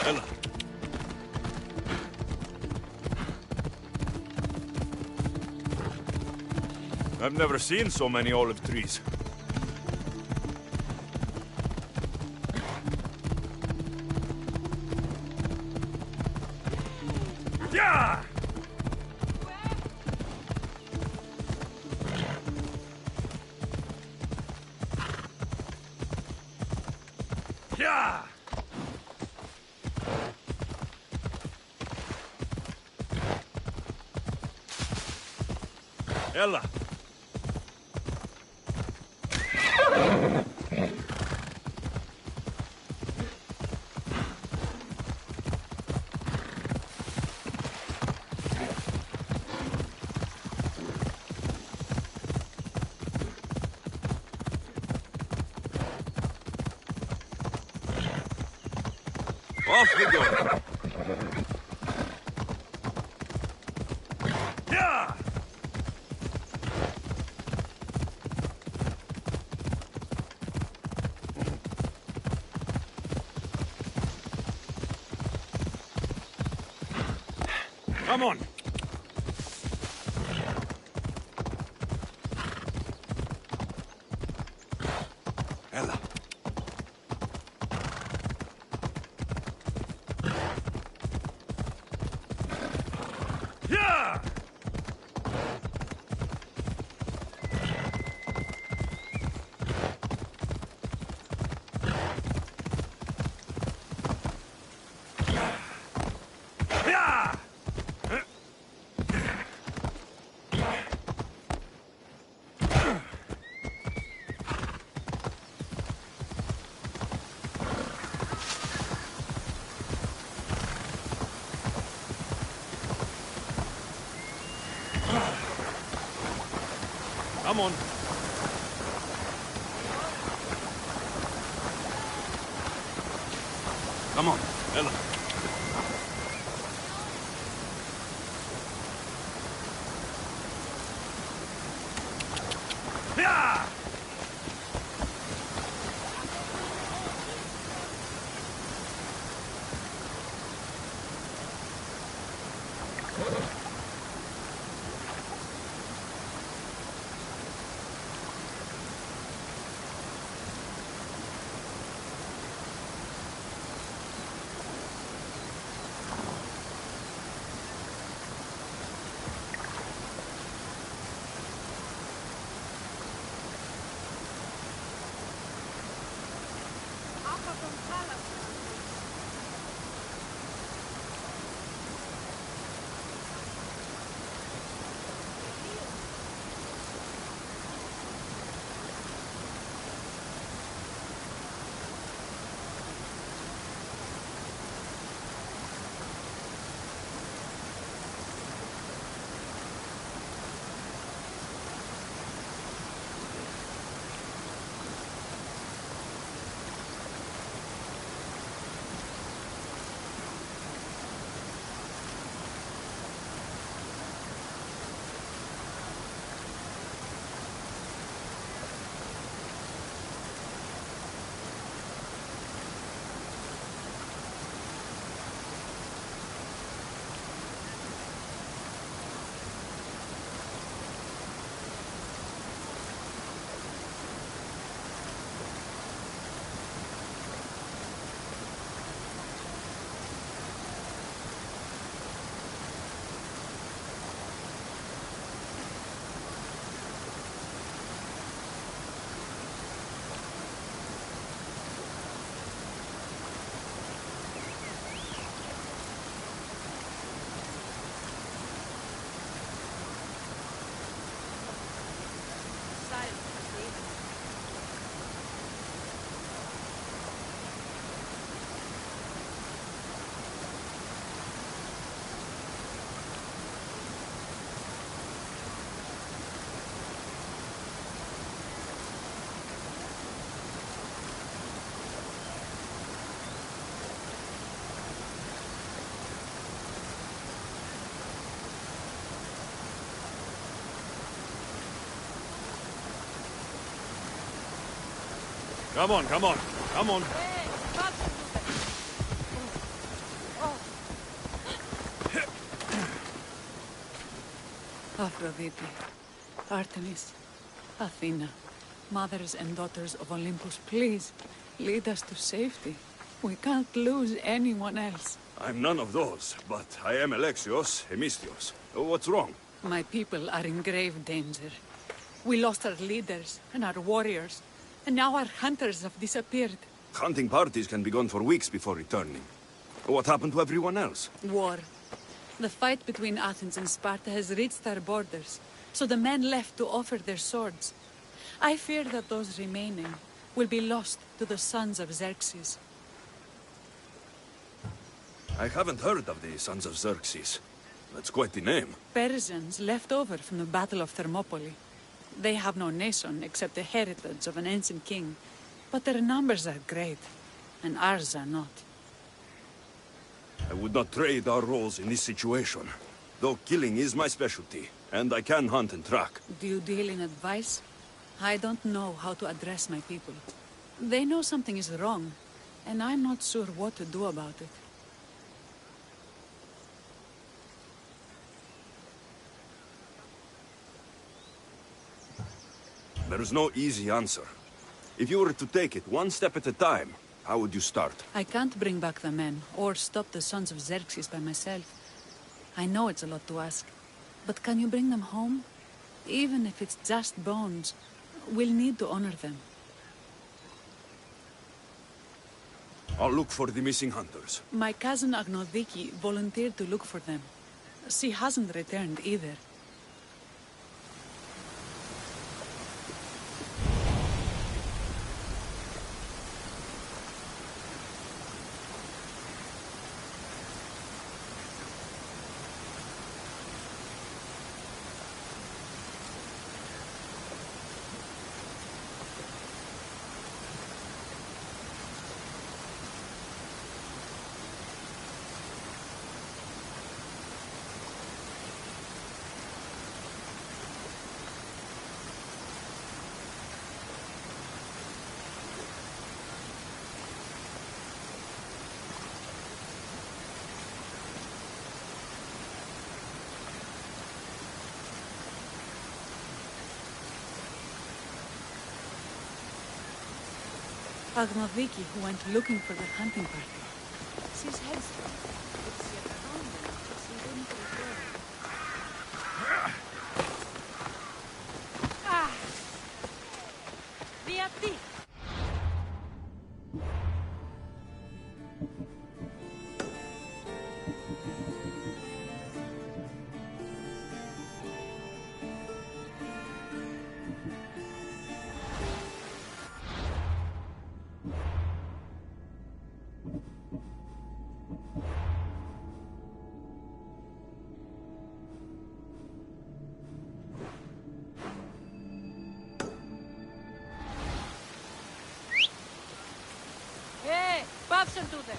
Ella. I've never seen so many olive trees. Yeah! Yeah! Ella. Off we go. Yeah! Come on. Ella. Yeah! Yeah! Come on. Come on, Ella. Yeah! Come on, come on, come on. Aphrodite, Artemis, Athena, mothers and daughters of Olympus, please, lead us to safety. We can't lose anyone else. I'm none of those, but I am Alexios, Hemistios. What's wrong? My people are in grave danger. We lost our leaders and our warriors, and now our hunters have disappeared. Hunting parties can be gone for weeks before returning. What happened to everyone else? War. The fight between Athens and Sparta has reached our borders, so the men left to offer their swords. I fear that those remaining will be lost to the sons of Xerxes. I haven't heard of the Sons of Xerxes. That's quite the name. Persians left over from the Battle of Thermopylae. They have no nation except the heritage of an ancient king, but their numbers are great, and ours are not. I would not trade our roles in this situation. Though killing is my specialty, and I can hunt and track. Do you deal in advice? I don't know how to address my people. They know something is wrong, and I'm not sure what to do about it. There is no easy answer. If you were to take it one step at a time, how would you start? I can't bring back the men, or stop the sons of Xerxes by myself. I know it's a lot to ask, but can you bring them home? Even if it's just bones, we'll need to honor them. I'll look for the missing hunters. My cousin Agnodiki volunteered to look for them. She hasn't returned either. Agnodiki who went looking for the hunting party. She's headstrong. If she had found them, she wouldn't return. Ah! Viati! Πάψαν τούτε.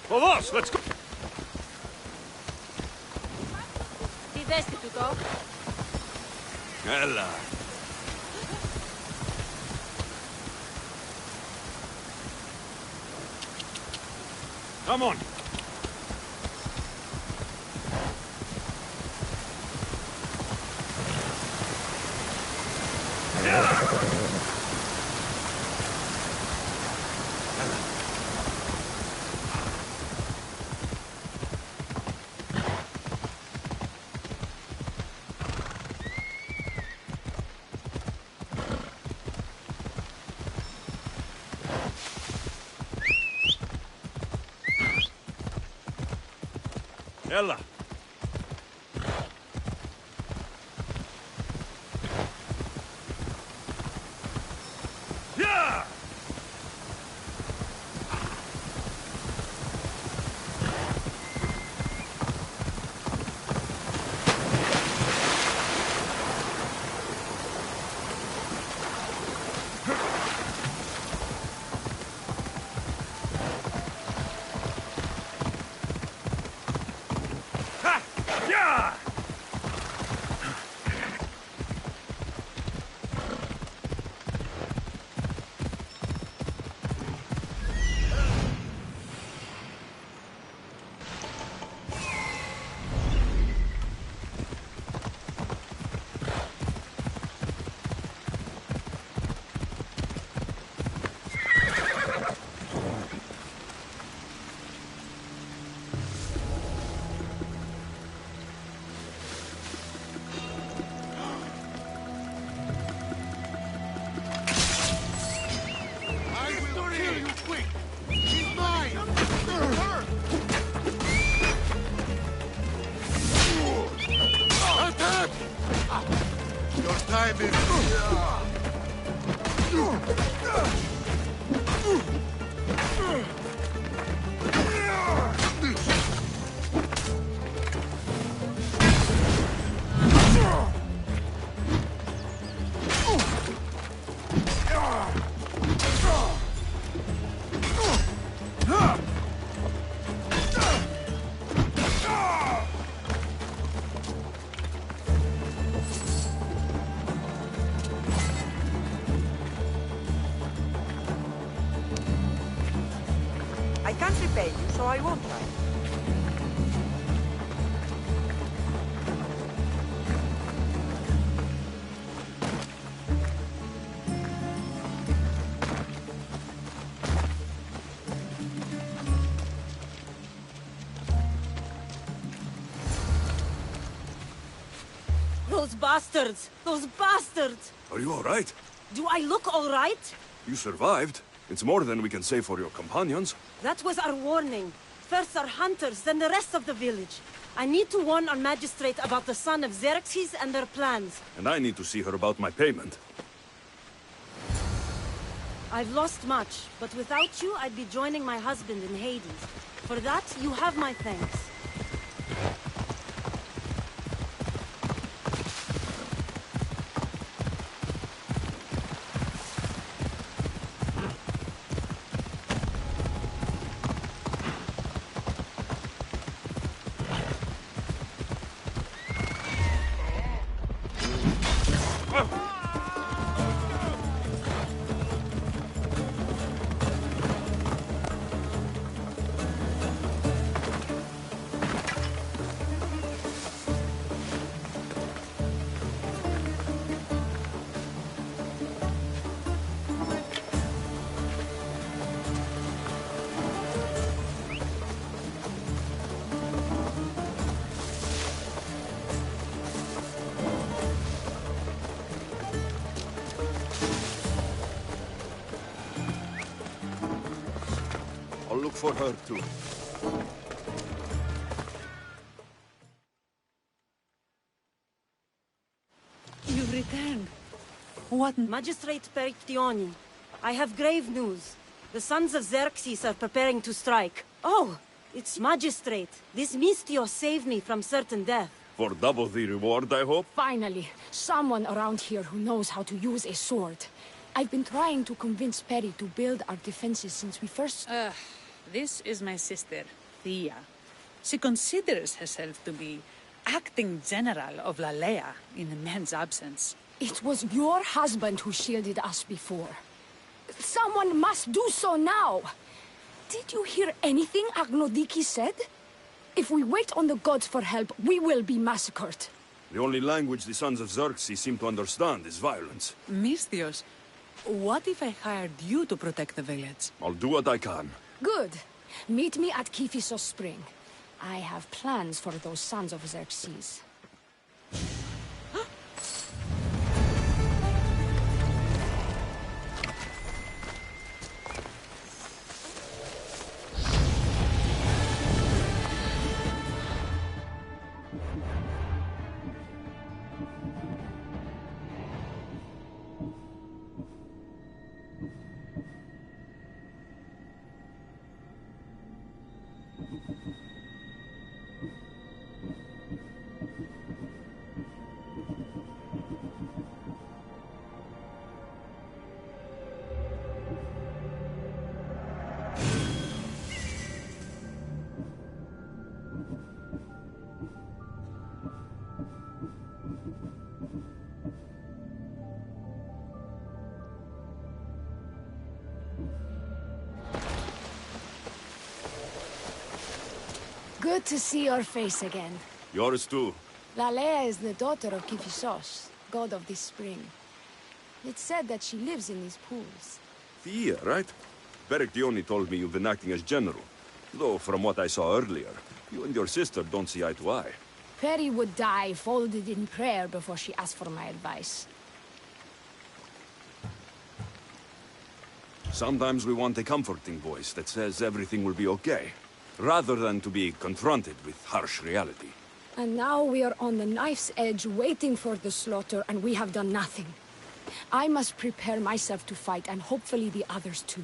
Οδός, let's go! Τι δέστη τούτο. Έλα. Come on. Έλα. Yeah! time is... I can't repay you, so I won't try. Those bastards! Those bastards! Are you all right? Do I look all right? You survived. It's more than we can say for your companions. That was our warning. First our hunters, then the rest of the village. I need to warn our magistrate about the son of Xerxes and their plans. And I need to see her about my payment. I've lost much, but without you, I'd be joining my husband in Hades. For that, you have my thanks. I'll look for her too. You've returned. What? Magistrate Perictioni, I have grave news. The sons of Xerxes are preparing to strike. Oh, it's Magistrate. This Mistio saved me from certain death. For double the reward, I hope? Finally, someone around here who knows how to use a sword. I've been trying to convince Perry to build our defenses since we first... This is my sister, Thea. She considers herself to be acting general of Lalea in the man's absence. It was your husband who shielded us before. Someone must do so now. Did you hear anything Agnodiki said? If we wait on the gods for help, we will be massacred. The only language the sons of Xerxes seem to understand is violence. Misthios, what if I hired you to protect the village? I'll do what I can. Good. Meet me at Kiphisos Spring. I have plans for those sons of Xerxes. Good to see your face again. Yours too. Lalea is the daughter of Kiphisos, god of this spring. It's said that she lives in these pools. Thea, right? Perictioni told me you've been acting as general. Though, from what I saw earlier, you and your sister don't see eye to eye. Perry would die folded in prayer before she asked for my advice. Sometimes we want a comforting voice that says everything will be okay, rather than to be confronted with harsh reality. And now we are on the knife's edge, waiting for the slaughter, and we have done nothing. I must prepare myself to fight, and hopefully the others too.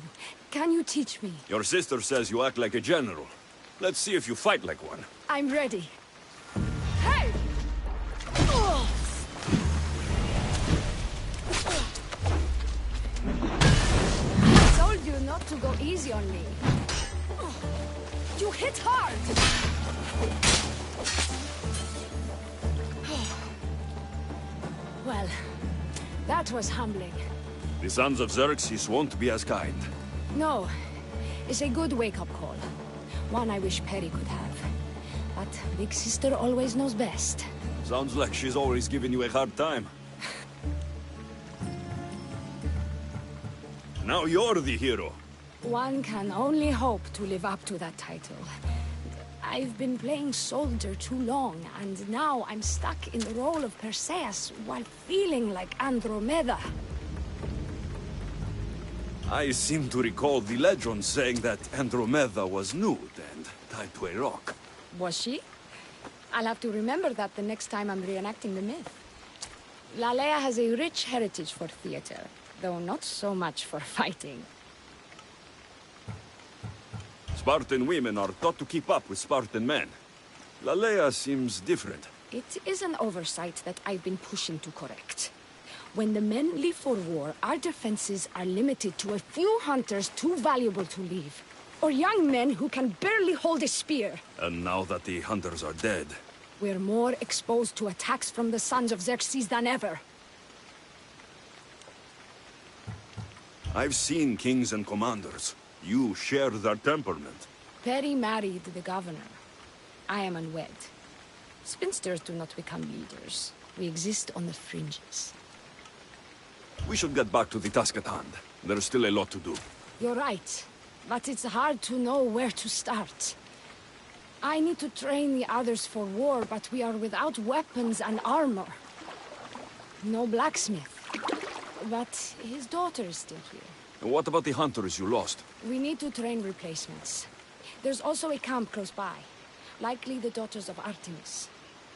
Can you teach me? Your sister says you act like a general. Let's see if you fight like one. I'm ready. Hey! Oh! I told you not to go easy on me. You hit hard! Well, that was humbling. The sons of Xerxes won't be as kind. No, it's a good wake-up call. One I wish Perry could have. But Big Sister always knows best. Sounds like she's always giving you a hard time. Now you're the hero. One can only hope to live up to that title. I've been playing soldier too long, and now I'm stuck in the role of Perseus while feeling like Andromeda. I seem to recall the legend saying that Andromeda was nude and tied to a rock. Was she? I'll have to remember that the next time I'm reenacting the myth. Lalea has a rich heritage for theater, though not so much for fighting. Spartan women are taught to keep up with Spartan men. Lalea seems different. It is an oversight that I've been pushing to correct. When the men leave for war, our defenses are limited to a few hunters too valuable to leave. Or young men who can barely hold a spear. And now that the hunters are dead... We're more exposed to attacks from the sons of Xerxes than ever. I've seen kings and commanders. You share their temperament. Perry married the governor. I am unwed. Spinsters do not become leaders. We exist on the fringes. We should get back to the task at hand. There's still a lot to do. You're right. But it's hard to know where to start. I need to train the others for war, but we are without weapons and armor. No blacksmith. But his daughter is still here. And what about the hunters you lost? We need to train replacements. There's also a camp close by. Likely the daughters of Artemis.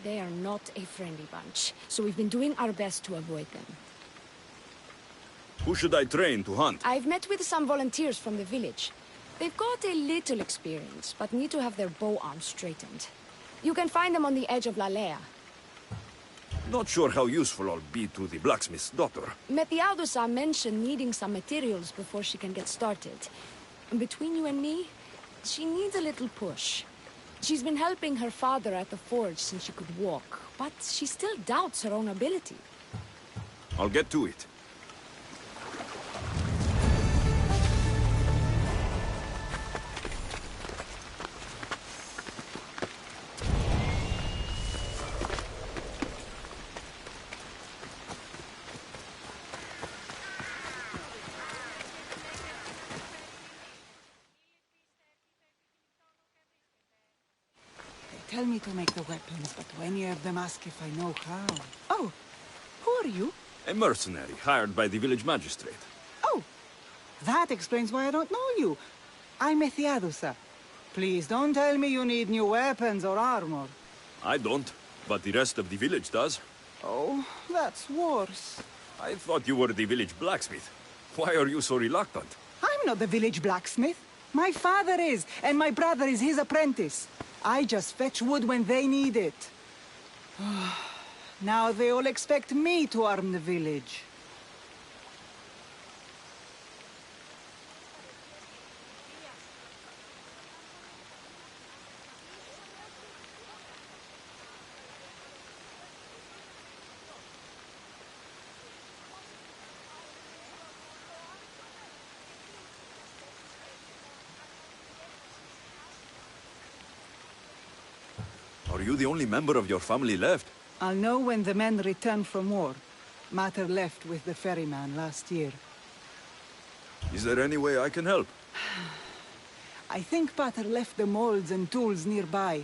They are not a friendly bunch, so we've been doing our best to avoid them. Who should I train to hunt? I've met with some volunteers from the village. They've got a little experience, but need to have their bow arms straightened. You can find them on the edge of Lalea. Not sure how useful I'll be to the blacksmith's daughter. Methiadusa mentioned needing some materials before she can get started. Between you and me, she needs a little push. She's been helping her father at the forge since she could walk, but she still doubts her own ability. I'll get to it. Tell me to make the weapons, but when you have them, ask if I know how. Oh, who are you? A mercenary hired by the village magistrate. Oh, that explains why I don't know you. I'm Methiadusa. Please don't tell me you need new weapons or armor. I don't, but the rest of the village does. Oh, that's worse. I thought you were the village blacksmith. Why are you so reluctant? I'm not the village blacksmith. My father is, and my brother is his apprentice. I just fetch wood when they need it. Now they all expect me to arm the village. Are you the only member of your family left? I'll know when the men return from war. Mater left with the ferryman last year. Is there any way I can help? I think Pater left the molds and tools nearby.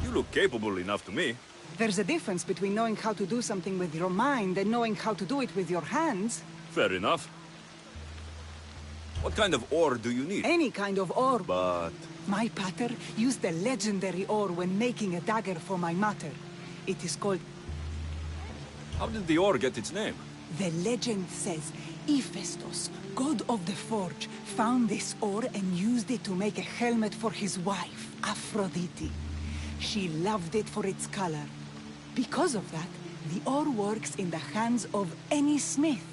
You look capable enough to me. There's a difference between knowing how to do something with your mind and knowing how to do it with your hands. Fair enough. What kind of ore do you need? Any kind of ore. But... My pater used the legendary ore when making a dagger for my mater. It is called... how did the ore get its name? The legend says Hephaestus, god of the forge, found this ore and used it to make a helmet for his wife, Aphrodite. She loved it for its color. Because of that, the ore works in the hands of any smith.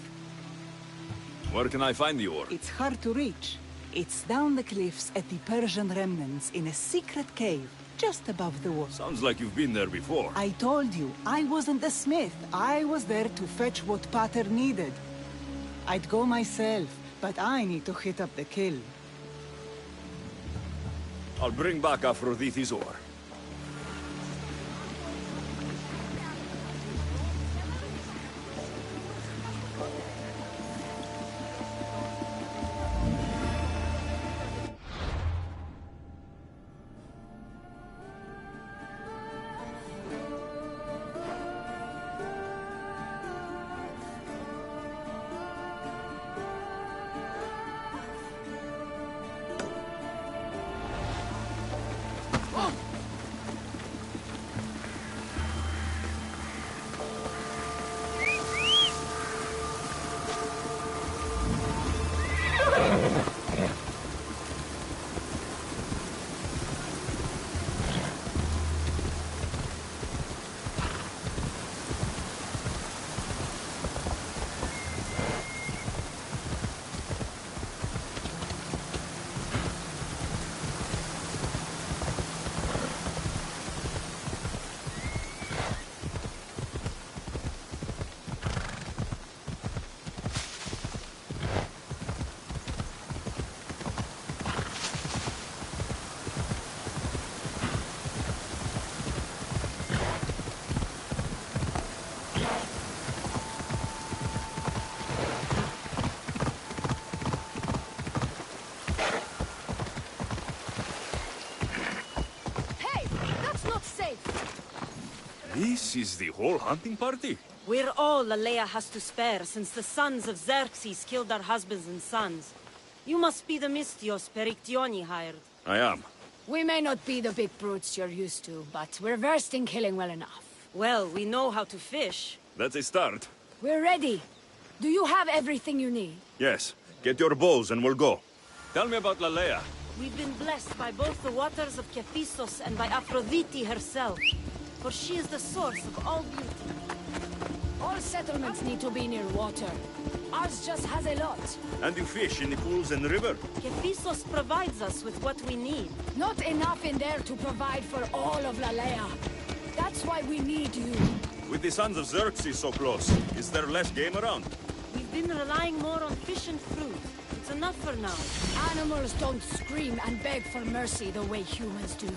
Where can I find the ore? It's hard to reach. It's down the cliffs at the Persian remnants in a secret cave, just above the wall. Sounds like you've been there before. I told you, I wasn't the smith. I was there to fetch what Pater needed. I'd go myself, but I need to hit up the kiln. I'll bring back Aphrodite's ore. This is the whole hunting party? We're all Lalea has to spare since the sons of Xerxes killed our husbands and sons. You must be the Mystios Perictioni hired. I am. We may not be the big brutes you're used to, but we're versed in killing well enough. Well, we know how to fish. That's a start. We're ready. Do you have everything you need? Yes. Get your bows and we'll go. Tell me about Lalea. We've been blessed by both the waters of Hephaestus and by Aphrodite herself. For she is the source of all beauty. All settlements need to be near water. Ours just has a lot. And you fish in the pools and river? Hephaestus provides us with what we need. Not enough in there to provide for all of Lalea. That's why we need you. With the sons of Xerxes so close, is there less game around? We've been relying more on fish and fruit. It's enough for now. Animals don't scream and beg for mercy the way humans do.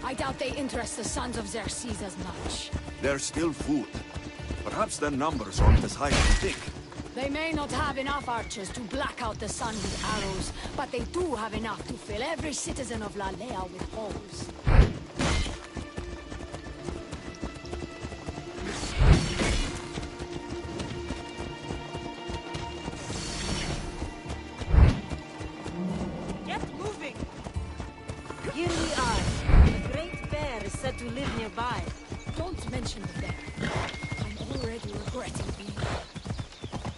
I doubt they interest the sons of Xerxes as much. There's still food. Perhaps their numbers aren't as high as you think. They may not have enough archers to black out the sun with arrows, but they do have enough to fill every citizen of Lalea with holes. Get moving! Here we are. The great bear is said to live nearby. Don't mention the bear. I'm already regretting being here.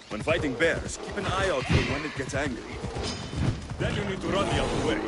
When fighting bears, keep an eye out for when it gets angry. Then you need to run the other way.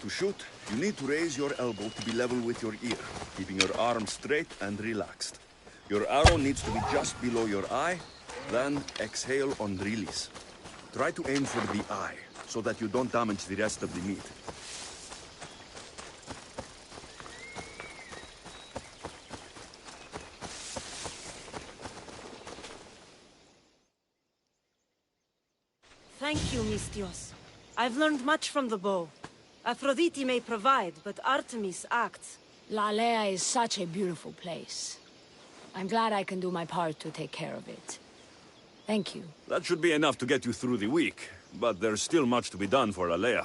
To shoot, you need to raise your elbow to be level with your ear, keeping your arm straight and relaxed. Your arrow needs to be just below your eye, then exhale on release. Try to aim for the eye, so that you don't damage the rest of the meat. Thank you, Mistios. I've learned much from the bow. Aphrodite may provide, but Artemis acts. Lalea is such a beautiful place. I'm glad I can do my part to take care of it. Thank you. That should be enough to get you through the week, but there's still much to be done for Alea.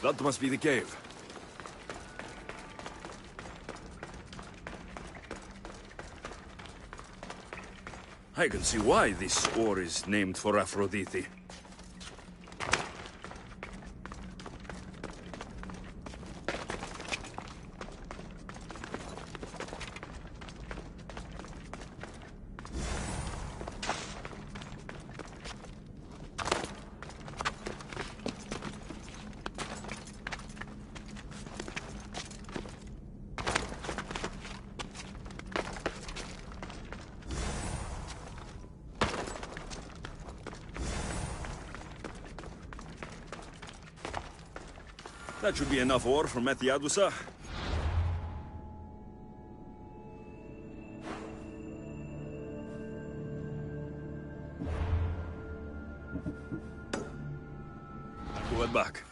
That must be the cave. I can see why this ore is named for Aphrodite. That should be enough ore for Methiadusa. Go head back.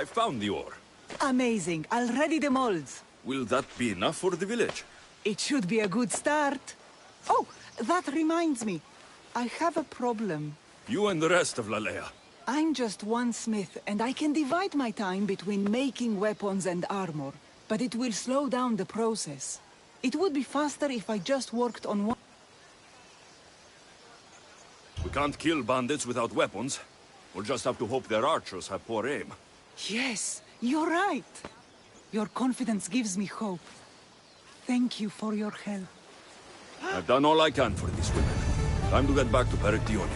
I found the ore. Amazing. I'll ready the molds. Will that be enough for the village? It should be a good start. Oh, that reminds me. I have a problem. You and the rest of Lalea. I'm just one smith, and I can divide my time between making weapons and armor, but it will slow down the process. It would be faster if I just worked on one. We can't kill bandits without weapons. We'll just have to hope their archers have poor aim. Yes, you're right. Your confidence gives me hope. Thank you for your help. I've done all I can for these women. Time to get back to Perictione.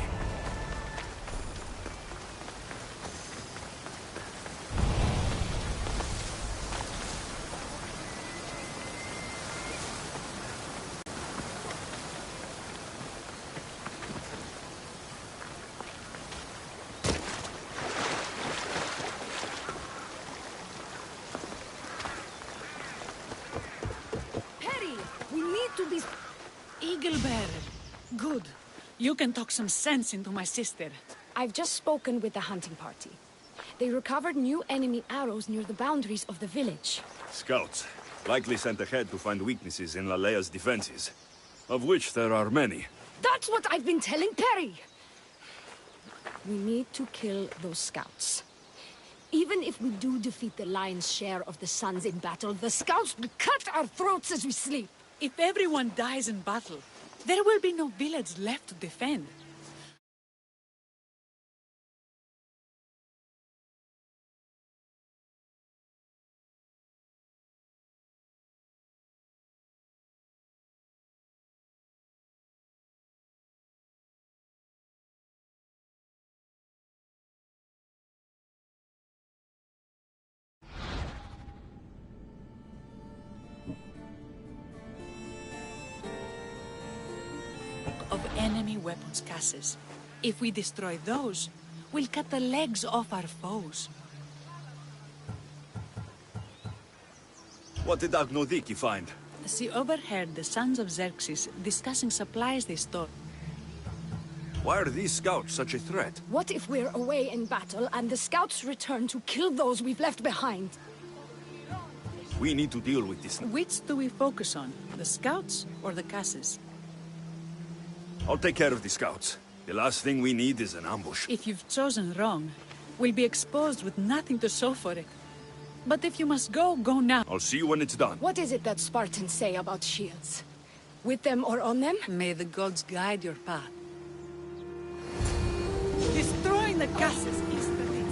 Perry, we need to be... Eagle Bearer. Good. You can talk some sense into my sister. I've just spoken with the hunting party. They recovered new enemy arrows near the boundaries of the village. Scouts, likely sent ahead to find weaknesses in Lalea's defenses, of which there are many. That's what I've been telling Perry! We need to kill those scouts. Even if we do defeat the lion's share of the Suns in battle, the scouts will cut our throats as we sleep. If everyone dies in battle, there will be no village left to defend. Of enemy weapons caches. If we destroy those, we'll cut the legs off our foes. What did Agnodiki find? She overheard the sons of Xerxes discussing supplies they stored. Why are these scouts such a threat? What if we're away in battle and the scouts return to kill those we've left behind? We need to deal with this. Which do we focus on? The scouts or the caches? I'll take care of the scouts. The last thing we need is an ambush. If you've chosen wrong, we'll be exposed with nothing to show for it. But if you must go, go now. I'll see you when it's done. What is it that Spartans say about shields? With them or on them? May the gods guide your path. Destroying the caches is the lead.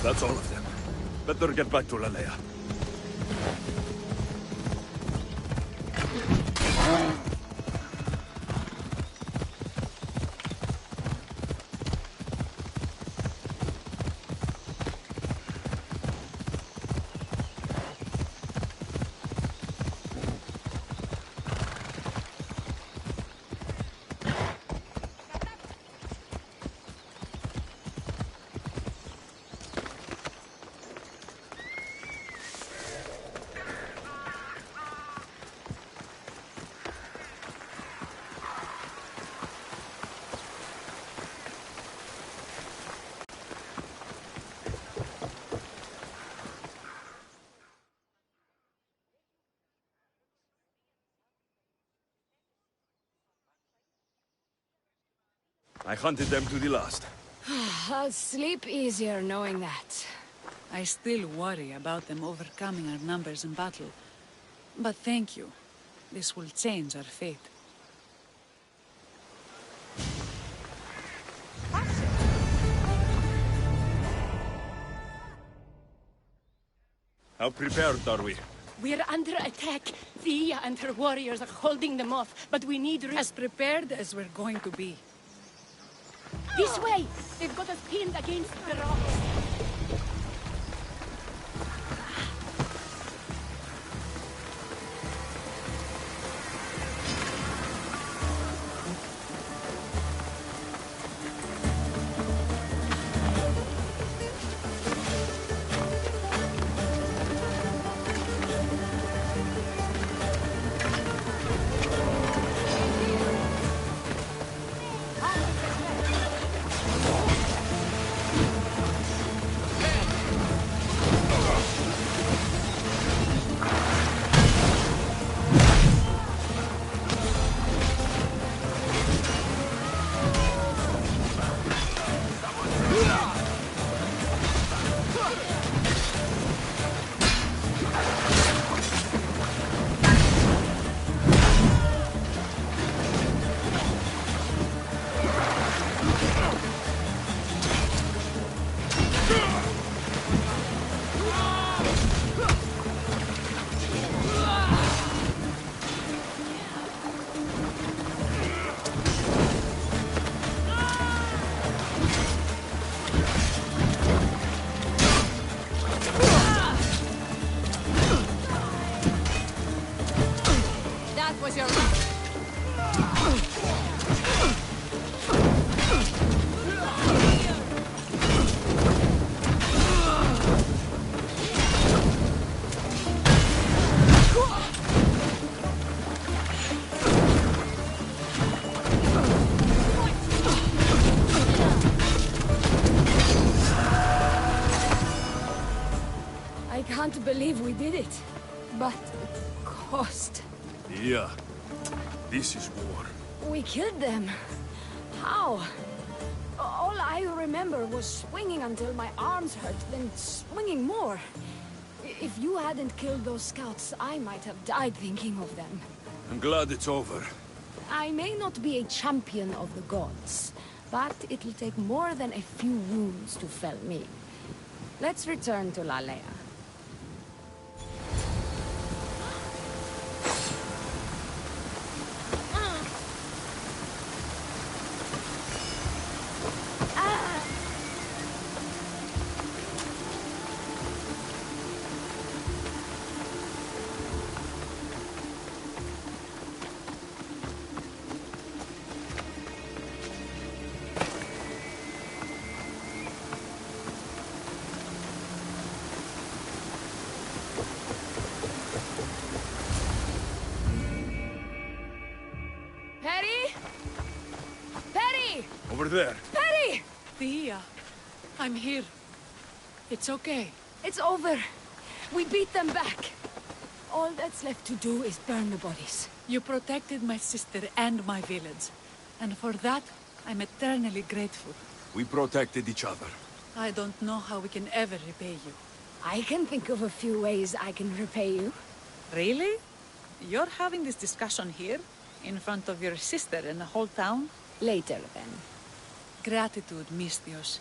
That's all of them. Better get back to Lalea. I hunted them to the last. I'll sleep easier knowing that. I still worry about them overcoming our numbers in battle. But thank you. This will change our fate. How prepared are we? We're under attack. Thea and her warriors are holding them off, but we need As prepared as we're going to be. This way! They've got us pinned against the rocks. I can't believe we did it. But it cost. Yeah. This is war. We killed them. How? All I remember was swinging until my arms hurt, then swinging more. If you hadn't killed those scouts, I might have died thinking of them. I'm glad it's over. I may not be a champion of the gods, but it'll take more than a few wounds to fell me. Let's return to Lalea. Over there. Perry! Thea, I'm here. It's okay. It's over. We beat them back. All that's left to do is burn the bodies. You protected my sister and my village. And for that, I'm eternally grateful. We protected each other. I don't know how we can ever repay you. I can think of a few ways I can repay you. Really? You're having this discussion here? In front of your sister and the whole town? Later, then. Gratitude, Mistios.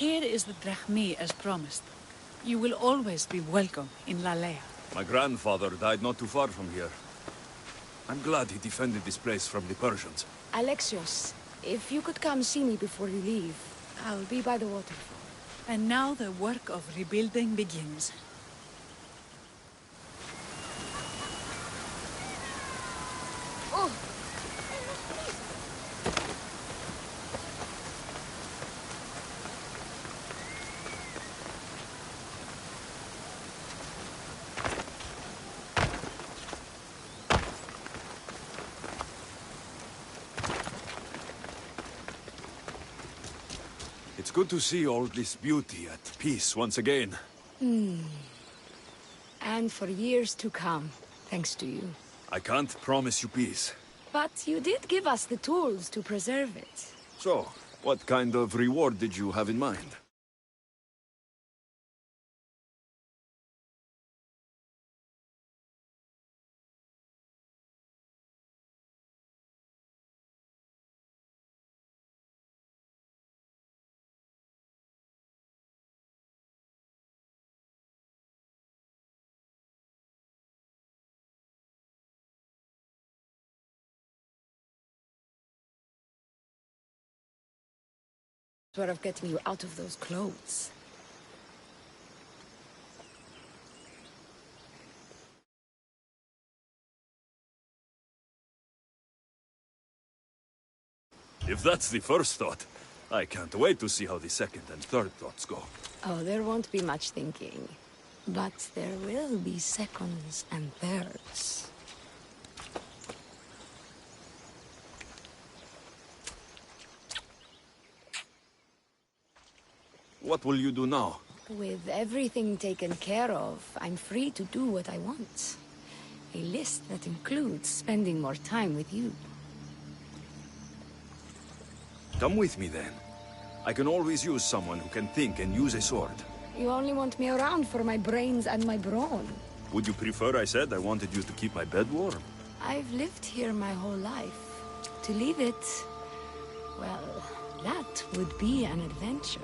Here is the drachmae as promised. You will always be welcome in Lalea. My grandfather died not too far from here. I'm glad he defended this place from the Persians. Alexios, if you could come see me before you leave, I'll be by the waterfall. And now the work of rebuilding begins. Oh! It's good to see all this beauty at peace once again. And for years to come, thanks to you. I can't promise you peace. But you did give us the tools to preserve it. So, what kind of reward did you have in mind? Sort of getting you out of those clothes. If that's the first thought, I can't wait to see how the second and third thoughts go. Oh, there won't be much thinking. But there will be seconds and thirds. What will you do now? With everything taken care of, I'm free to do what I want. A list that includes spending more time with you. Come with me then. I can always use someone who can think and use a sword. You only want me around for my brains and my brawn. Would you prefer I said I wanted you to keep my bed warm? I've lived here my whole life. To leave it, well, that would be an adventure.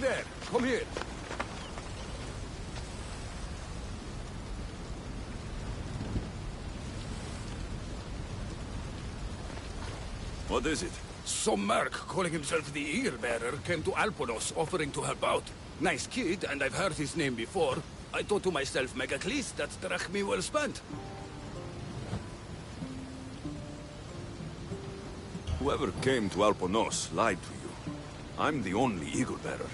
there! Come here! What is it? Some merc calling himself the Eagle Bearer came to Alponos offering to help out. Nice kid, and I've heard his name before. I thought to myself, Megacles, that's drachmi well spent. Whoever came to Alponos lied to you. I'm the only Eagle Bearer.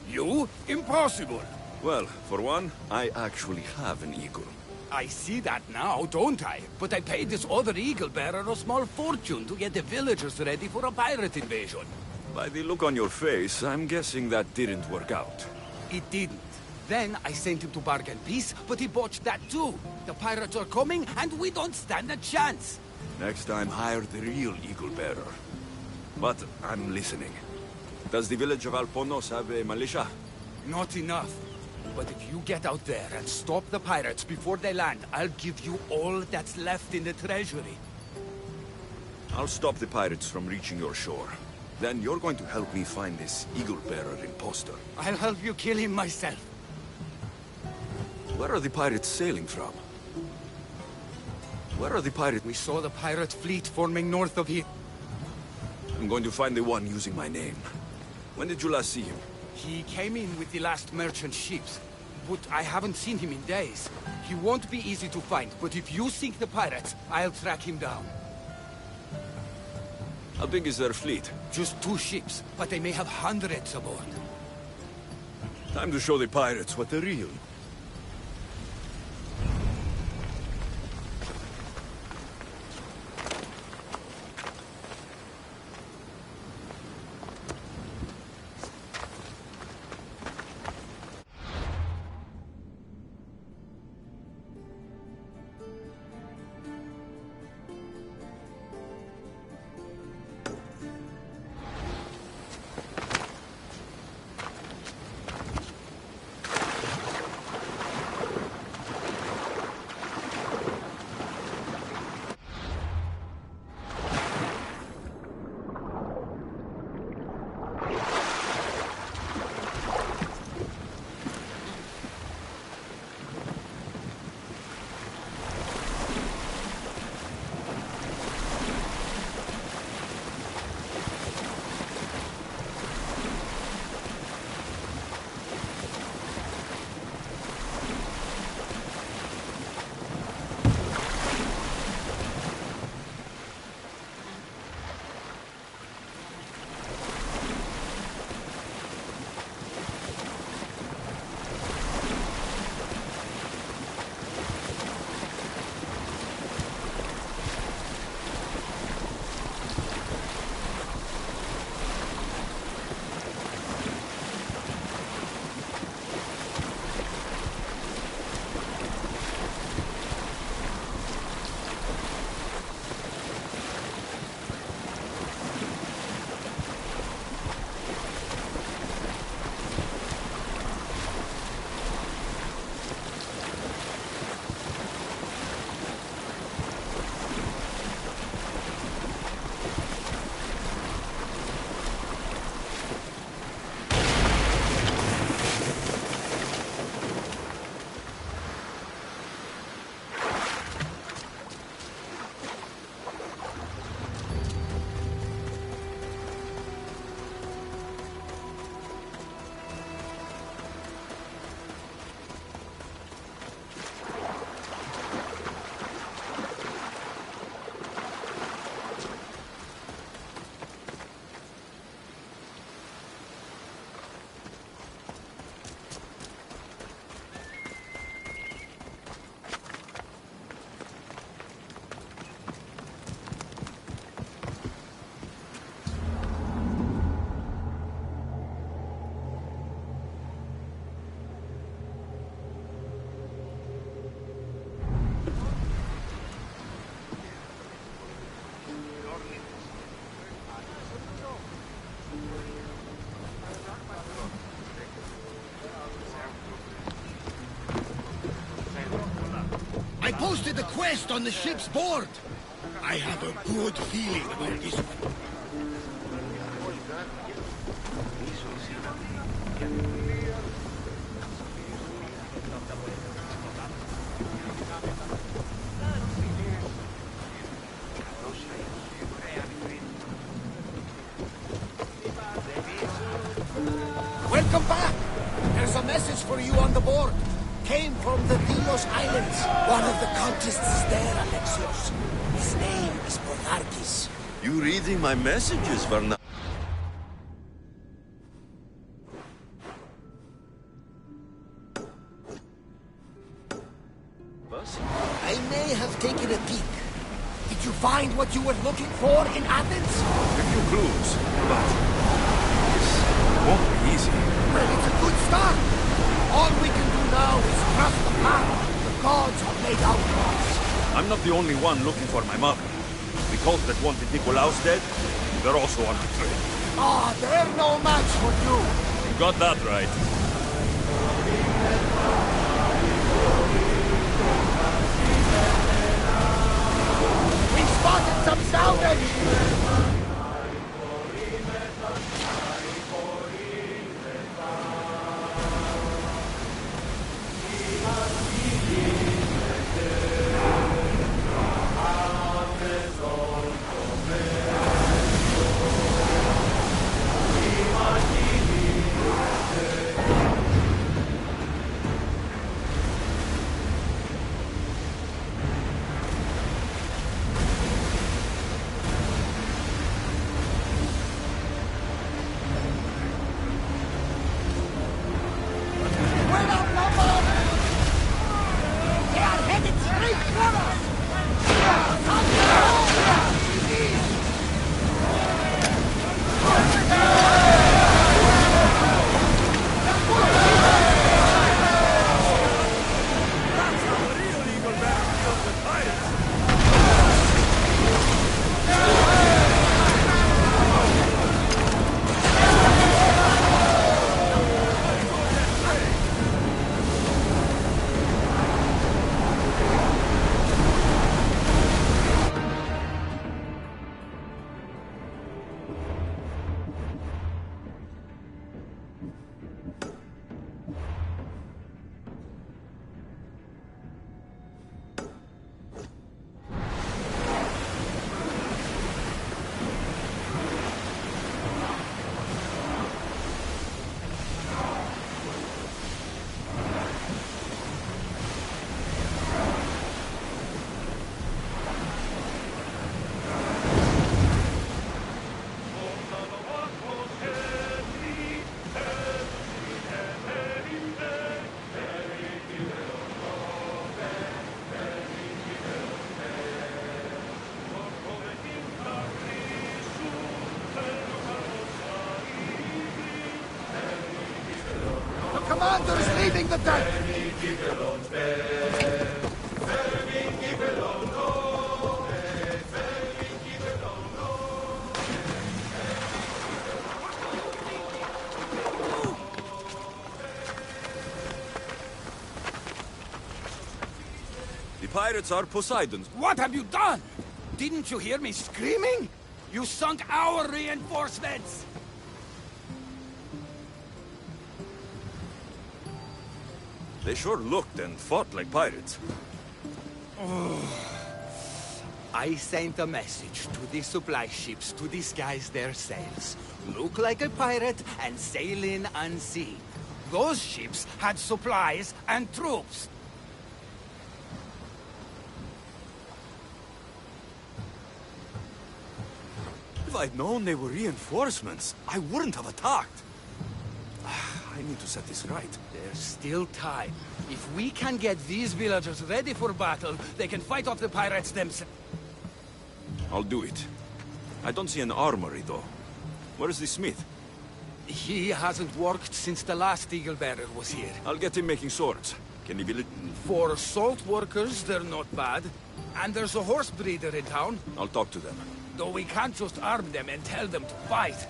You? Impossible! Well, for one, I actually have an eagle. I see that now, don't I? But I paid this other Eagle Bearer a small fortune to get the villagers ready for a pirate invasion. By the look on your face, I'm guessing that didn't work out. It didn't. Then I sent him to bargain peace, but he botched that too. The pirates are coming, and we don't stand a chance. Next time, hire the real Eagle Bearer. But I'm listening. Does the village of Alponos have a militia? Not enough. But if you get out there and stop the pirates before they land, I'll give you all that's left in the treasury. I'll stop the pirates from reaching your shore. Then you're going to help me find this Eagle Bearer imposter. I'll help you kill him myself. Where are the pirates sailing from? Where are the pirates? We saw the pirate fleet forming north of here. I'm going to find the one using my name. When did you last see him? He came in with the last merchant ships, but I haven't seen him in days. He won't be easy to find, but if you sink the pirates, I'll track him down. How big is their fleet? Just 2 ships, but they may have hundreds aboard. Time to show the pirates what they're real. I posted the quest on the ship's board. I have a good feeling about this one. Welcome back! There's a message for you on the board. Came from the Delos Islands. One of the cultists is there, Alexios. His name is Bonarkis. You reading my messages, Varna? I may have taken a peek. Did you find what you were looking for in Athens? A few clues, but this won't be easy. Well, it's a good start. All we can do now is trust the path the gods have laid out for us. I'm not the only one looking for my mother. The cult that wanted Nicolaus dead, they're also on the trail. Ah, they're no match for you. You got that right. We spotted some salvage! Commander is leaving the deck! The pirates are Poseidon's. What have you done? Didn't you hear me screaming? You sunk our reinforcements! They sure looked and fought like pirates. I sent a message to the supply ships to disguise their sails. Look like a pirate and sail in unseen. Those ships had supplies and troops. If I'd known they were reinforcements, I wouldn't have attacked. I need to set this right. There's still time. If we can get these villagers ready for battle, they can fight off the pirates themselves. I'll do it. I don't see an armory, though. Where's the smith? He hasn't worked since the last Eagle Bearer was here. I'll get him making swords. Can he build it? For salt workers, they're not bad. And there's a horse breeder in town. I'll talk to them. Though we can't just arm them and tell them to fight.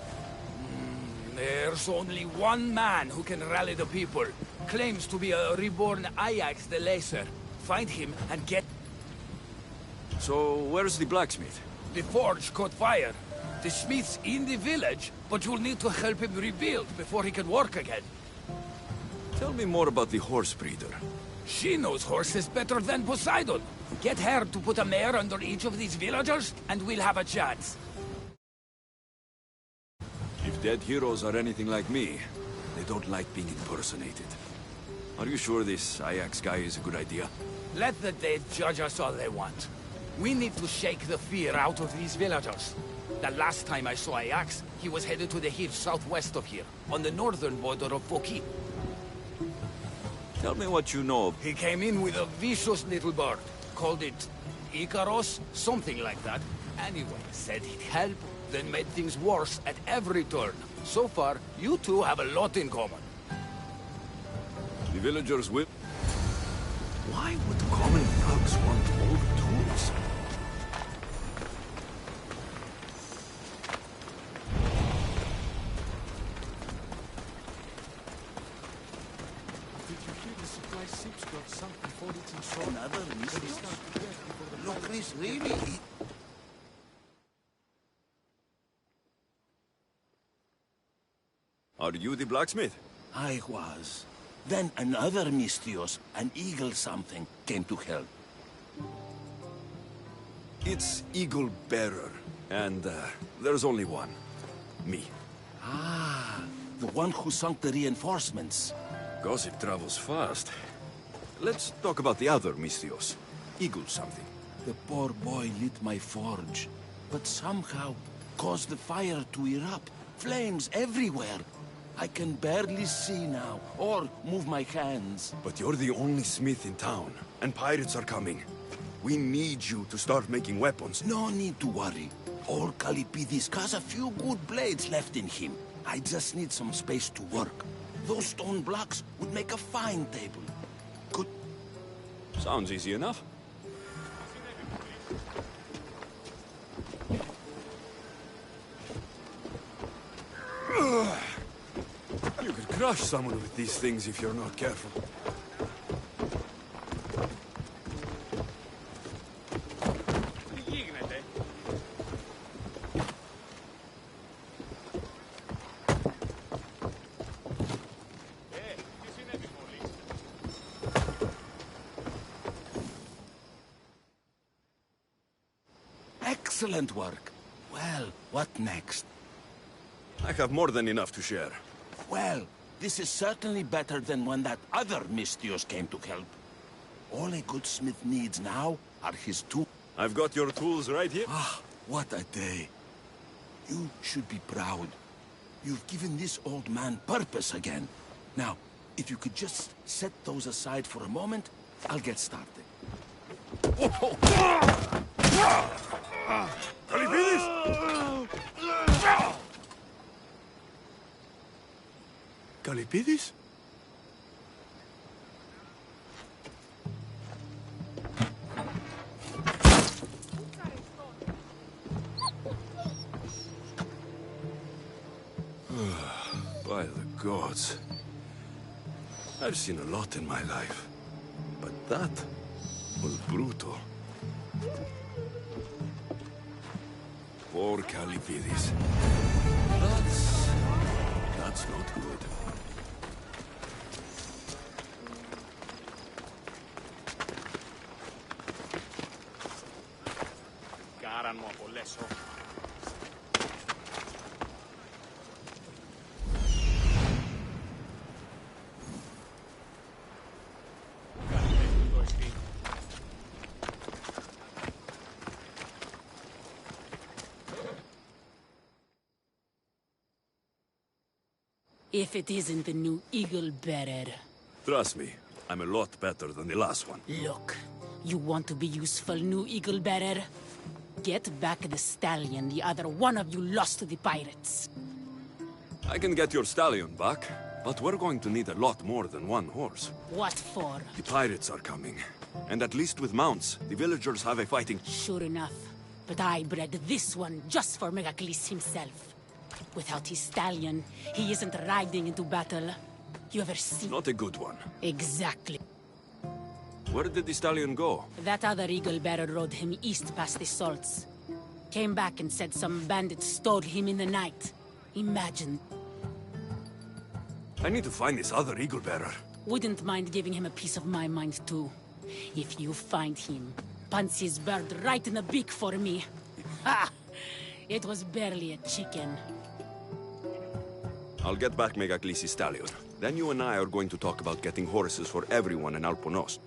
There's only one man who can rally the people. Claims to be a reborn Ajax the Lesser. Find him and get... So, where's the blacksmith? The forge caught fire. The smith's in the village, but you'll need to help him rebuild before he can work again. Tell me more about the horse breeder. She knows horses better than Poseidon. Get her to put a mare under each of these villagers, and we'll have a chance. If dead heroes are anything like me, they don't like being impersonated. Are you sure this Ajax guy is a good idea? Let the dead judge us all they want. We need to shake the fear out of these villagers. The last time I saw Ajax, he was headed to the hills southwest of here, on the northern border of Foki. Tell me what you know. He came in with a vicious little bird. Called it Icaros, something like that. Anyway, said he'd help, then made things worse at every turn. So far, you two have a lot in common. The villagers will... Why would common thugs want old tools? Did you hear the supply ships got sunk before it's installed? Another mistake? Look, Chris, really? Are you the blacksmith? I was. Then another Mystios, an eagle something, came to help. It's Eagle Bearer, and there's only one. Me. Ah, the one who sunk the reinforcements. Gossip travels fast. Let's talk about the other Mystios. Eagle something. The poor boy lit my forge, but somehow caused the fire to erupt. Flames everywhere. I can barely see now, or move my hands. But you're the only smith in town, and pirates are coming. We need you to start making weapons. No need to worry. Old Kalipidis has a few good blades left in him. I just need some space to work. Those stone blocks would make a fine table. Good. Sounds easy enough. You could crush someone with these things if you're not careful. Excellent work. Well, what next? I have more than enough to share. Well, this is certainly better than when that other Mystios came to help. All a good smith needs now are his tools. I've got your tools right here. Ah, what a day. You should be proud. You've given this old man purpose again. Now, if you could just set those aside for a moment, I'll get started. Kalipidis! Kalipidis? By the gods. I've seen a lot in my life, but that was brutal. Poor Kalipidis. That's not good. If it isn't the new Eagle Bearer. Trust me, I'm a lot better than the last one. Look, you want to be useful, new Eagle Bearer? Get back the stallion the other one of you lost to the pirates. I can get your stallion back, but we're going to need a lot more than one horse. What for? The pirates are coming, and at least with mounts, the villagers have a fighting... Sure enough, but I bred this one just for Megacles himself. Without his stallion, he isn't riding into battle. You ever seen... Not a good one. Exactly. Where did the stallion go? That other Eagle Bearer rode him east past the salts. Came back and said some bandits stole him in the night. Imagine. I need to find this other eagle bearer. Wouldn't mind giving him a piece of my mind too. If you find him, punch his bird right in the beak for me. Ha! It was barely a chicken. I'll get back Megaglisi Stallion. Then you and I are going to talk about getting horses for everyone in Alponos.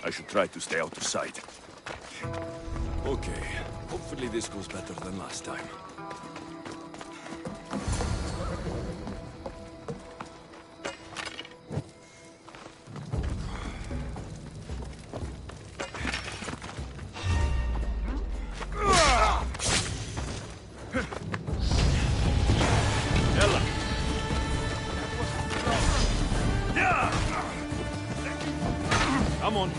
I should try to stay out of sight. Okay, hopefully this goes better than last time. Come on.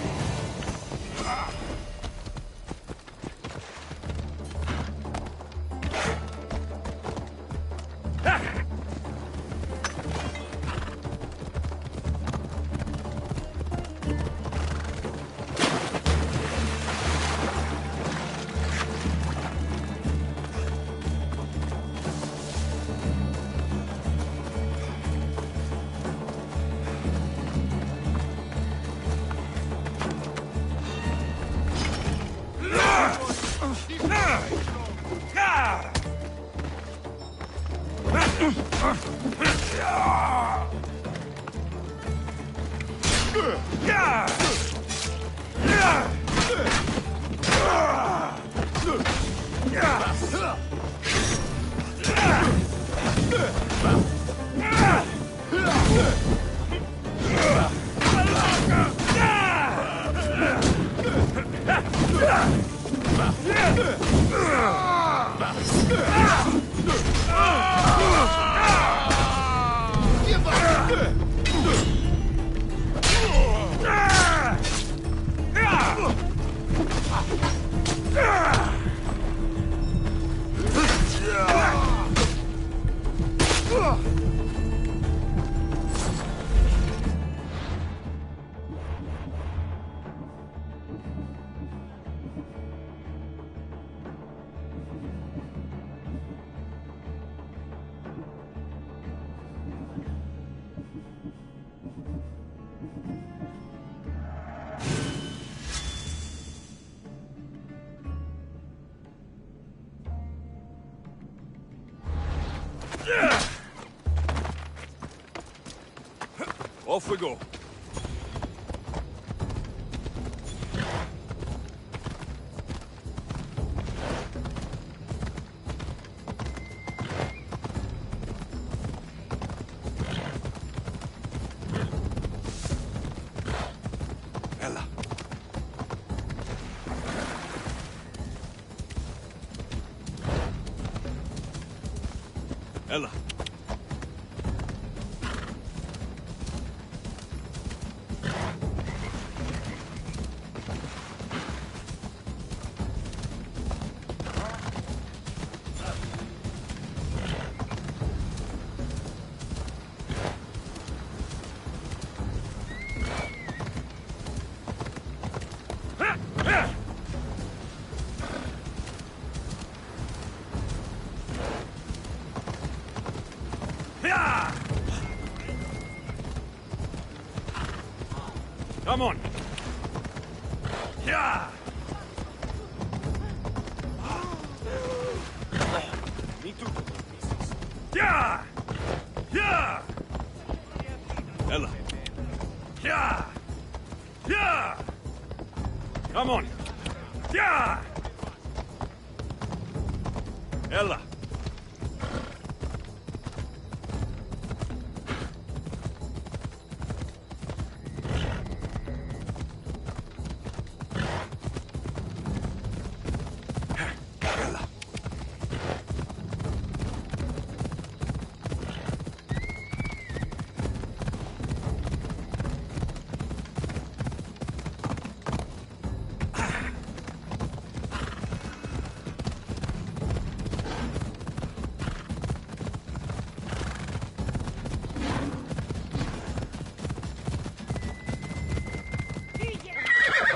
Give up! Off we go. Ella. Ella. Come on. Yeah. Me too. Yeah. Yeah. Ella. Yeah. Yeah. Come on. Yeah. Ella.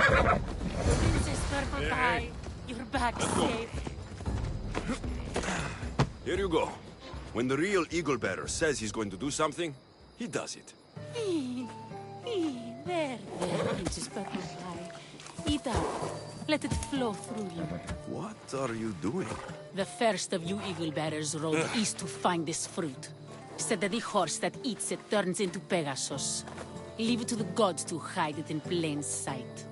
Princess Purple Pie, you're back safe. Here you go. When the real Eagle Bearer says he's going to do something, he does it. There, Princess Purple Pie. Eat up. Let it flow through you. What are you doing? The first of you Eagle Bearers rode east to find this fruit. Said that the horse that eats it turns into Pegasus. Leave it to the gods to hide it in plain sight.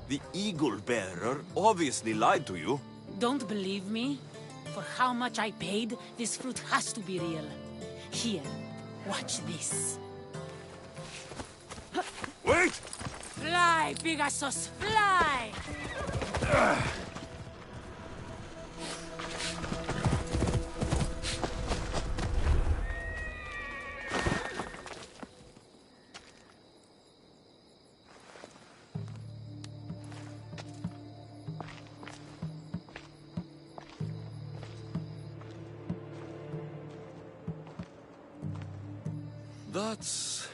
The Eagle Bearer obviously lied to you. Don't believe me? For how much I paid, this fruit has to be real. Here, watch this. Wait! Fly, Pegasus, fly! That's...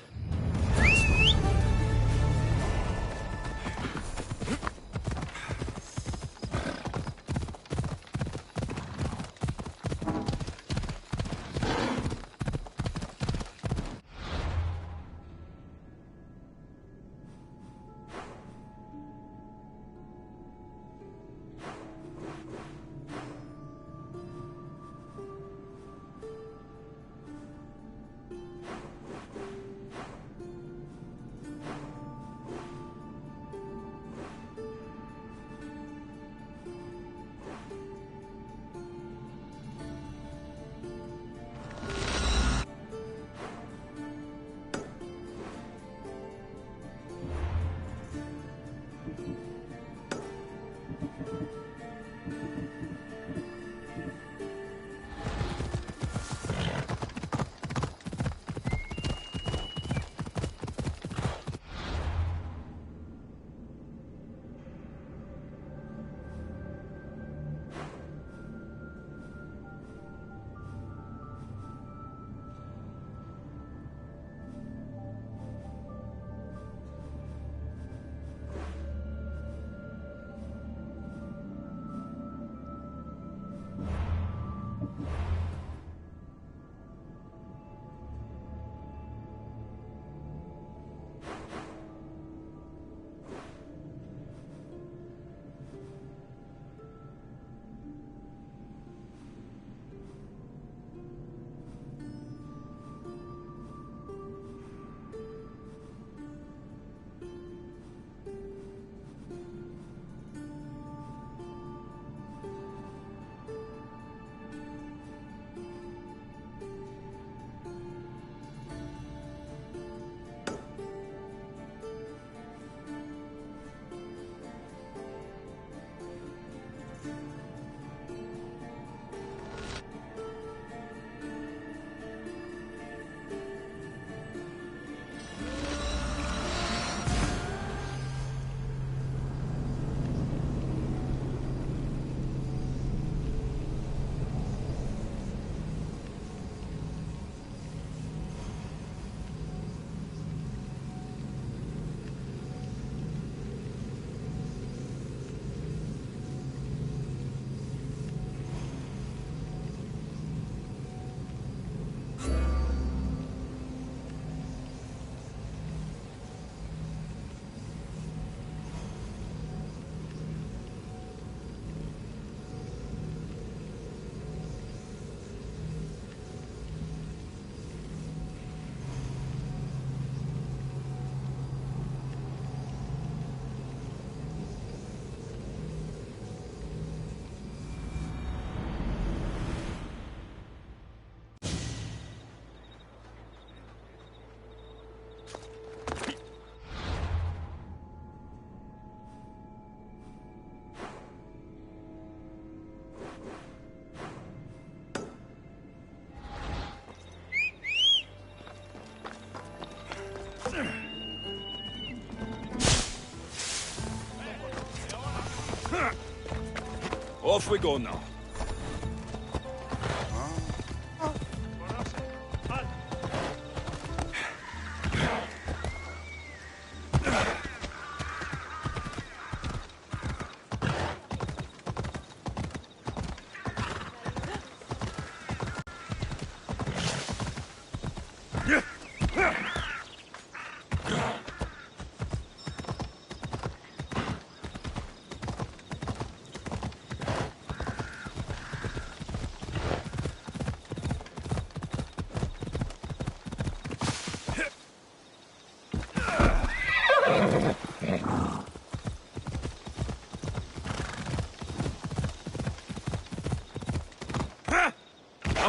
Off we go now.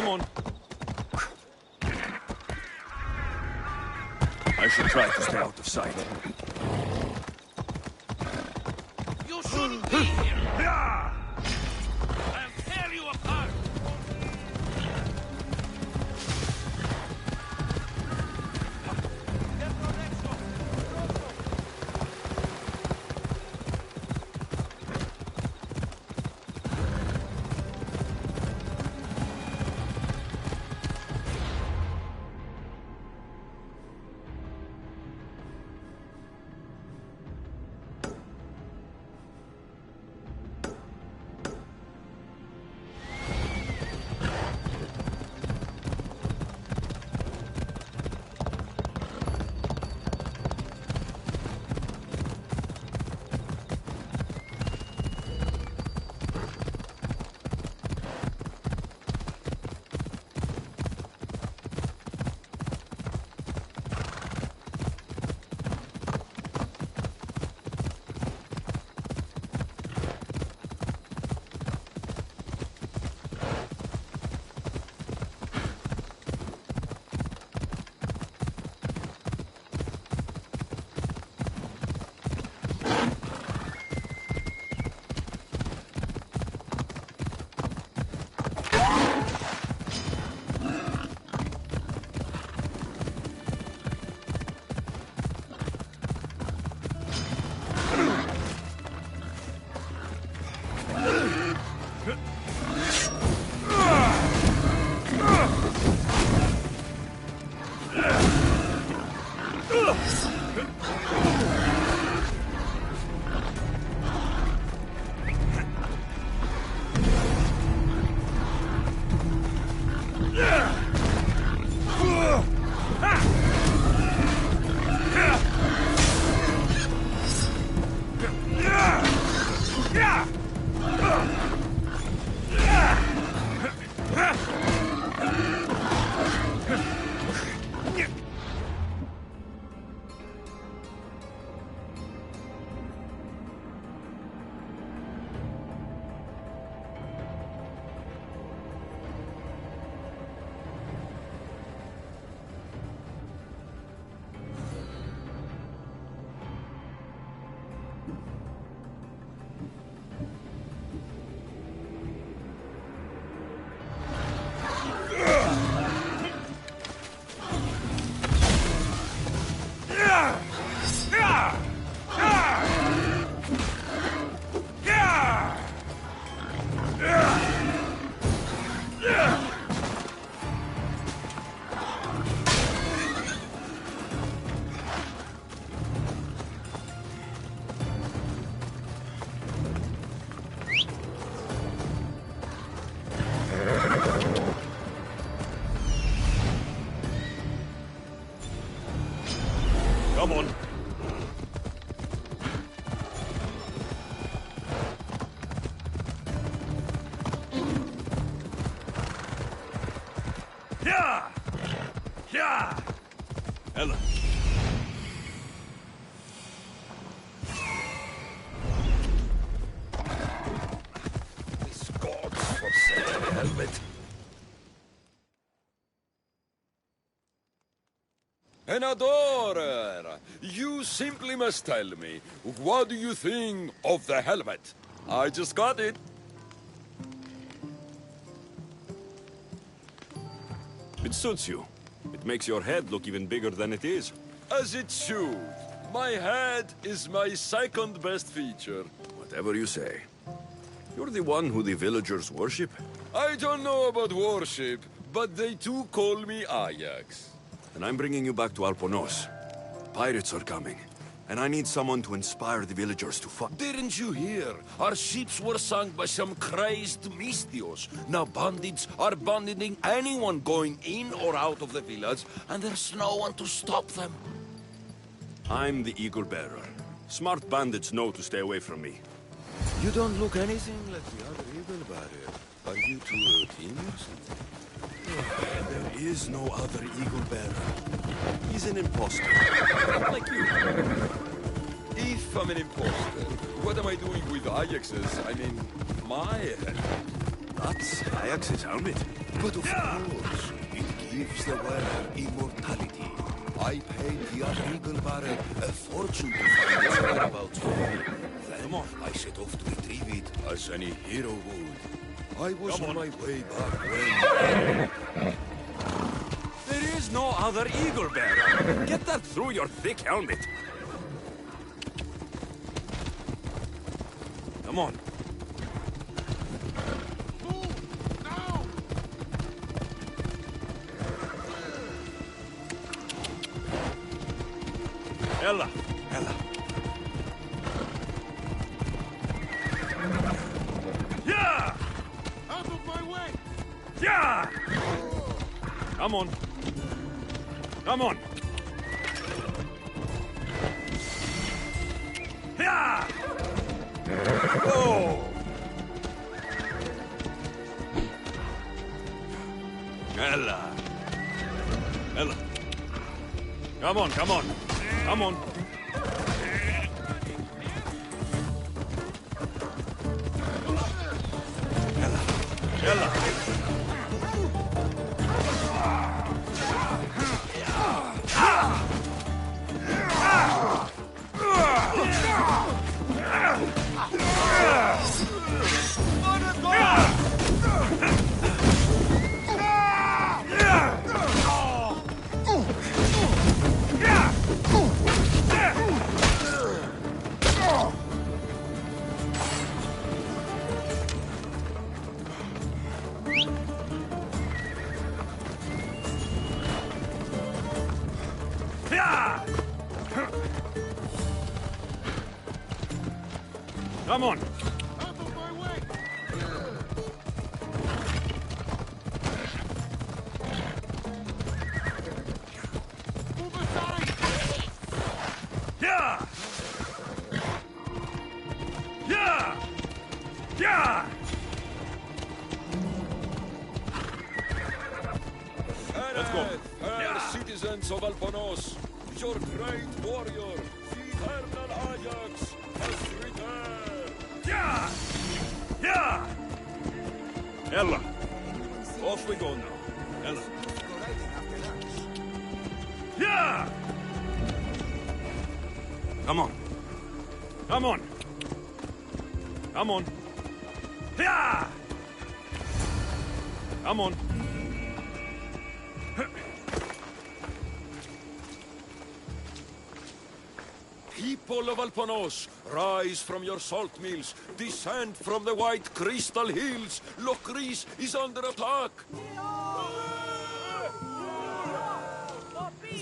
Come on. I should try to stay out of sight. You shouldn't be here! I'll tear you apart! Come on. Yeah! Yeah! Ella. This God's forsaken helmet. An adorer! You simply must tell me, what do you think of the helmet? I just got it. It suits you. It makes your head look even bigger than it is. As it should. My head is my second best feature. Whatever you say. You're the one who the villagers worship? I don't know about worship, but they too call me Ajax. And I'm bringing you back to Alponos. Pirates are coming, and I need someone to inspire the villagers to fight. Didn't you hear? Our ships were sunk by some crazed Mystios. Now bandits are banditing anyone going in or out of the village, and there's no one to stop them. I'm the Eagle Bearer. Smart bandits know to stay away from me. You don't look anything like the other Eagle Bearer. Are you two a team or something? There is no other Eagle Bearer. He's an imposter. Like you. If I'm an imposter, what am I doing with Ajax's, my head? That's Ajax's helmet. But of course, it gives the wearer immortality. I paid the other Eagle Bearer a fortune to find its whereabouts for me. Then I set off to retrieve it as any hero would. I was on my way back when... There is no other Eagle Bearer. Get that through your thick helmet. Come on. Ella. Yeah! Out of my way! Yeah! Come on. Yeah! Oh! Ella. Come on. Ella. Come on. Out of my way! Move aside! Yeah! Let's go. Citizens of Alponos, your great warrior, the eternal Ajax, has returned. Yeah! Ella. Off we go now. Ella. Yeah! Come on. Yeah! Come on. People of Alponos, rise from your salt mills, descend from the white crystal hills. Lokris is under attack.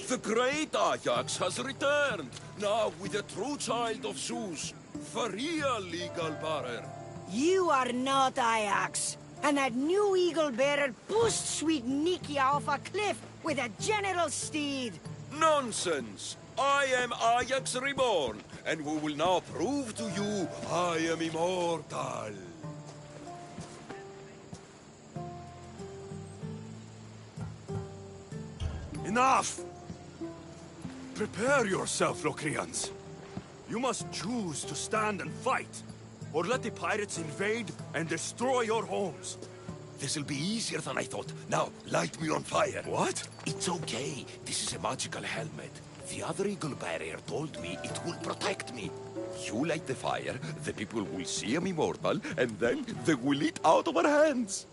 The great Ajax has returned, now with the true child of Zeus, the real Eagle Bearer. You are not Ajax. And that new Eagle Bearer pushed sweet Nikki off a cliff with a general steed. Nonsense! I am Ajax reborn, and we will now prove to you I am immortal. Enough! Prepare yourself, Locrians. You must choose to stand and fight, or let the pirates invade and destroy your homes. This'll be easier than I thought. Now, light me on fire. What? It's okay. This is a magical helmet. The other Eagle Barrier told me it will protect me. You light the fire, the people will see I'm immortal, and then they will eat out of our hands.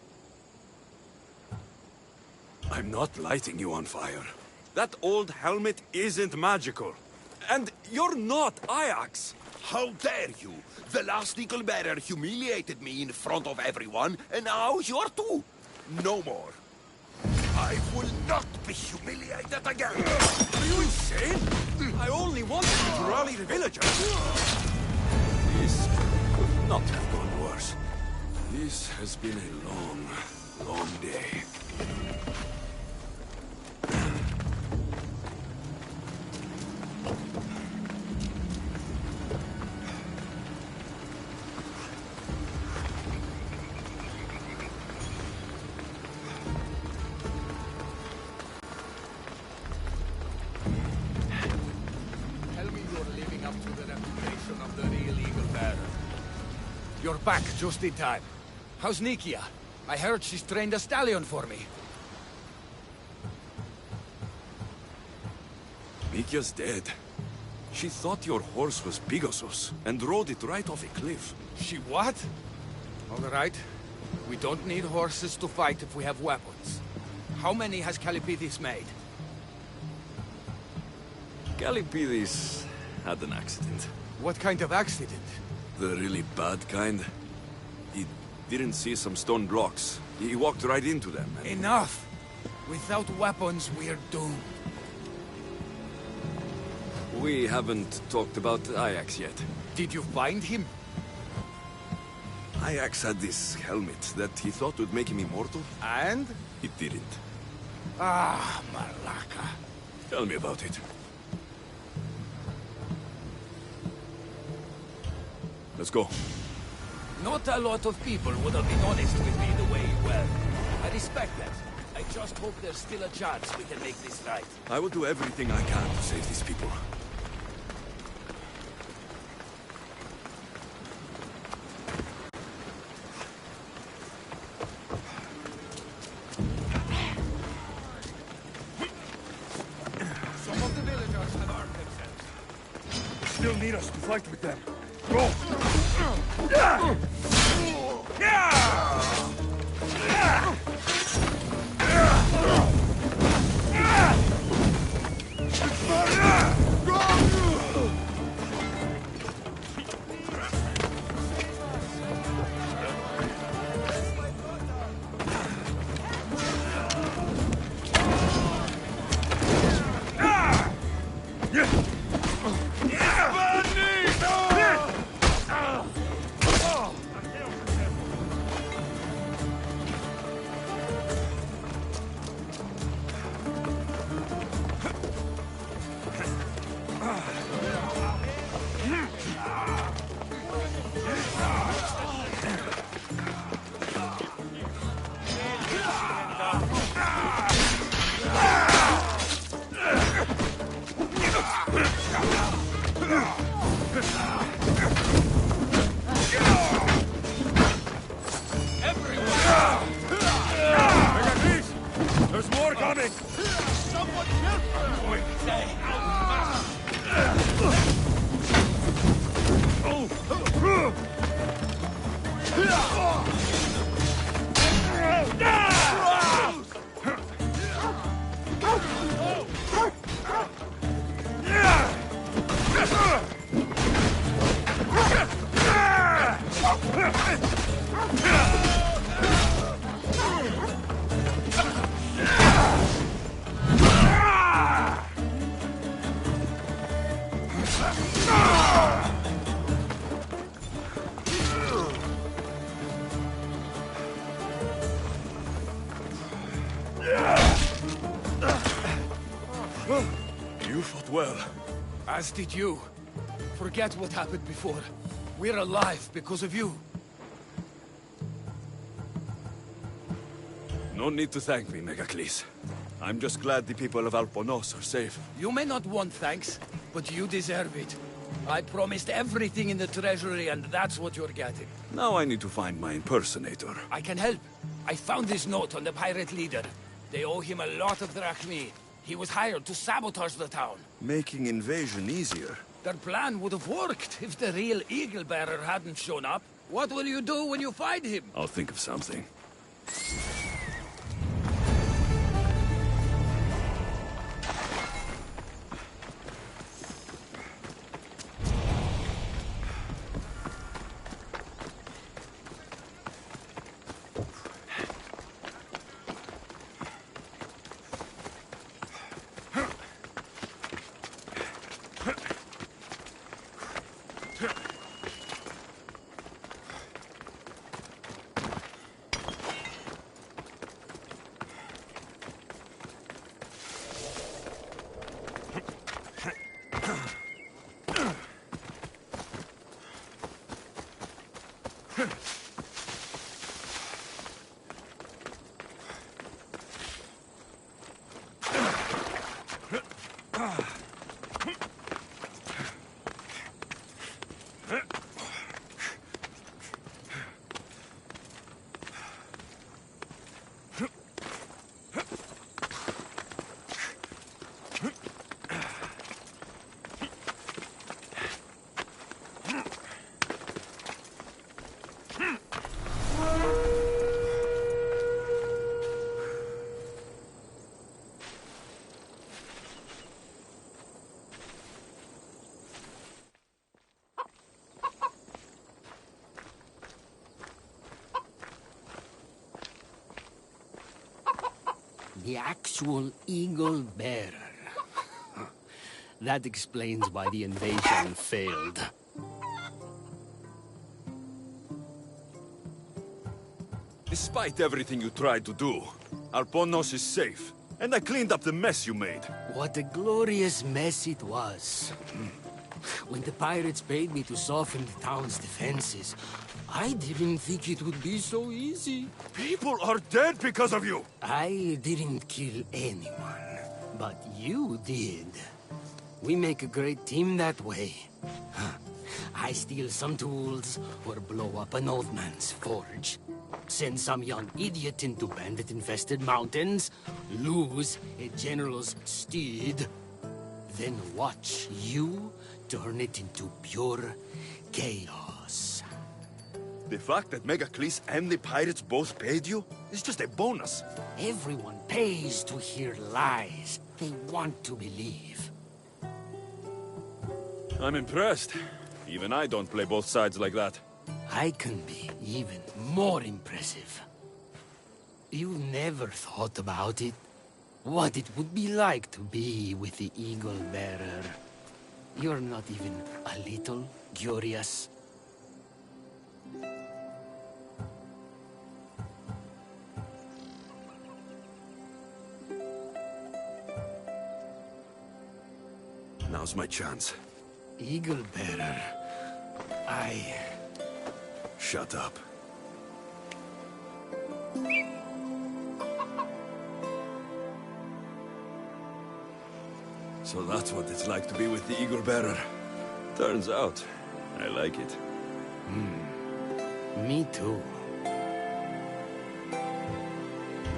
I'm not lighting you on fire. That old helmet isn't magical. And you're not Ajax. How dare you? The last Eagle Bearer humiliated me in front of everyone, and now you're too. No more. I will not be humiliated again. Are you insane? I only wanted you to rally the villagers. This could not have gone worse. This has been a long, long day. You're back just in time. How's Nikia? I heard she's trained a stallion for me. Mikia's dead. She thought your horse was Pegasus and rode it right off a cliff. She what? All right. We don't need horses to fight if we have weapons. How many has Calipidis made? Calipidis had an accident. What kind of accident? The really bad kind. He didn't see some stone blocks. He walked right into them. Enough! Without weapons, we're doomed. We haven't talked about Ajax yet. Did you find him? Ajax had this helmet that he thought would make him immortal. And? It didn't. Ah, Malaka. Tell me about it. Let's go. Not a lot of people would have been honest with me the way you were. I respect that. I just hope there's still a chance we can make this right. I will do everything I can to save these people. Some of the villagers have armed themselves. Still need us to fight with them. Go! There's more coming! Someone kill You fought well. As did you. Forget what happened before. We're alive because of you. No need to thank me, Megacles. I'm just glad the people of Alponos are safe. You may not want thanks, but you deserve it. I promised everything in the treasury, and that's what you're getting. Now I need to find my impersonator. I can help. I found this note on the pirate leader. They owe him a lot of drachmi. He was hired to sabotage the town. Making invasion easier. Their plan would have worked if the real Eagle Bearer hadn't shown up. What will you do when you find him? I'll think of something. The actual eagle bearer. That explains why the invasion failed. Despite everything you tried to do, Alponos is safe. And I cleaned up the mess you made. What a glorious mess it was. When the pirates paid me to soften the town's defenses, I didn't think it would be so easy. People are dead because of you! I didn't kill anyone, but you did. We make a great team that way. I steal some tools, or blow up an old man's forge. Send some young idiot into bandit-infested mountains, lose a general's steed, then watch you turn it into pure chaos. The fact that Megacles and the pirates both paid you is just a bonus. Everyone pays to hear lies they want to believe. I'm impressed. Even I don't play both sides like that. I can be even more impressive. You never thought about it? What it would be like to be with the Eagle Bearer. You're not even a little curious. Now's my chance. Eagle Bearer, Shut up. So that's what it's like to be with the Eagle Bearer. Turns out, I like it. Me too.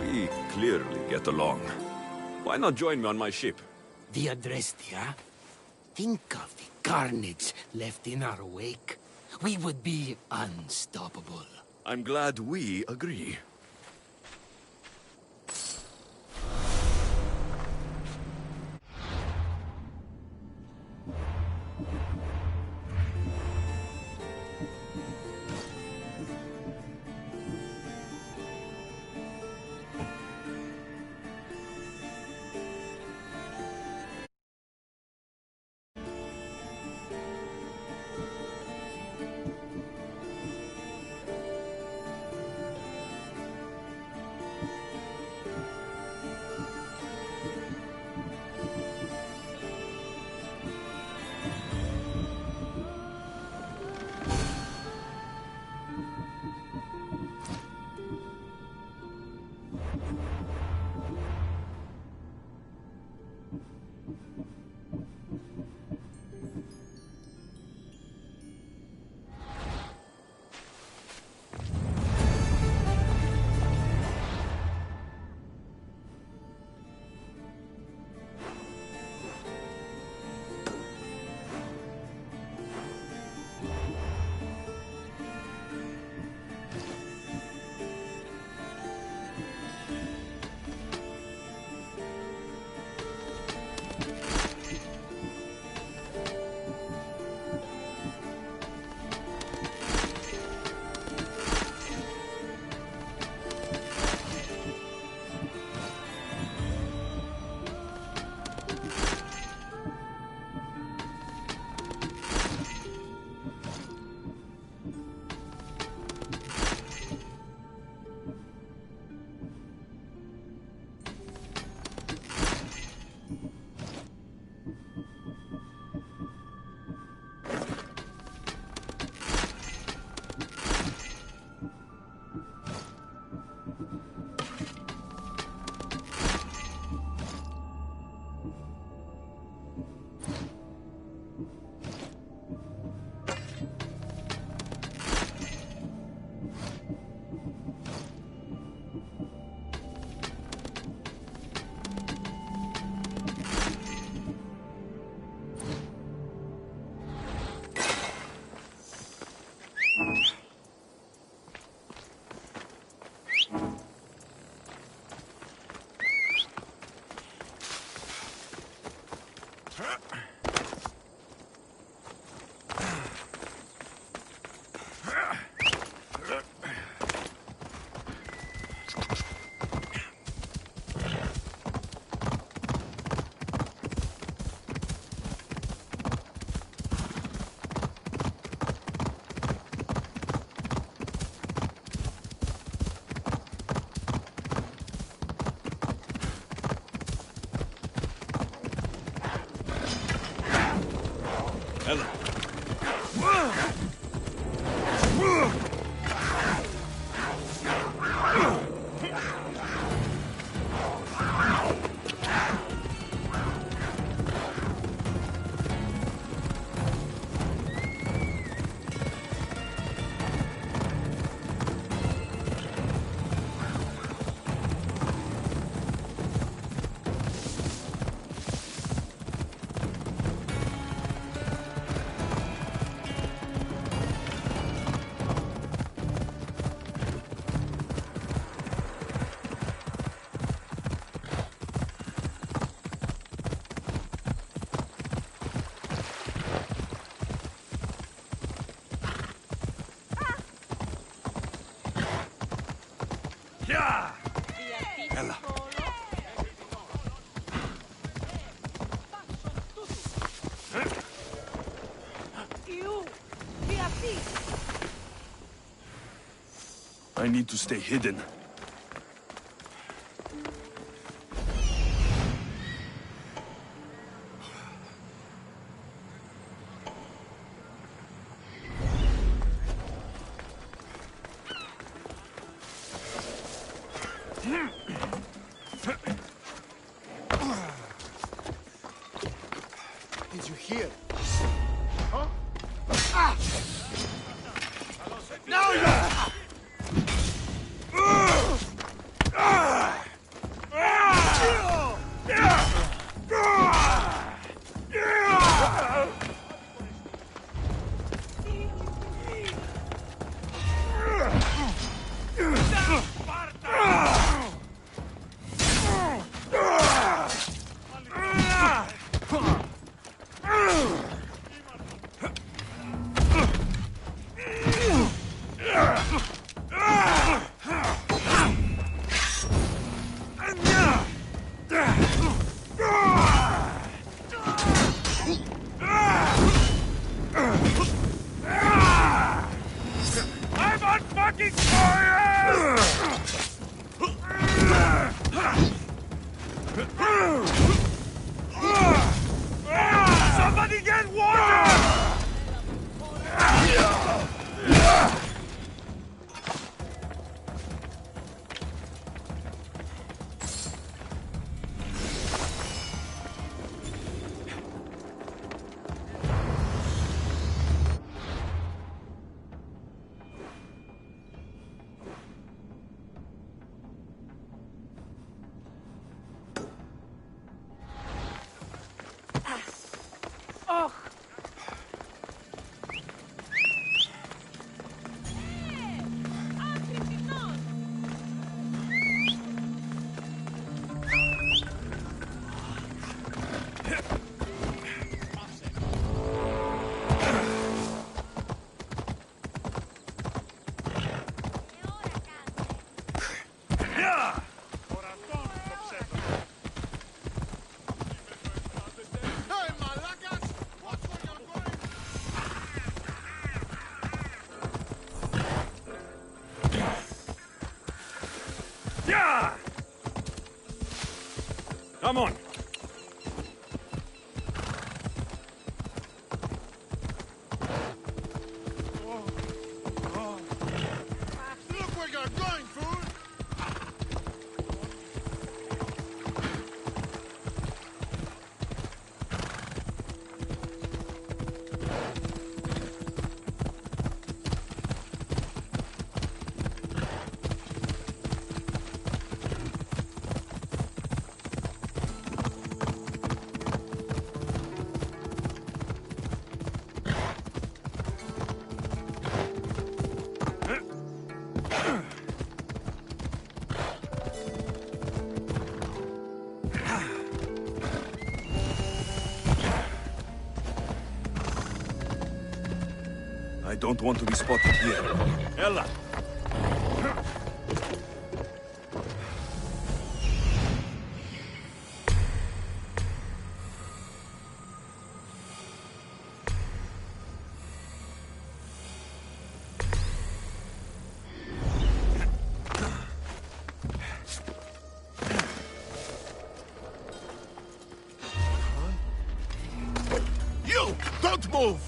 We clearly get along. Why not join me on my ship? The Adrestia? Think of the carnage left in our wake. We would be unstoppable. I'm glad we agree. I need to stay hidden. Did you hear? Now you! I'm on fucking fire! Somebody get water! Yeah! Come on. Look where you're going, fool! I don't want to be spotted here. Ella! You! Don't move!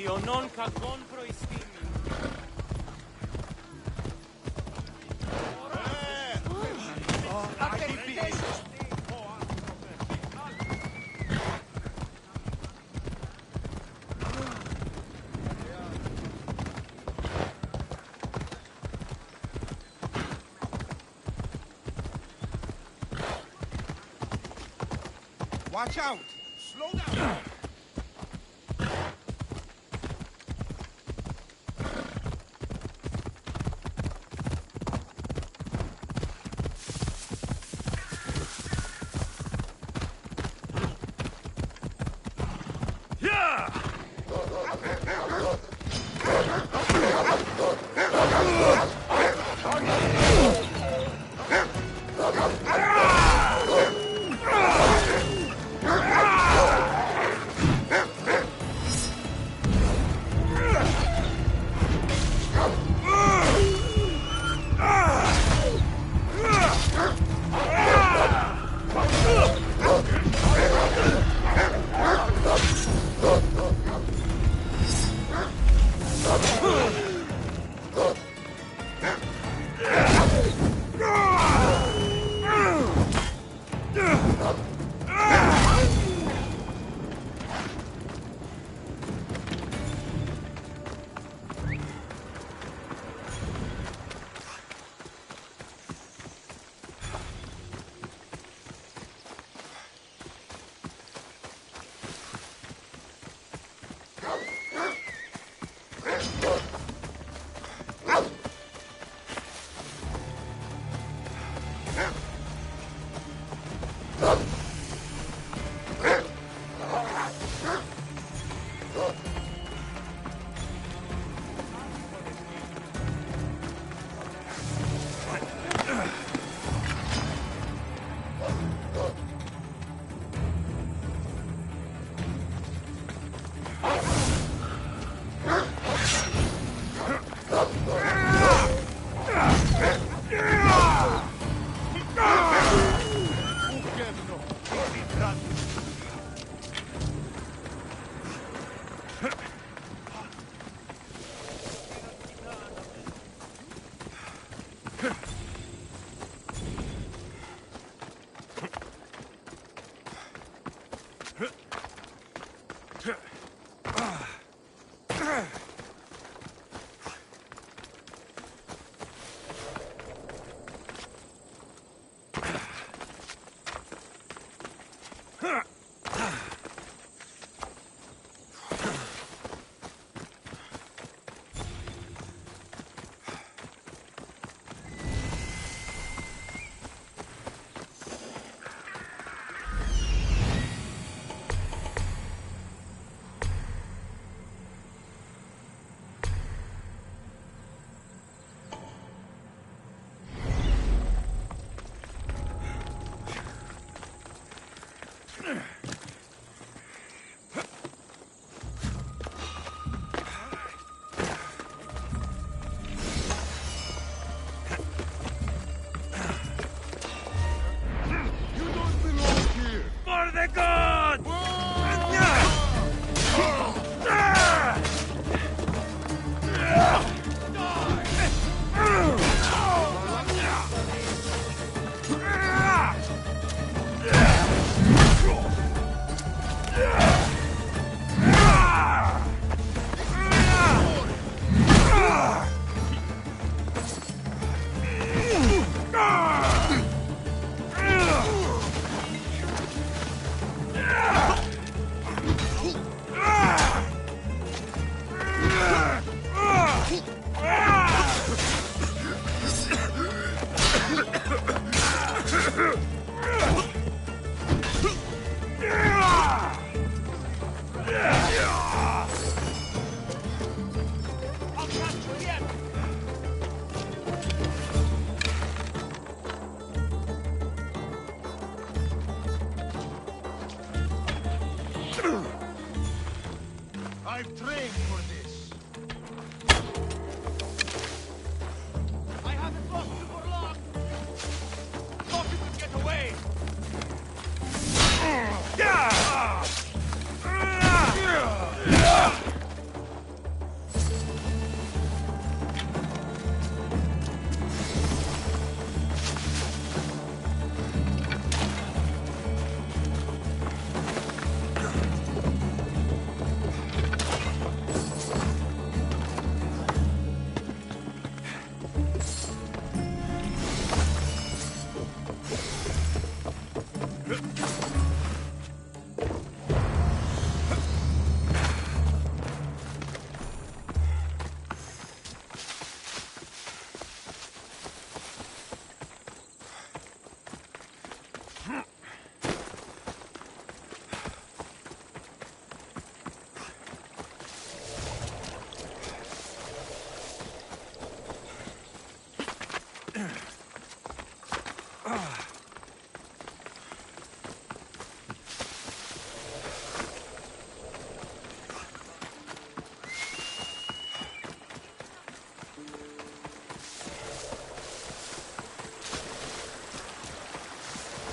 Ιωνών κακών προϊστήμη. Watch out! Slow down!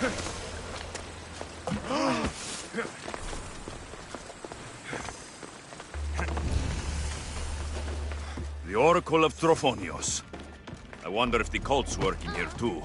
The Oracle of Trophonios. I wonder if the cult's working here too.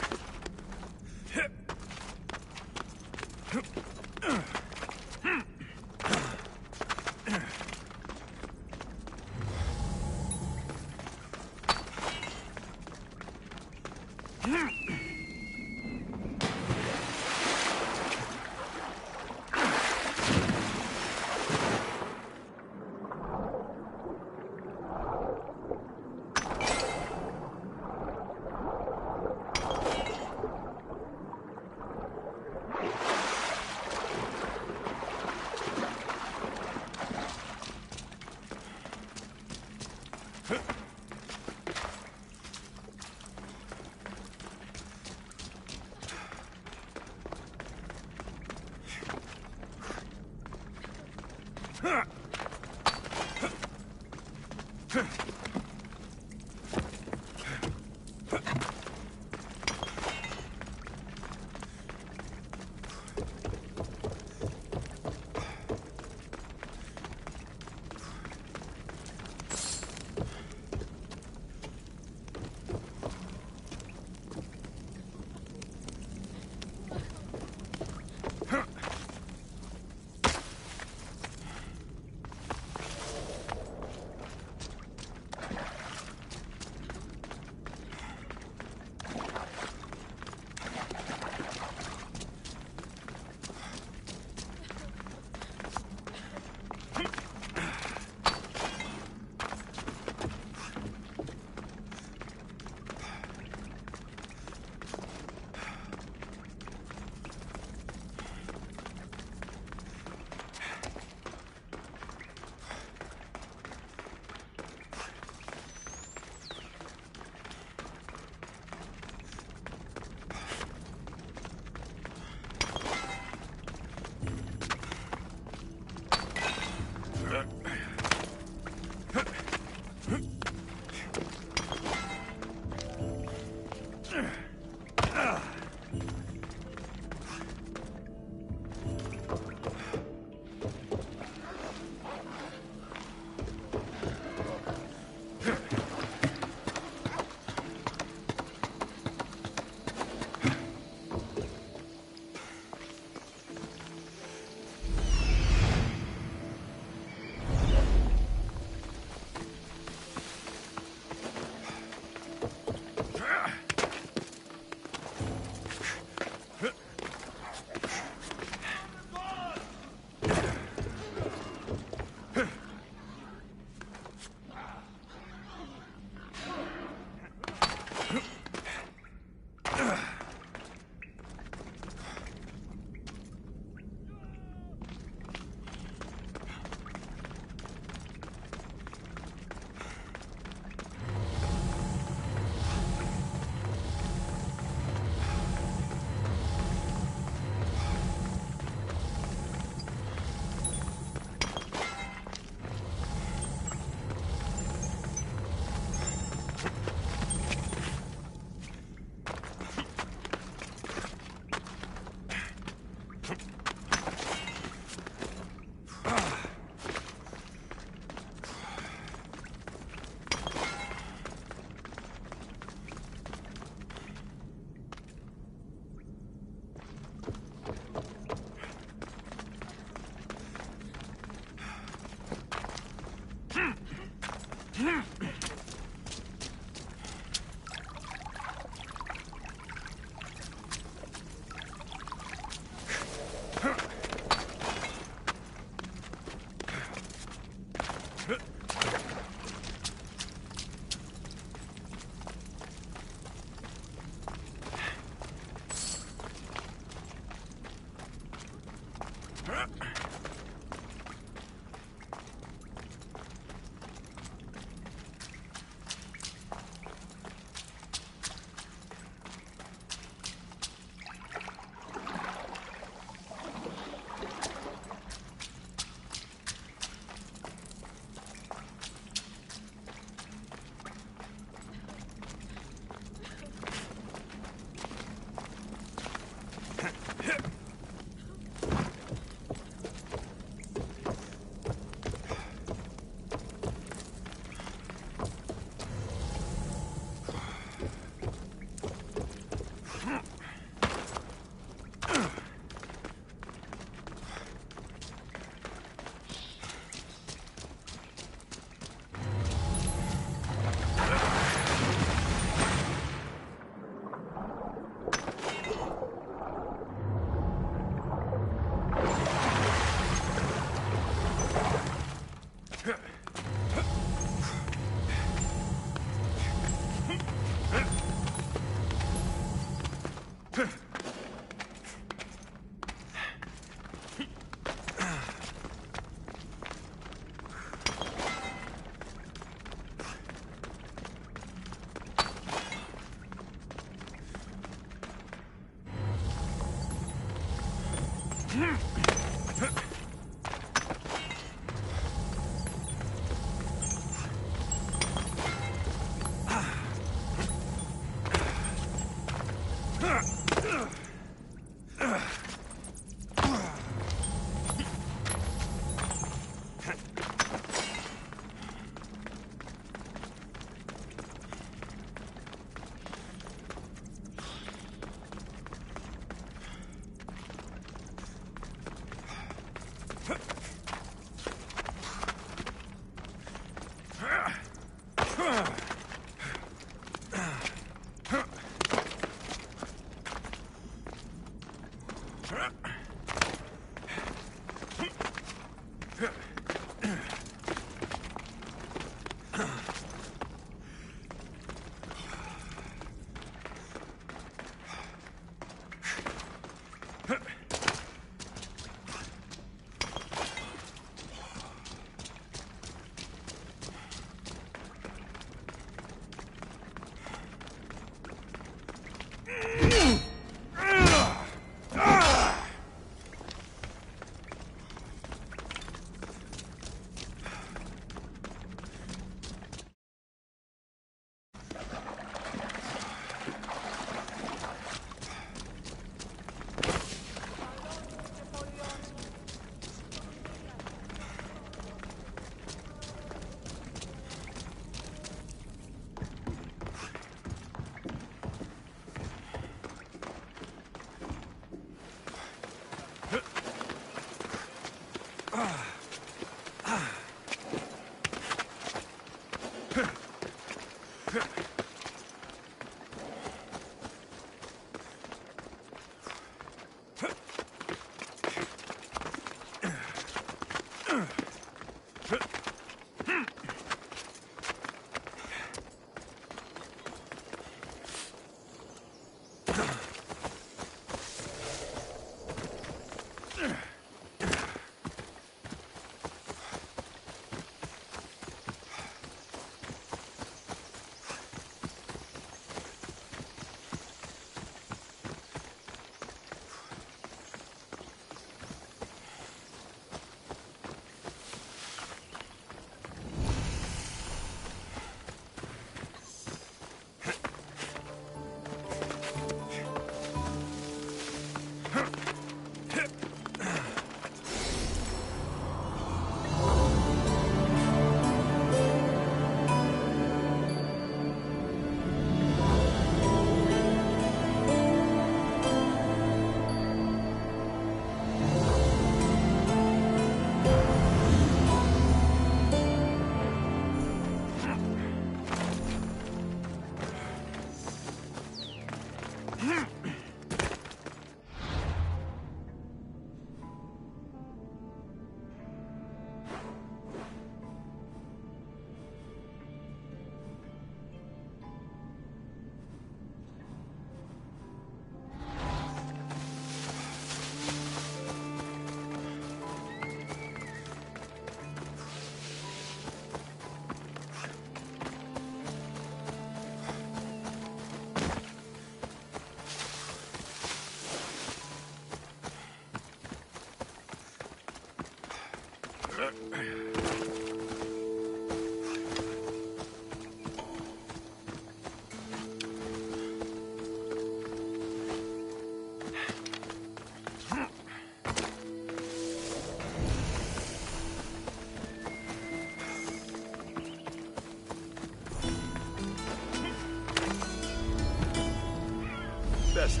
Best.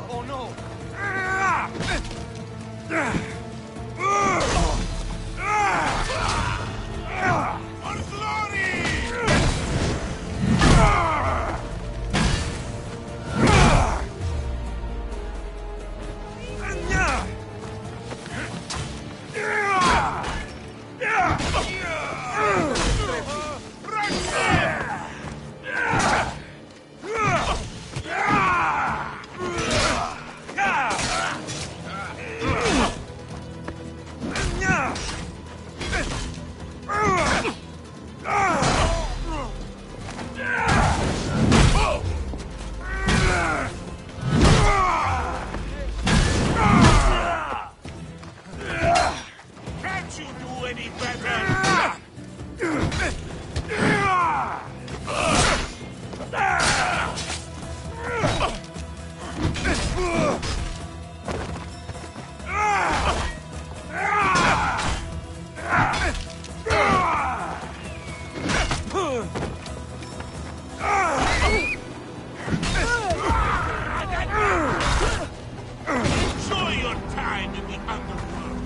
Oh no! Can't you do any better? Enjoy your time in the underworld.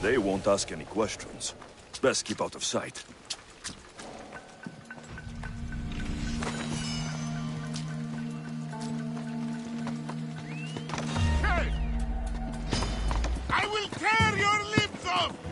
They won't ask any questions. Best keep out of sight. I will tear your limbs off!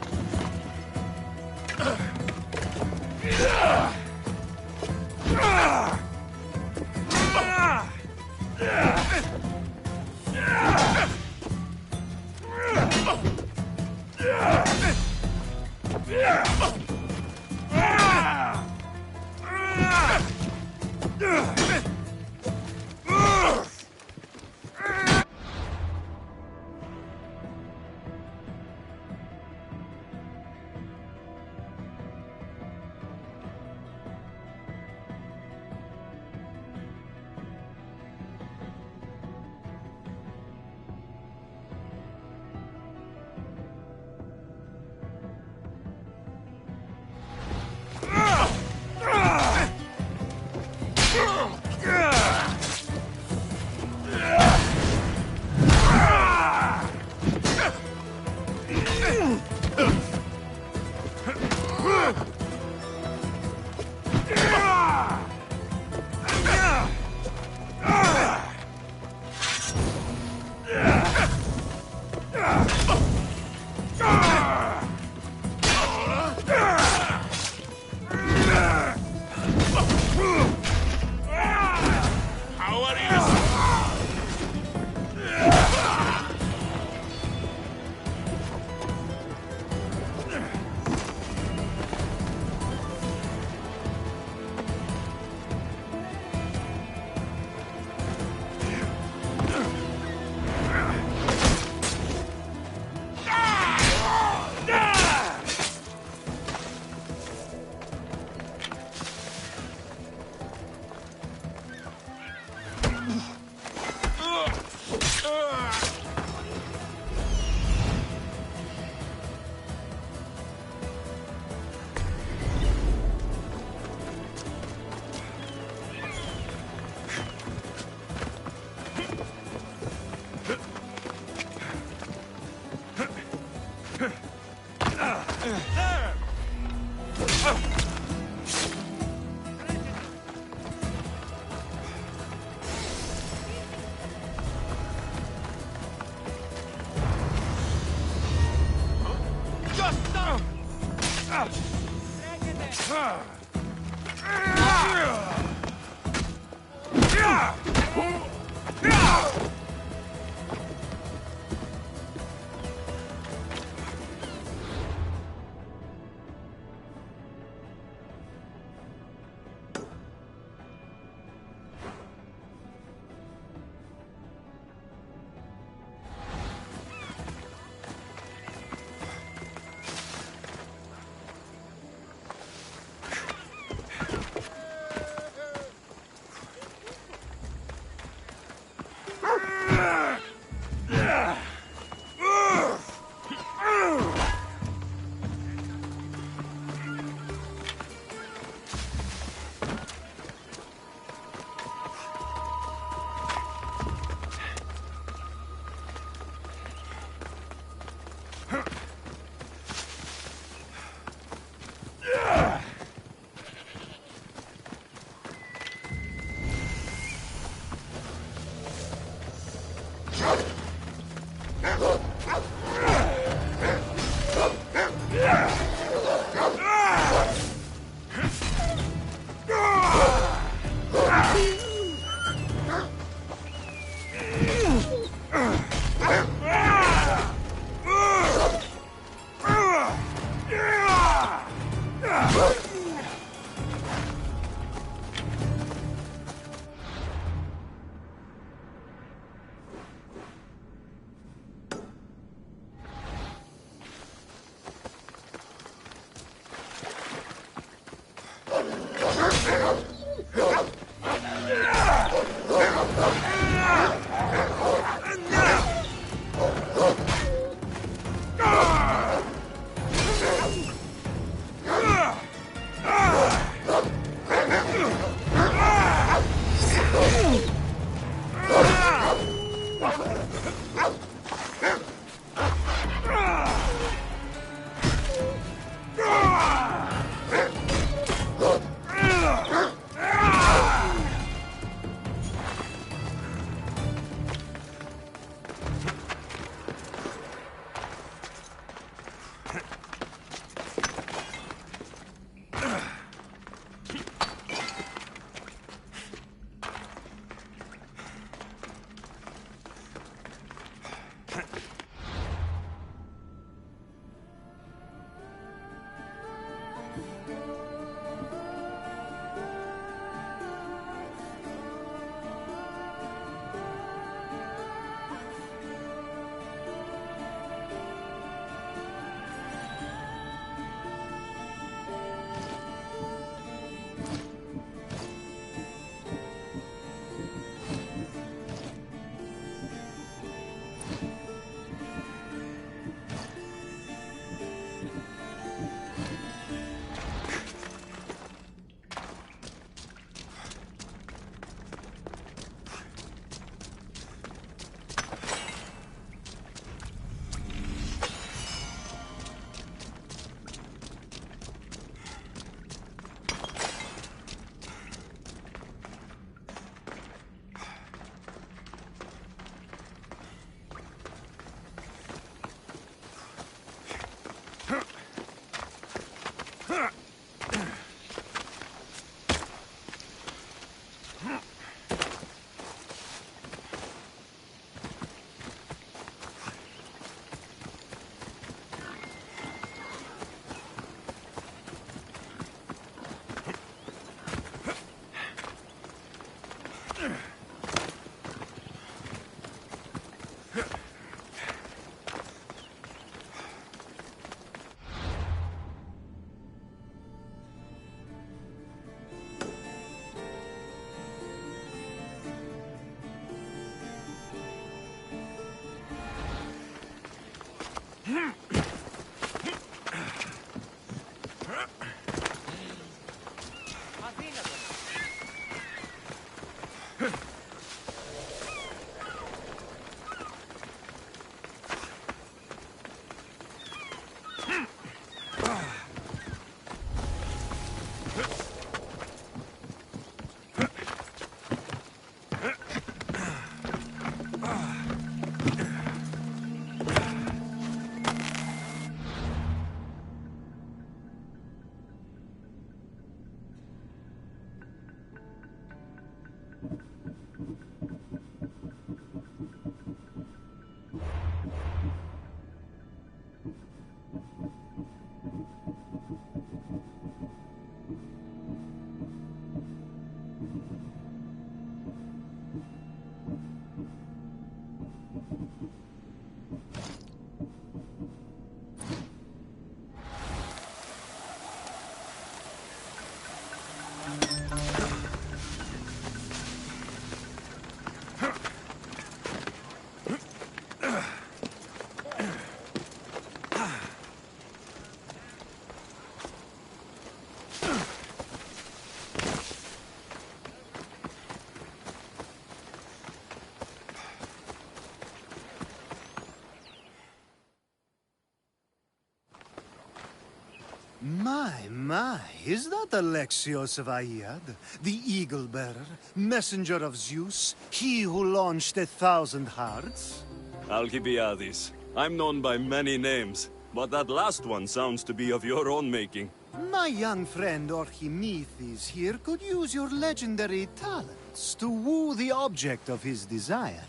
My, is that Alexios of Aiad, the Eagle-Bearer, messenger of Zeus, he who launched 1,000 hearts? Alcibiades. I'm known by many names, but that last one sounds to be of your own making. My young friend Archimedes here could use your legendary talents to woo the object of his desire.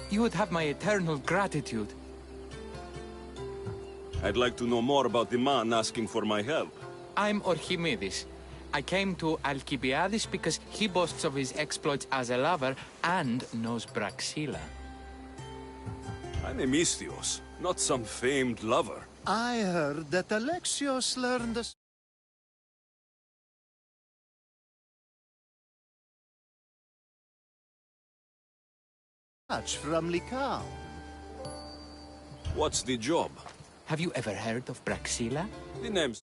You would have my eternal gratitude. I'd like to know more about the man asking for my help. I'm Archimedes. I came to Alcibiades because he boasts of his exploits as a lover and knows Praxila. I'm Misthios, not some famed lover. I heard that Alexios learned a from Lycaon. What's the job? Have you ever heard of Praxila? The name's...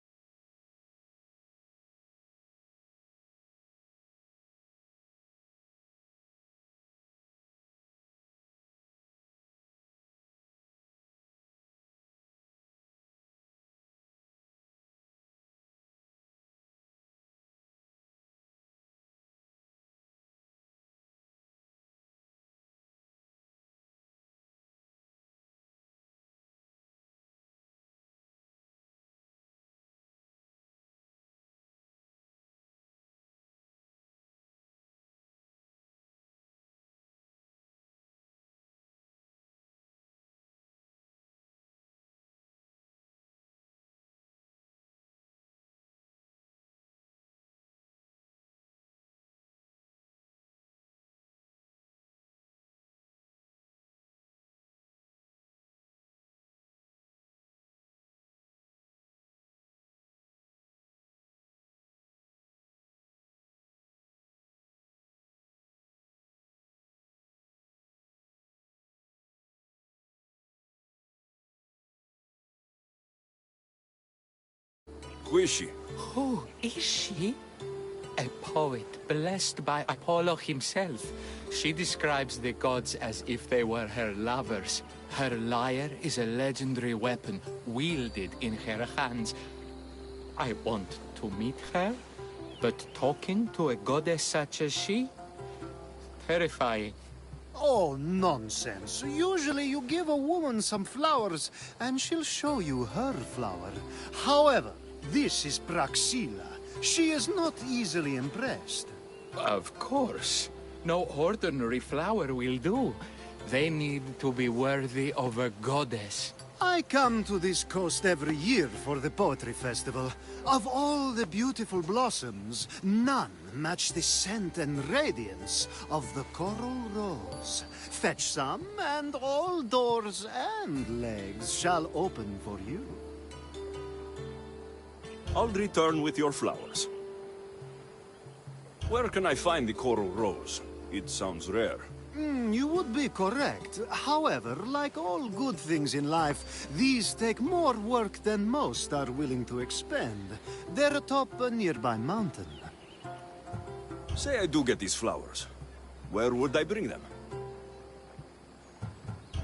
Who is she? Who is she? A poet blessed by Apollo himself. She describes the gods as if they were her lovers. Her lyre is a legendary weapon wielded in her hands. I want to meet her, but talking to a goddess such as she? Terrifying. Oh, nonsense. Usually you give a woman some flowers, and she'll show you her flower. However, this is Praxila. She is not easily impressed. Of course. No ordinary flower will do. They need to be worthy of a goddess. I come to this coast every year for the Poetry Festival. Of all the beautiful blossoms, none match the scent and radiance of the coral rose. Fetch some, and all doors and legs shall open for you. I'll return with your flowers. Where can I find the coral rose? It sounds rare. You would be correct. However, like all good things in life, these take more work than most are willing to expend. They're atop a nearby mountain. Say I do get these flowers. Where would I bring them?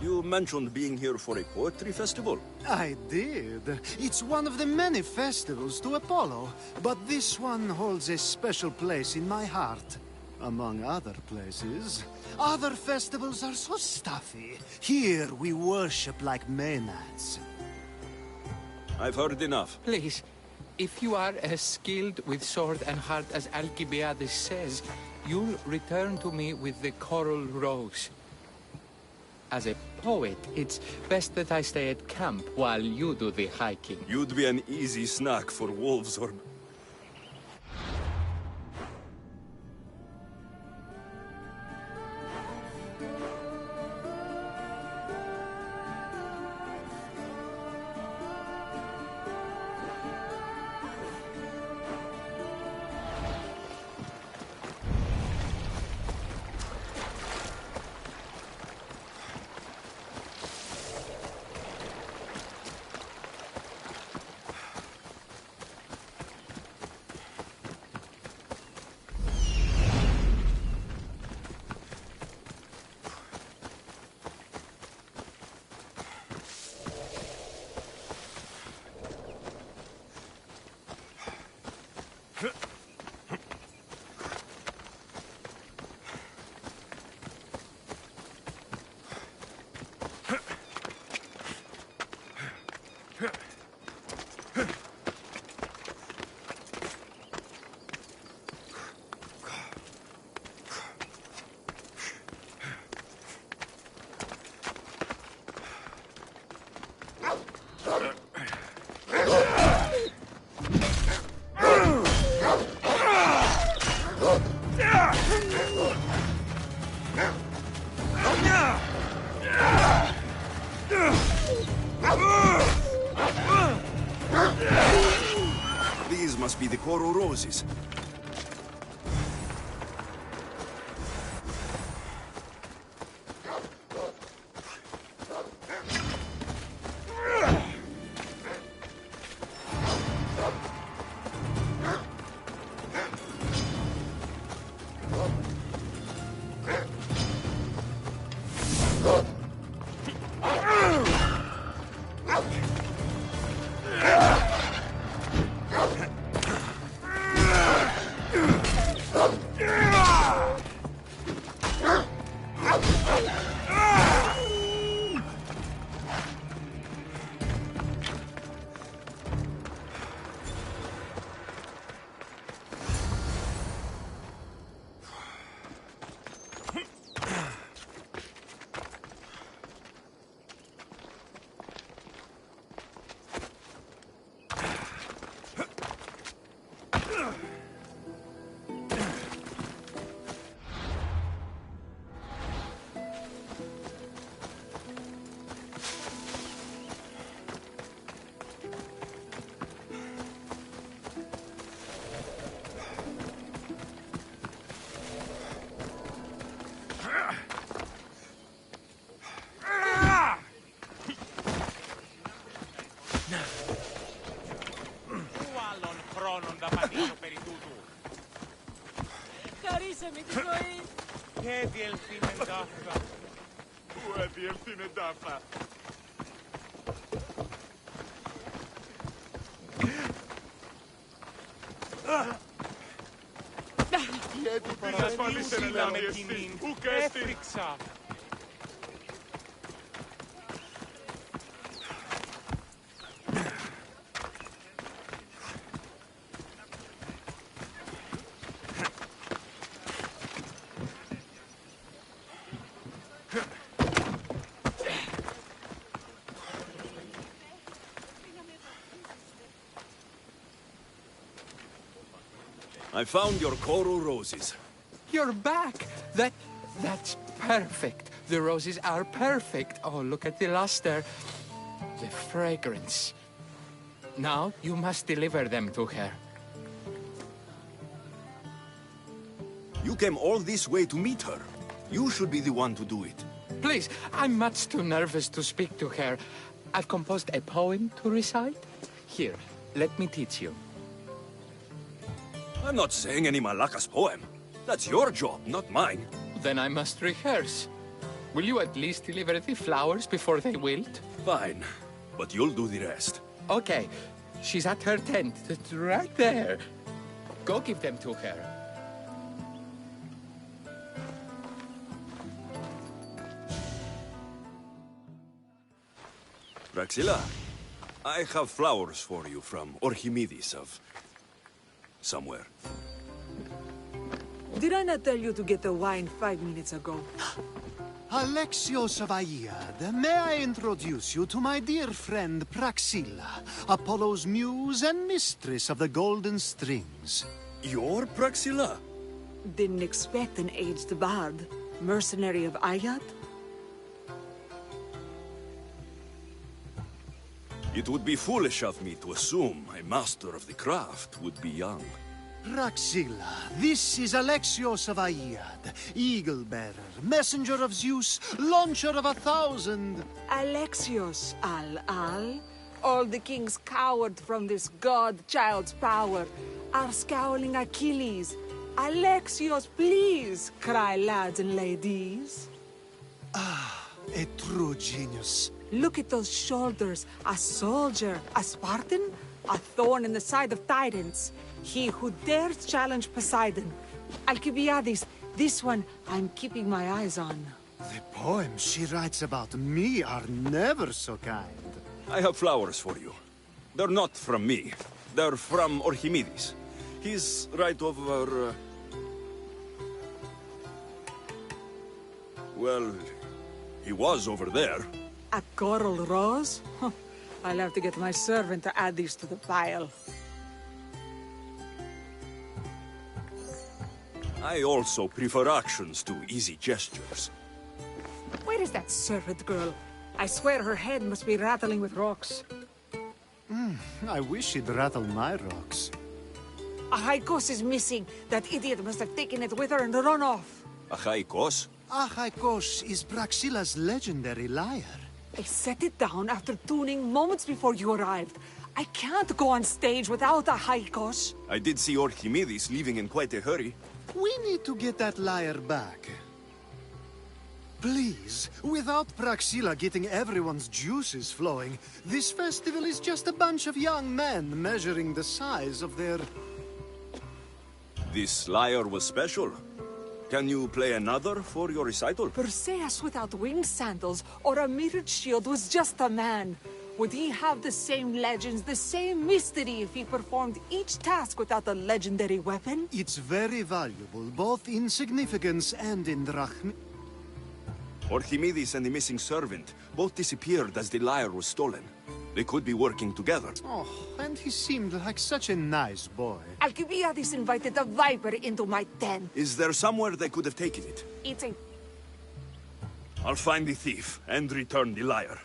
You mentioned being here for a poetry festival. I did. It's one of the many festivals to Apollo, but this one holds a special place in my heart. Among other places. Other festivals are so stuffy. Here we worship like Maenads. I've heard enough. Please, if you are as skilled with sword and heart as Alcibiades says, you'll return to me with the coral rose. As a poet, it's best that I stay at camp while you do the hiking. You'd be an easy snack for wolves or... These must be the coral roses. Χαρίσαμε τη ζωή. Και διελθύνε τάφα. Πού διελθύνε τάφα. Γιατί παρασφάλισε να με τιμήν. Έφτριξα. I found your coral roses. You're back! That's perfect. The roses are perfect. Oh, look at the luster. The fragrance. Now you must deliver them to her. You came all this way to meet her. You should be the one to do it. Please, I'm much too nervous to speak to her. I've composed a poem to recite. Here, let me teach you. I'm not saying any Malakas poem. That's your job, not mine. Then I must rehearse. Will you at least deliver the flowers before they wilt? Fine, but you'll do the rest. Okay, she's at her tent. It's right there. Go give them to her. Praxilla, I have flowers for you from Orchimedes of... somewhere. Did I not tell you to get the wine 5 minutes ago? Alexios of Aiad, may I introduce you to my dear friend Praxilla, Apollo's muse and mistress of the golden strings. You're Praxilla? Didn't expect an aged bard. Mercenary of Aiad? It would be foolish of me to assume a master of the craft would be young. Praxilla, this is Alexios of Aiad, Eagle-bearer, messenger of Zeus, launcher of 1,000... Alexios, Al-Al. All the kings cowered from this god-child's power. Are scowling Achilles. Alexios, please, cry lads and ladies. Ah, a true genius. Look at those shoulders. A soldier, a Spartan, a thorn in the side of titans. He who dares challenge Poseidon. Alcibiades, this one I'm keeping my eyes on. The poems she writes about me are never so kind. I have flowers for you. They're not from me. They're from Orchimedes. He's right over... Well, he was over there. A coral rose? Huh. I'll have to get my servant to add these to the pile. I also prefer actions to easy gestures. Where is that servant girl? I swear her head must be rattling with rocks. I wish she'd rattle my rocks. Achaikos is missing. That idiot must have taken it with her and run off. Achaikos? Achaikos is Praxilla's legendary lyre. I set it down after tuning moments before you arrived. I can't go on stage without Achaikos. I did see Orchimedes leaving in quite a hurry. We need to get that lyre back. Please, without Praxilla getting everyone's juices flowing, this festival is just a bunch of young men measuring the size of their... This lyre was special. Can you play another for your recital? Perseus without winged sandals or a mirrored shield was just a man. Would he have the same legends, the same mystery if he performed each task without a legendary weapon? It's very valuable, both in significance and in drachma. Orchimedes and the missing servant both disappeared as the lyre was stolen. They could be working together. Oh, and he seemed like such a nice boy. Alcibiades invited a viper into my tent. Is there somewhere they could have taken it? It's a... I'll find the thief and return the lyre.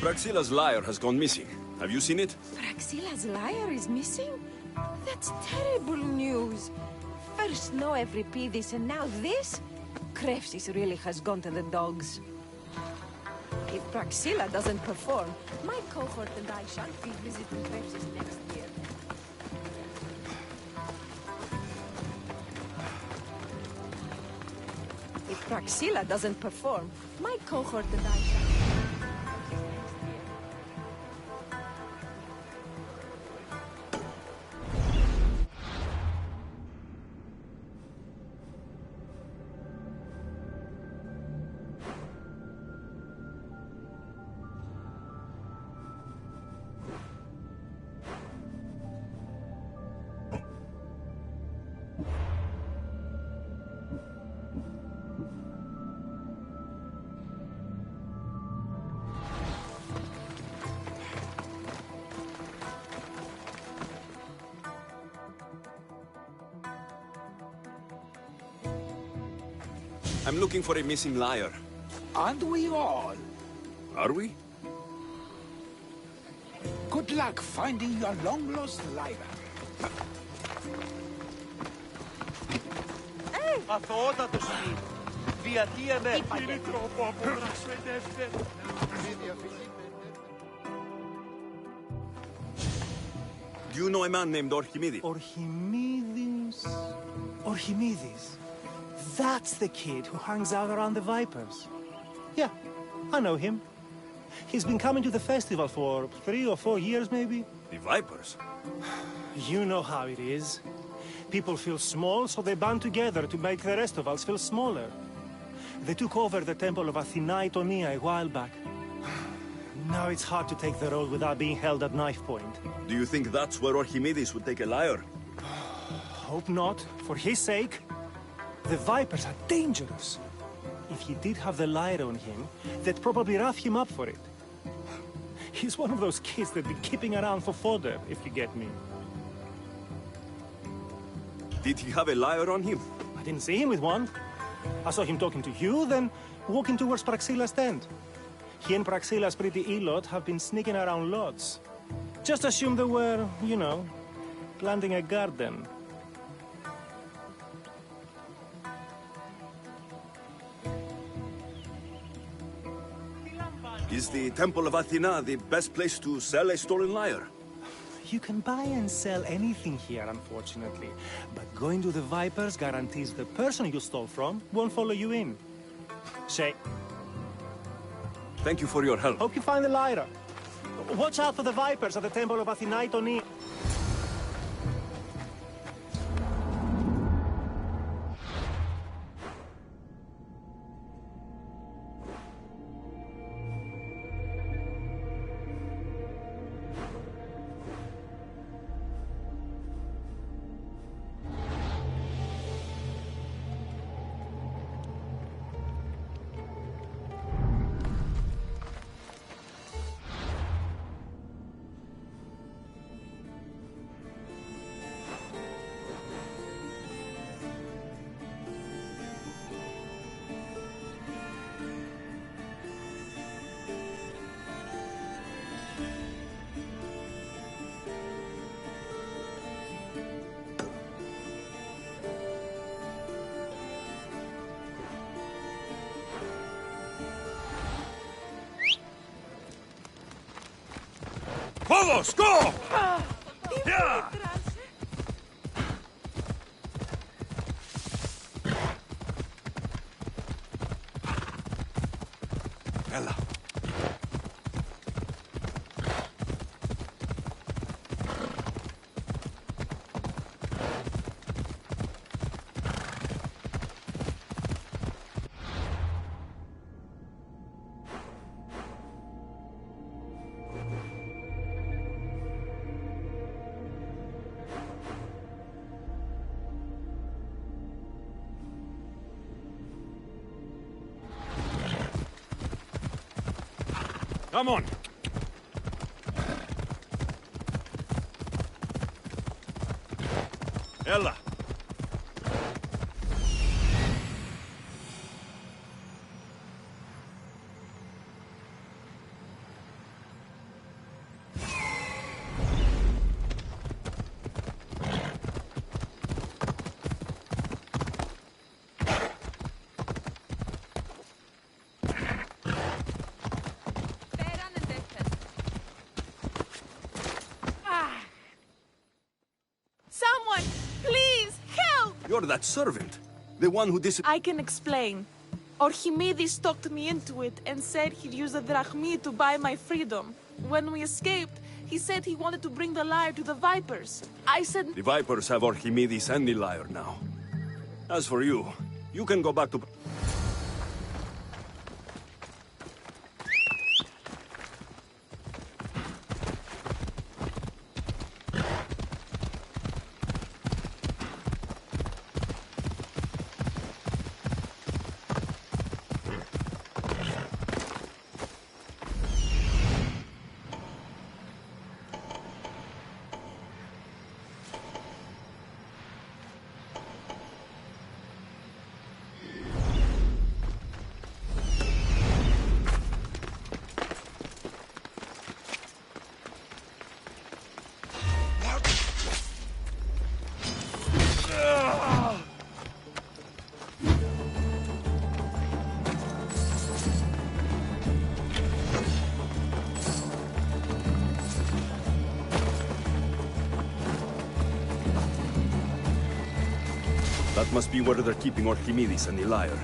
Praxilla's lyre has gone missing. Have you seen it? Praxilla's lyre is missing? That's terrible news. First snow every Pedis and now this? Krefsis really has gone to the dogs. If Praxilla doesn't perform, my cohort and I shan't be visiting Krefsis next year. If Praxilla doesn't perform, my cohort and I shan't... I'm looking for a missing liar. Aren't we all? Are we? Good luck finding your long-lost liar. Αθωότατος είναι. Διατίαμε. Είναι τρόπο αποδράσμενευτε. Do you know a man named Archimedes? Archimedes. That's the kid who hangs out around the Vipers. Yeah, I know him. He's been coming to the festival for 3 or 4 years, maybe. The Vipers? You know how it is. People feel small, so they band together to make the rest of us feel smaller. They took over the temple of Athena Itonia a while back. Now it's hard to take the road without being held at knife point. Do you think that's where Archimedes would take a liar? Hope not. For his sake. The Vipers are dangerous. If he did have the lyre on him, they'd probably rough him up for it. He's one of those kids they'd be keeping around for fodder, if you get me. Did he have a lyre on him? I didn't see him with one. I saw him talking to you, then walking towards Praxilla's tent. He and Praxilla's pretty elot have been sneaking around lots. Just assume they were, you know, planting a garden. Is the Temple of Athena the best place to sell a stolen lyre? You can buy and sell anything here, unfortunately. But going to the Vipers guarantees the person you stole from won't follow you in. Say. Thank you for your help. Hope you find the lyre. Watch out for the Vipers at the Temple of Athena Itonia. Vamos, go! Yeah! Ella. Come on. Ella. You're that servant. The one who I can explain. Archimedes talked me into it and said he'd use the drachmi to buy my freedom. When we escaped, he said he wanted to bring the lyre to the Vipers. I said... The Vipers have Archimedes and the lyre now. As for you, you can go back to... That must be where they're keeping Archimedes and the lyre.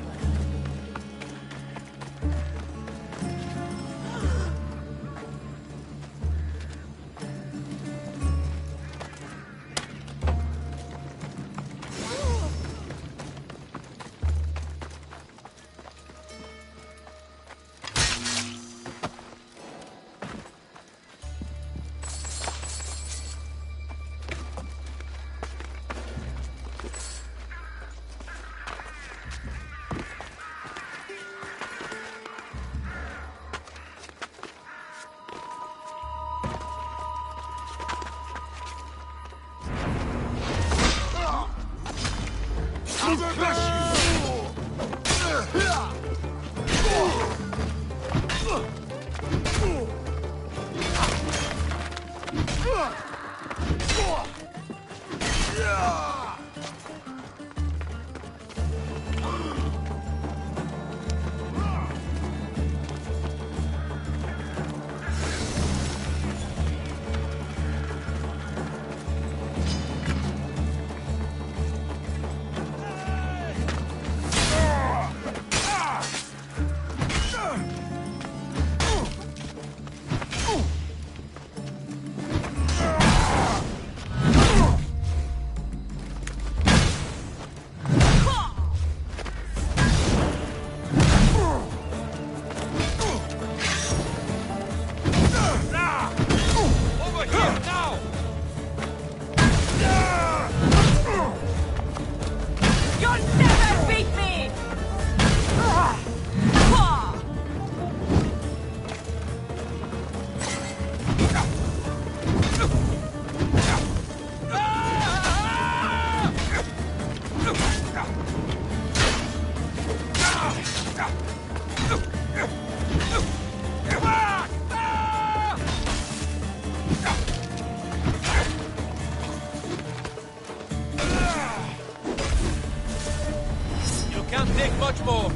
Much more.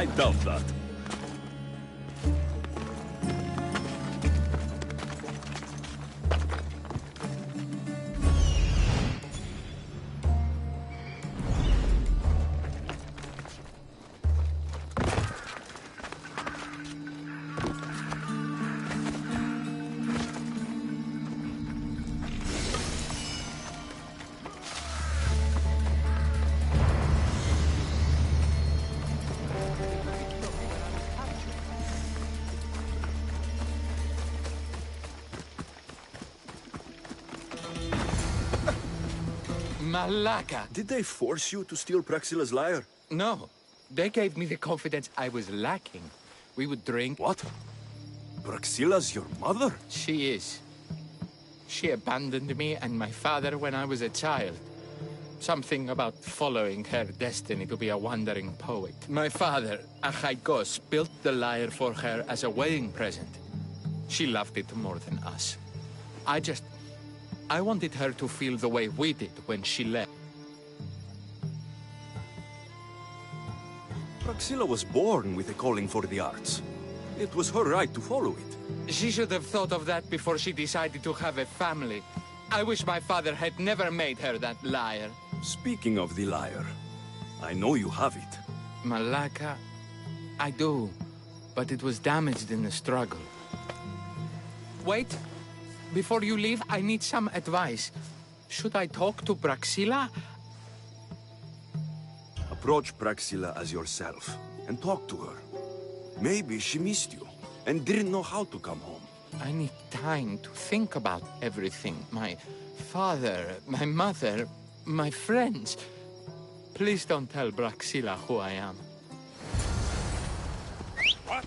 I doubt that. Malaka! Did they force you to steal Praxila's lyre? No. They gave me the confidence I was lacking. We would drink... What? Praxila's your mother? She is. She abandoned me and my father when I was a child. Something about following her destiny to be a wandering poet. My father, Achaikos, built the lyre for her as a wedding present. She loved it more than us. I wanted her to feel the way we did when she left. Praxila was born with a calling for the arts. It was her right to follow it. She should have thought of that before she decided to have a family. I wish my father had never made her that lyre. Speaking of the lyre, I know you have it. Malaka, I do, but it was damaged in the struggle. Wait. Before you leave, I need some advice. Should I talk to Praxila? Approach Praxila as yourself and talk to her. Maybe she missed you and didn't know how to come home. I need time to think about everything. My father, my mother, my friends. Please don't tell Braxilla who I am. What?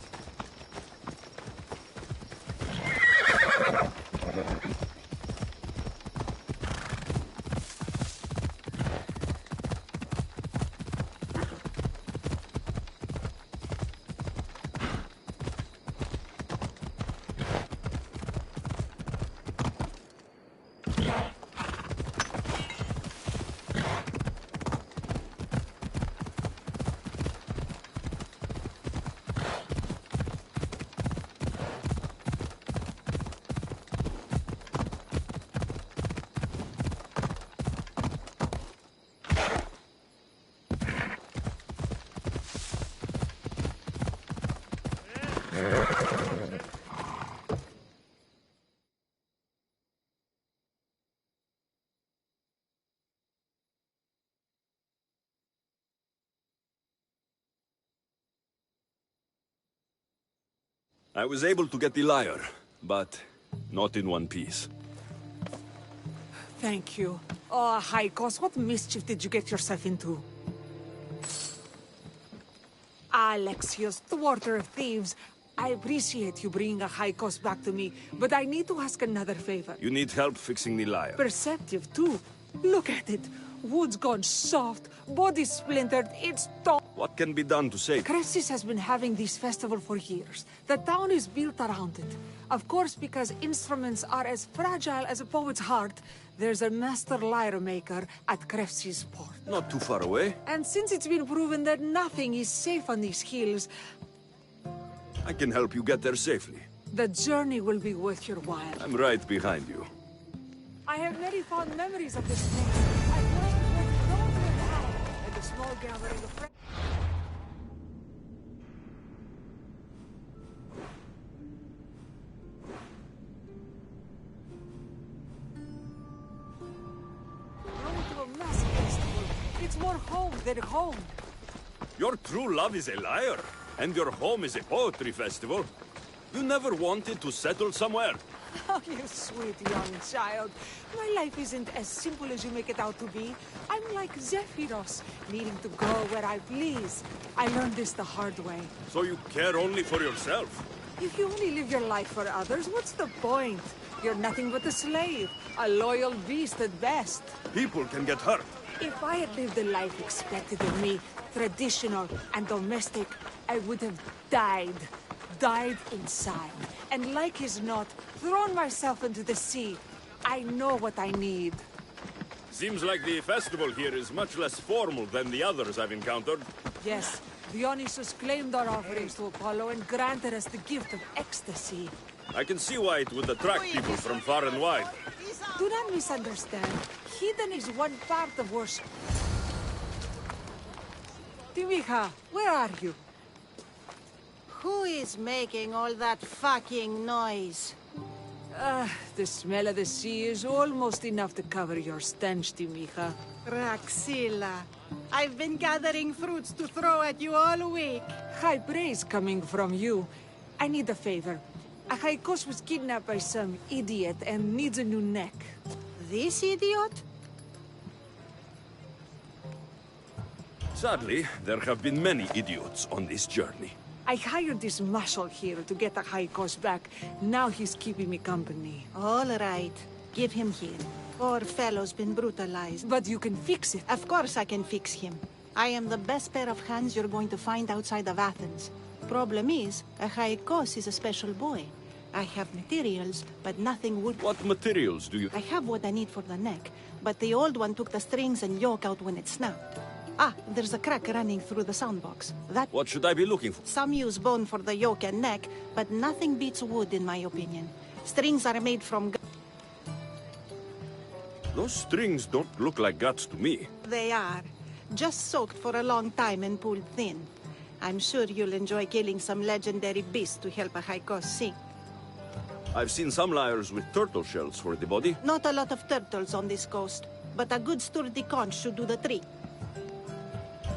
I was able to get the lyre, but not in one piece. Thank you. Oh, Haikos, what mischief did you get yourself into? Alexios, thwarter of thieves. I appreciate you bringing a Haikos back to me, but I need to ask another favor. You need help fixing the lyre. Perceptive, too. Look at it. Wood's gone soft, body splintered, it's torn. What can be done to save it? Cressis has been having this festival for years. The town is built around it. Of course, because instruments are as fragile as a poet's heart, there's a master lyre maker at Cressis port. Not too far away. And since it's been proven that nothing is safe on these hills, I can help you get there safely. the journey will be worth your while. I'm right behind you. I have very fond memories of this place. I worked with Northern Howl at a small gathering of friends. Going to a massive festival. It's more home than home. Your true love is a lyre, and your home is a poetry festival. You never wanted to settle somewhere. Oh, you sweet young child. My life isn't as simple as you make it out to be. I'm like Zephyros, needing to go where I please. I learned this the hard way. So you care only for yourself? If you only live your life for others, what's the point? You're nothing but a slave, a loyal beast at best. People can get hurt. If I had lived the life expected of me, traditional and domestic, I would have died. Died inside. And like as not, thrown myself into the sea. I know what I need. Seems like the festival here is much less formal than the others I've encountered. Yes, Dionysus claimed our offerings to Apollo and granted us the gift of ecstasy. I can see why it would attract people from far and wide. Do not misunderstand. Heathen is one part of worship. Timiha, where are you? Who is making all that fucking noise? The smell of the sea is almost enough to cover your stench, Timiha. Raxilla, I've been gathering fruits to throw at you all week. High praise coming from you. I need a favor. Achaikos was kidnapped by some idiot and needs a new neck. This idiot? Sadly, there have been many idiots on this journey. I hired this marshal here to get Achaikos back. Now he's keeping me company. All right. Give him here. Poor fellow's been brutalized. But you can fix it. Of course I can fix him. I am the best pair of hands you're going to find outside of Athens. Problem is, Achaikos is a special boy. I have materials, but nothing would... What materials do you... I have what I need for the neck, but the old one took the strings and yoke out when it snapped. Ah, there's a crack running through the soundbox. That... What should I be looking for? Some use bone for the yoke and neck, but nothing beats wood in my opinion. Strings are made from... Those strings don't look like guts to me. They are. Just soaked for a long time and pulled thin. I'm sure you'll enjoy killing some legendary beast to help Achaikos sing. I've seen some lyres with turtle shells for the body. Not a lot of turtles on this coast, but a good sturdy conch should do the trick.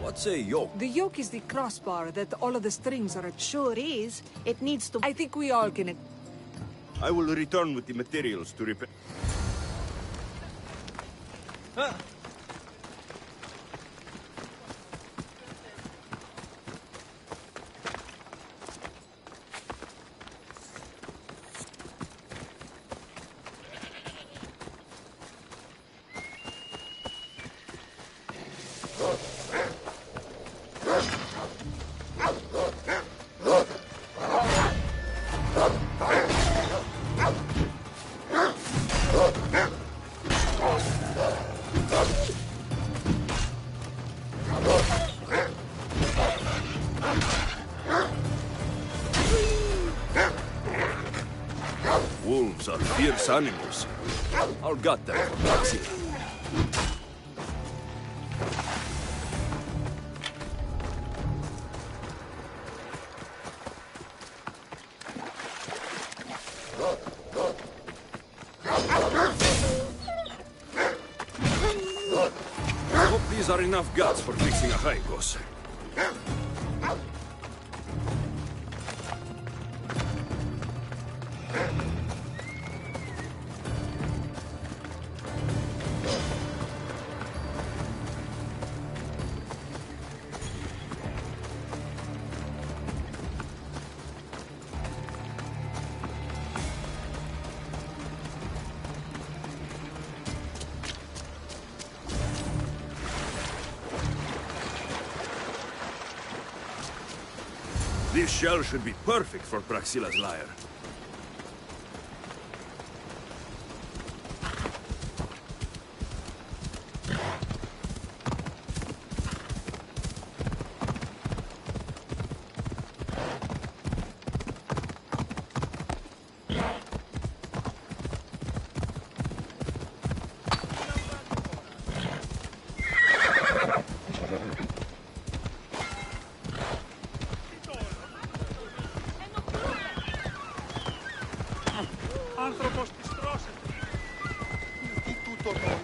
What's a yoke? The yoke is the crossbar that all of the strings are... Sure is. It needs to... I think we all can... I will return with the materials to repair. Wolves are fierce animals. I'll gut them for Praxila. Hope these are enough guts for fixing a Haikos. This shell should be perfect for Praxila's lyre. Άνθρωπος της τρώσεται. Τι τούτο όλο.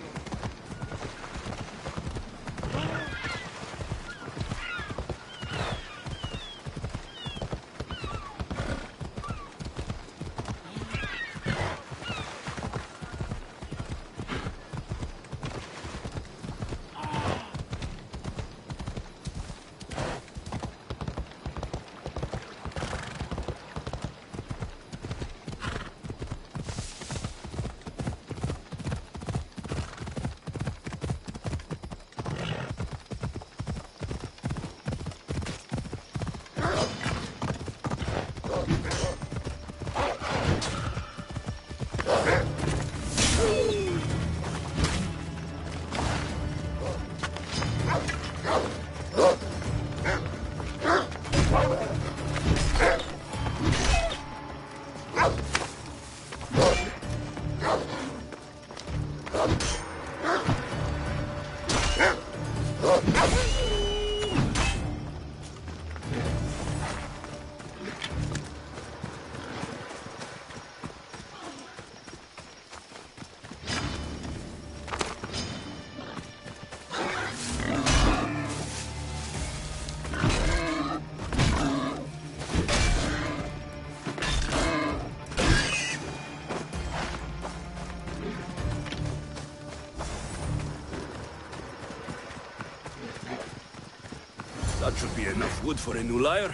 That should be enough wood for a new lyre.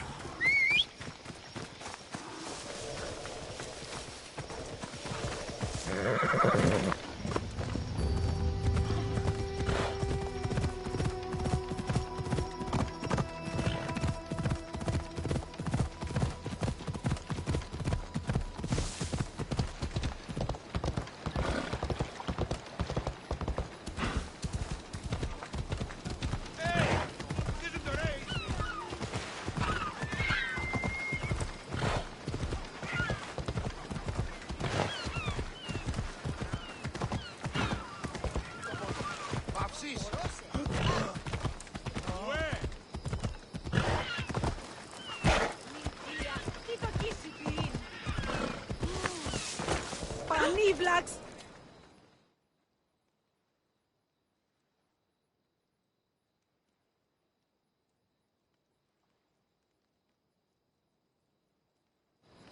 Πανίβλαξ!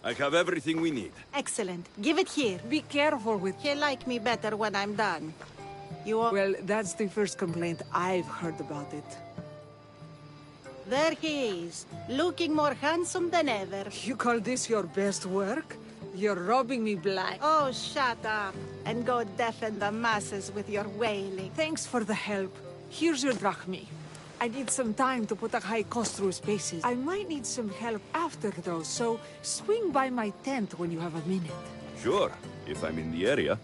I have everything we need. Excellent. Give it here. Be careful with... He'll like me better when I'm done. You are... Well, that's the first complaint I've heard about it. There he is, looking more handsome than ever. You call this your best work? You're robbing me blind. Oh, shut up, and go deafen the masses with your wailing. Thanks for the help. Here's your drachmi. I need some time to put a high cost through spaces. I might need some help after, though, so swing by my tent when you have a minute. Sure, if I'm in the area.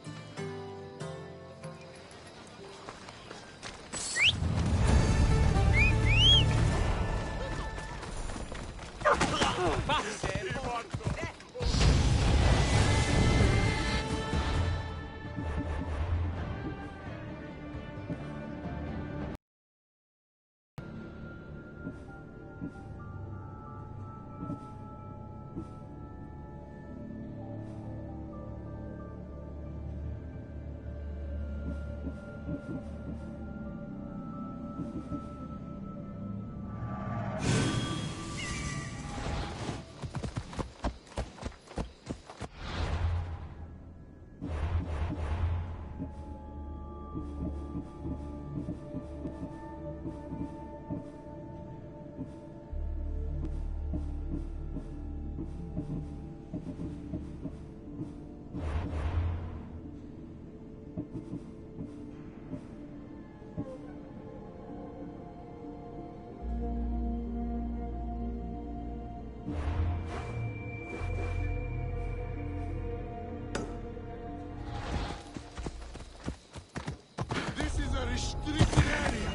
Restricted area.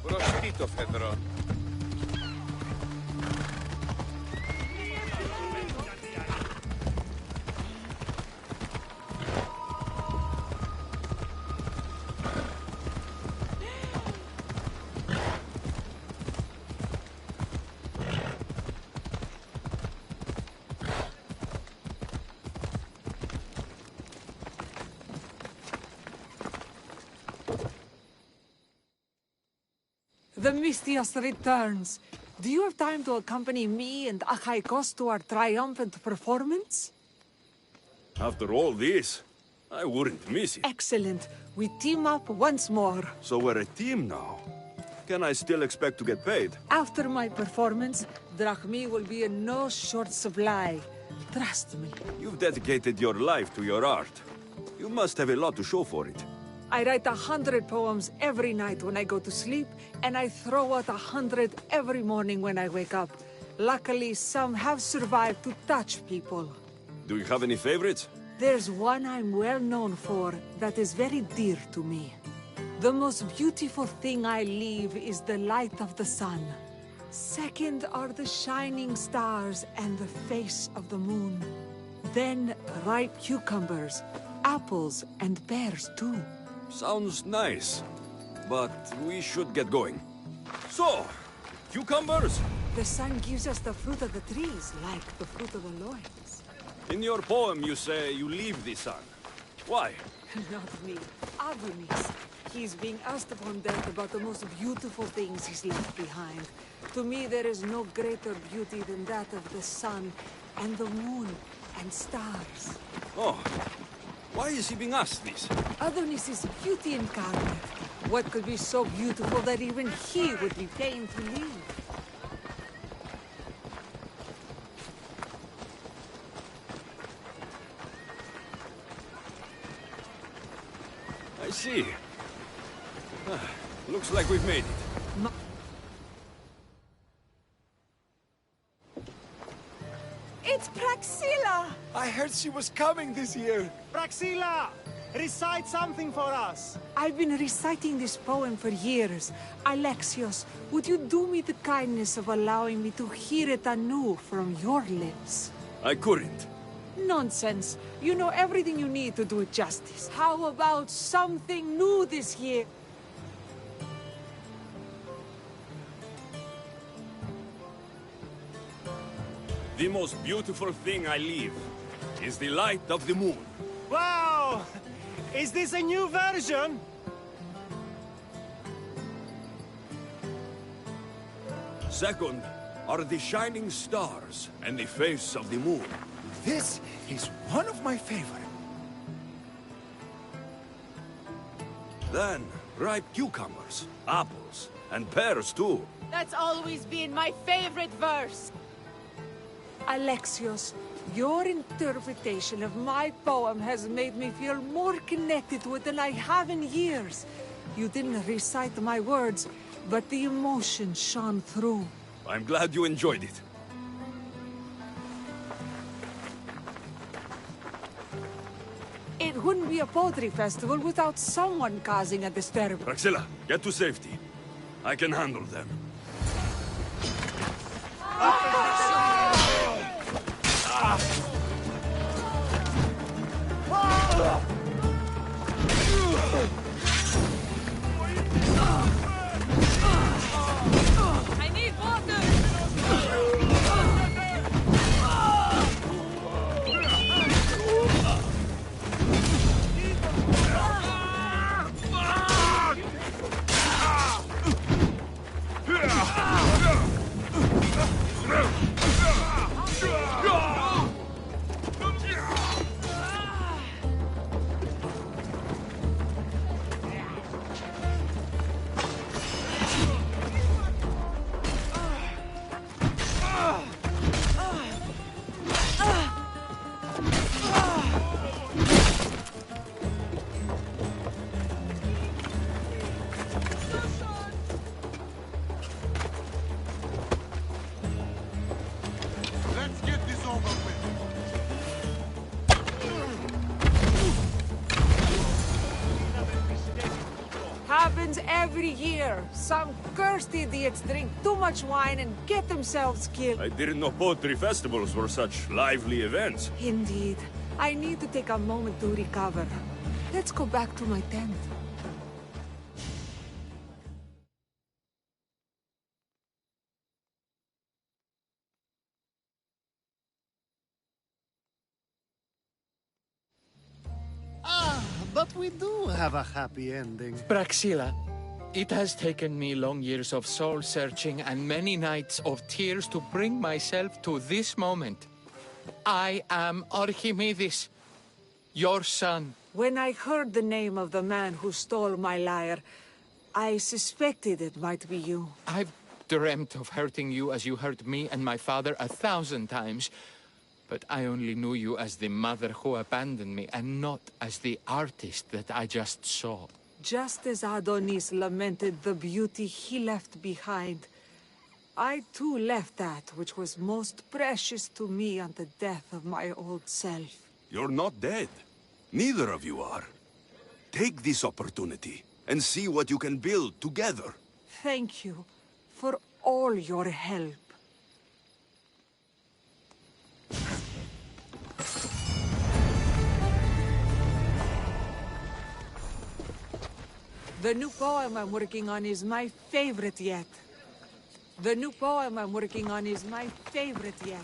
Prostito, Fedro. The Mistios returns. Do you have time to accompany me and Achaikos to our triumphant performance? After all this, I wouldn't miss it. Excellent. We team up once more. So we're a team now. Can I still expect to get paid? After my performance, drachmi will be in no short supply. Trust me. You've dedicated your life to your art. You must have a lot to show for it. I write 100 poems every night when I go to sleep, and I throw out 100 every morning when I wake up. Luckily, some have survived to touch people. Do you have any favorites? There's one I'm well known for that is very dear to me. The most beautiful thing I leave is the light of the sun. Second are the shining stars and the face of the moon. Then ripe cucumbers, apples, and pears too. Sounds nice, but we should get going. So, cucumbers? The sun gives us the fruit of the trees, like the fruit of the loins. In your poem you say you leave the sun. Why? Not me. Adonis. He's being asked upon death about the most beautiful things he's left behind. To me, there is no greater beauty than that of the sun, and the moon, and stars. Oh. Why is he being asked this? Adonis is beauty incarnate. What could be so beautiful that even he would be pained to leave? I see. Looks like we've made it. It's Praxilla! I heard she was coming this year. Praxilla! Recite something for us. I've been reciting this poem for years. Alexios, would you do me the kindness of allowing me to hear it anew from your lips? I couldn't. Nonsense. You know everything you need to do it justice. How about something new this year? The most beautiful thing I leave is the light of the moon. Wow! Is this a new version? Second are the shining stars and the face of the moon. This is one of my favorite. Then, ripe cucumbers, apples, and pears too. That's always been my favorite verse. Alexios, your interpretation of my poem has made me feel more connected to it than I have in years. You didn't recite my words, but the emotion shone through. I'm glad you enjoyed it. It wouldn't be a poetry festival without someone causing a disturbance. Praxilla, get to safety. I can handle them. I need water! Let's get this over with. Happens every year. Some cursed idiots drink too much wine and get themselves killed. I didn't know poetry festivals were such lively events. Indeed. I need to take a moment to recover. Let's go back to my tent. But we do have a happy ending. Praxilla, it has taken me long years of soul-searching and many nights of tears to bring myself to this moment. I am Archimedes, your son. When I heard the name of the man who stole my lyre, I suspected it might be you. I've dreamt of hurting you as you hurt me and my father 1,000 times. But I only knew you as the mother who abandoned me, and not as the artist that I just saw. Just as Adonis lamented the beauty he left behind, I too left that which was most precious to me on the death of my old self. You're not dead. Neither of you are. Take this opportunity and see what you can build together. Thank you for all your help. The new poem I'm working on is my favorite yet. The new poem I'm working on is my favorite yet.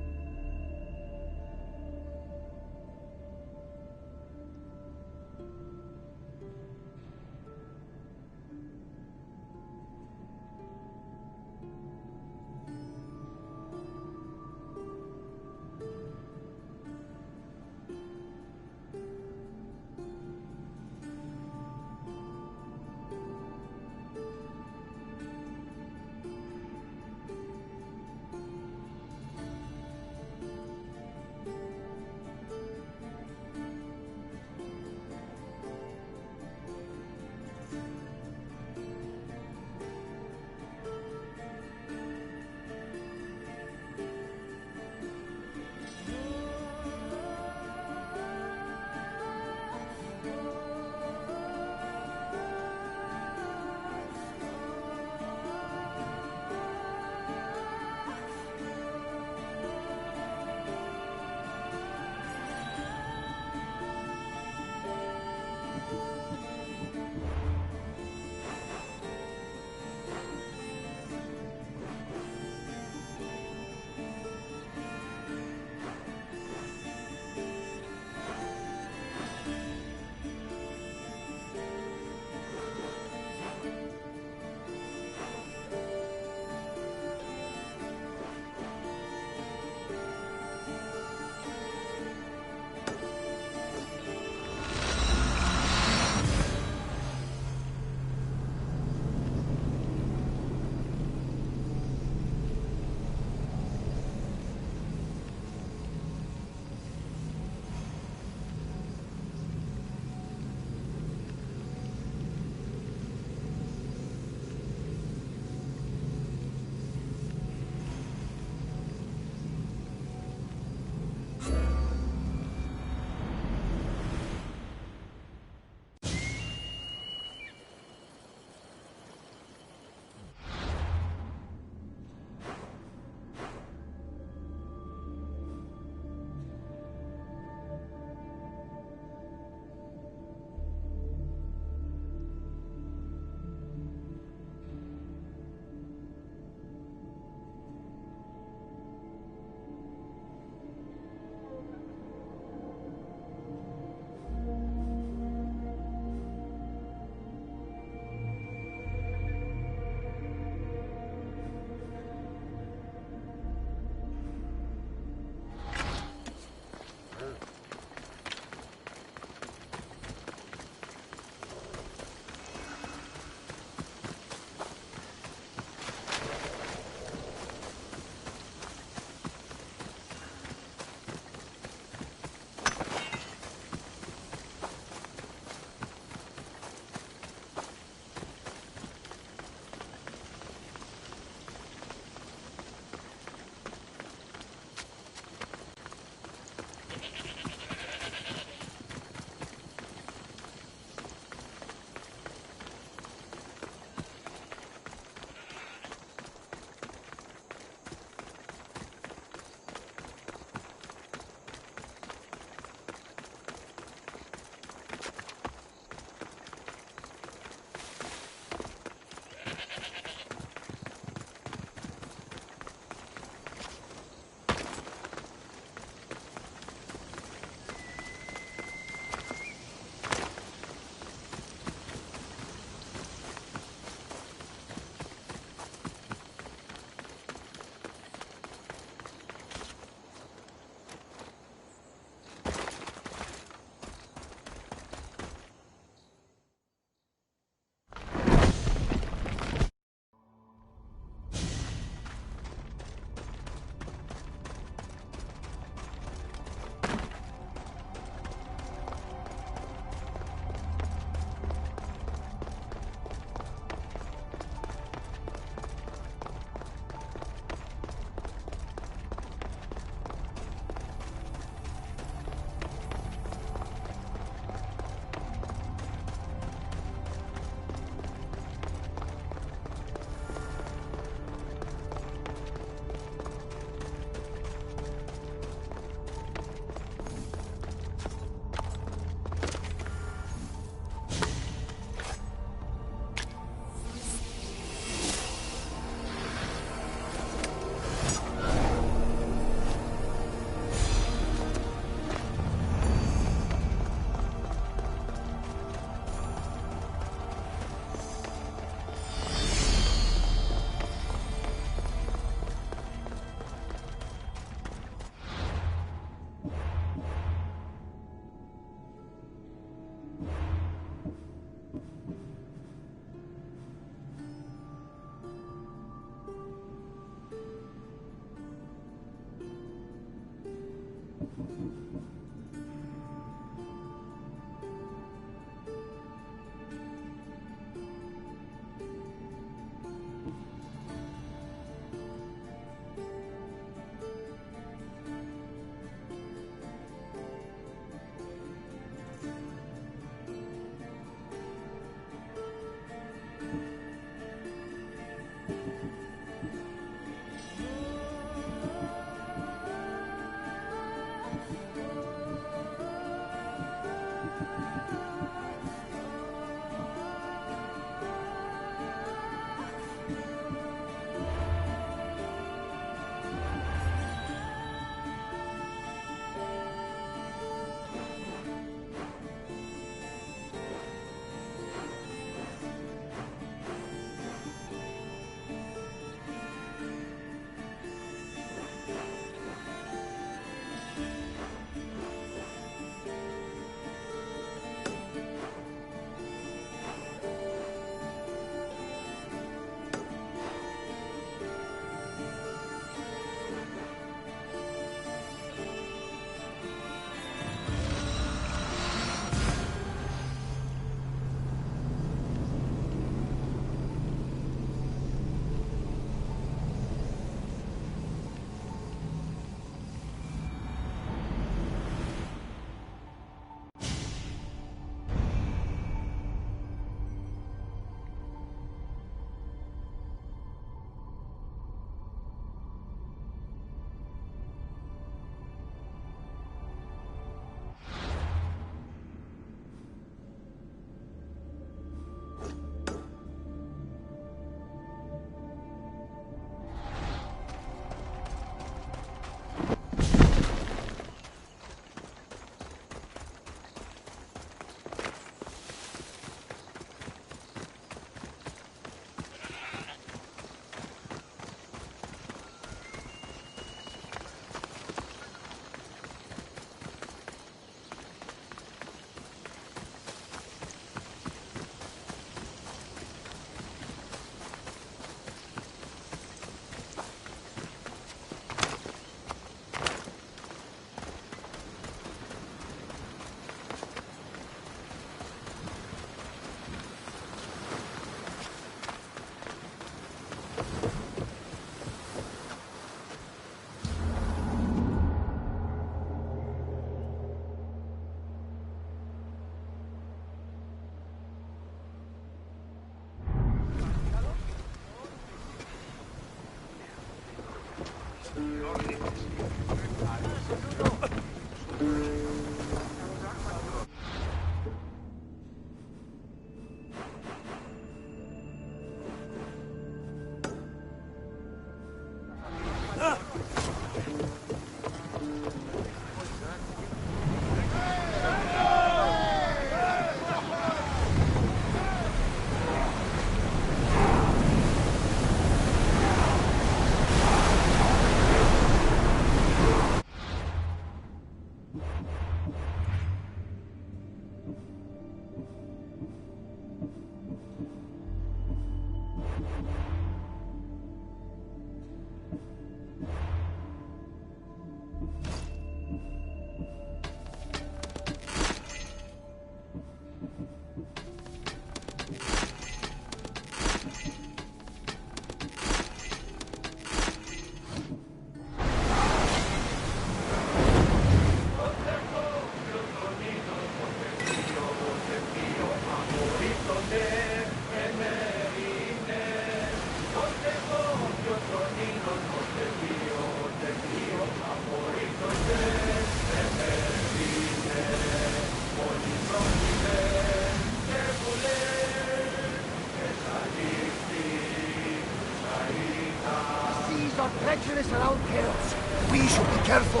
treacherous around chaos. We should be careful.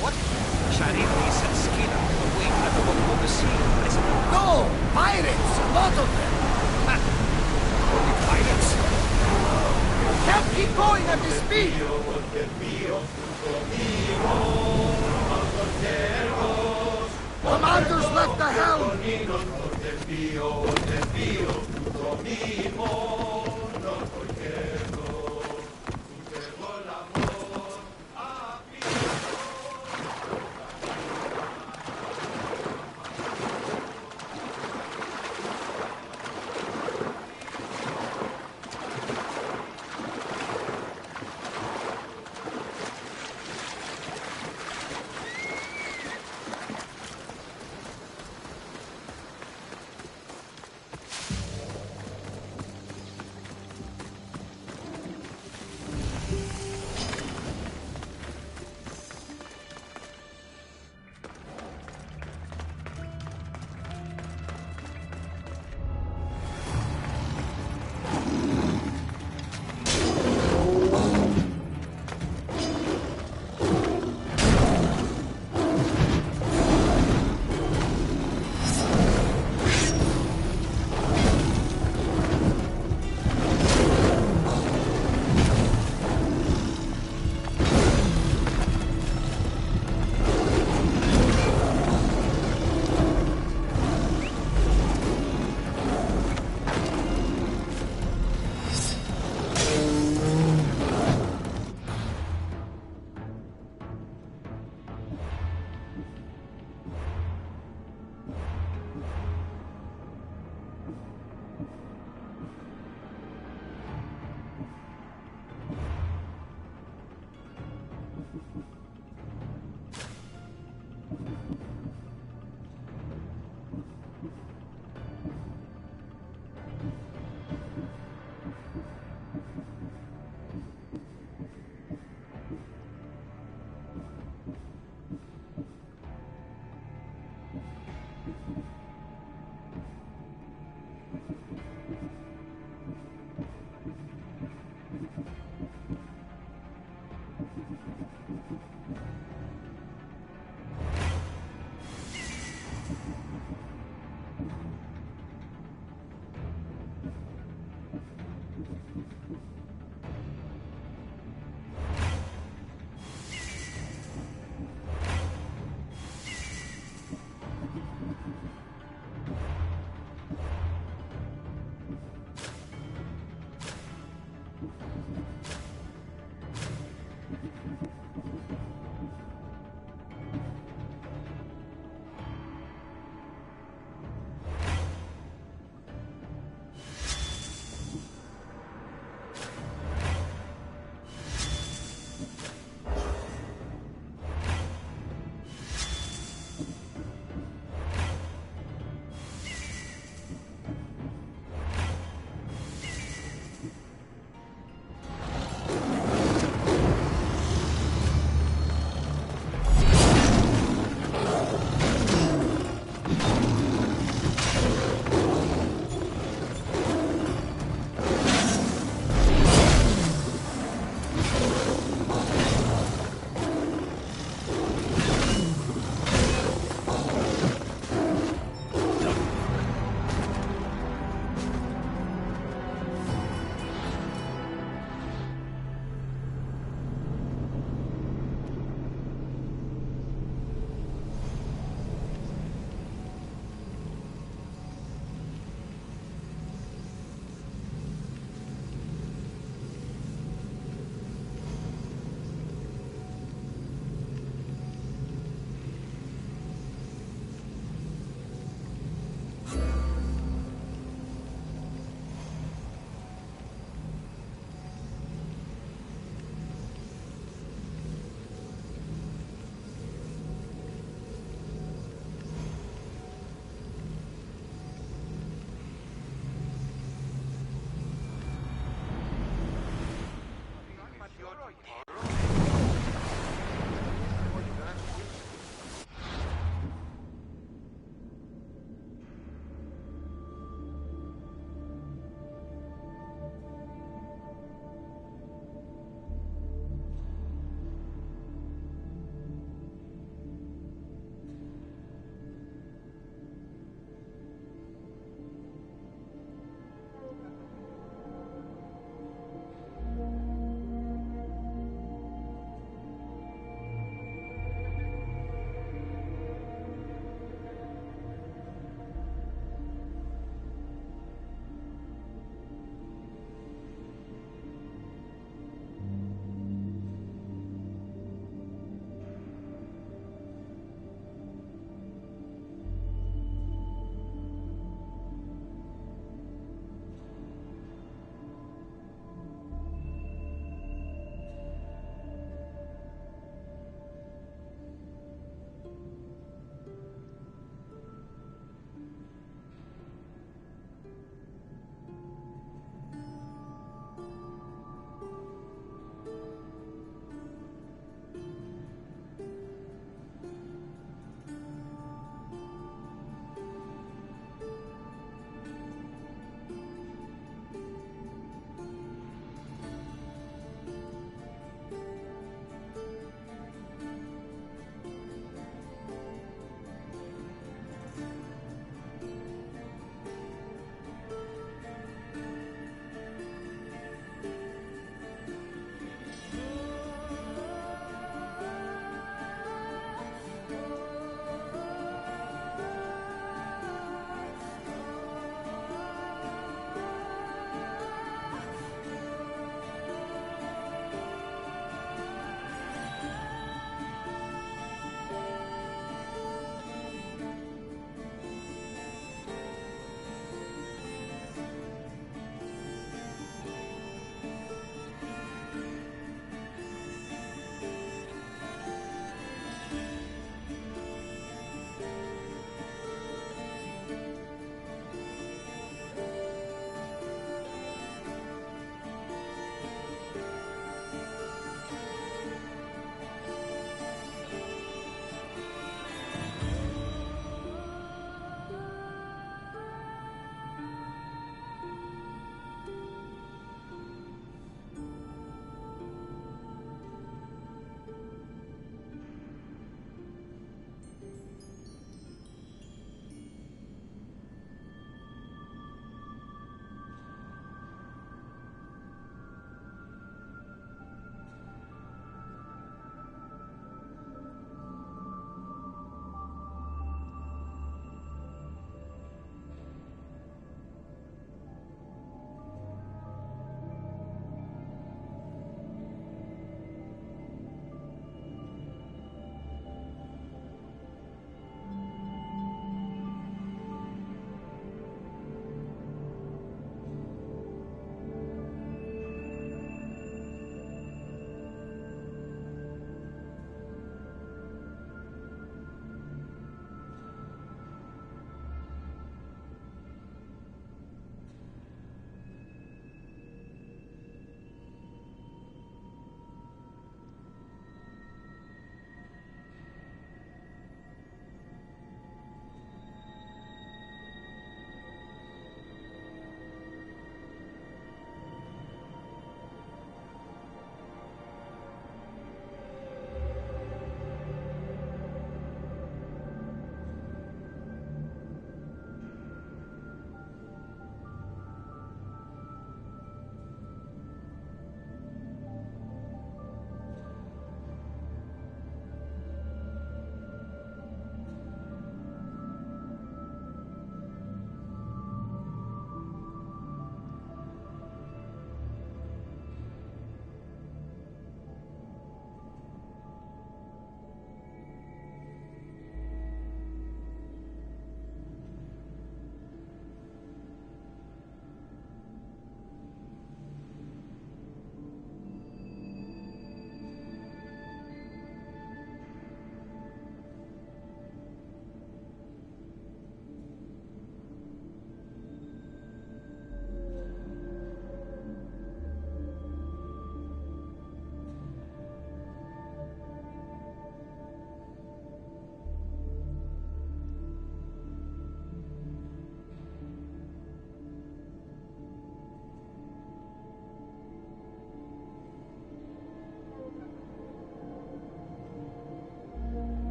What? Charybdis and Scylla are waiting at the bottom of the sea, President. No! Pirates! A lot of them! Only pirates? Can't keep going at this speed! Commanders left the helm!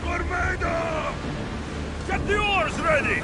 what we're made of! Get the oars ready!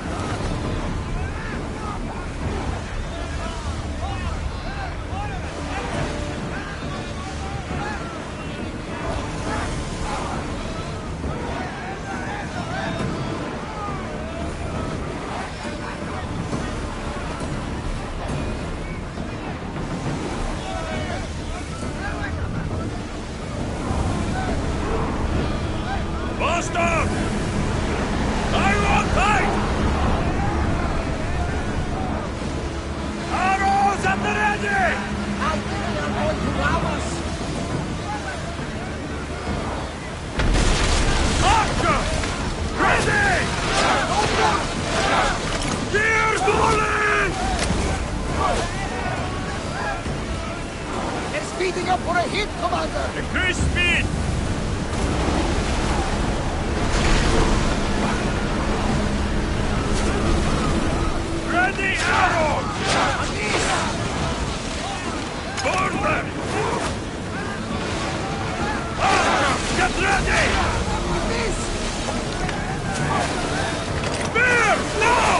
Speeding up for a hit, Commander! Increase speed! Ready arrows! Burn them! Archers, get ready! Spears, now!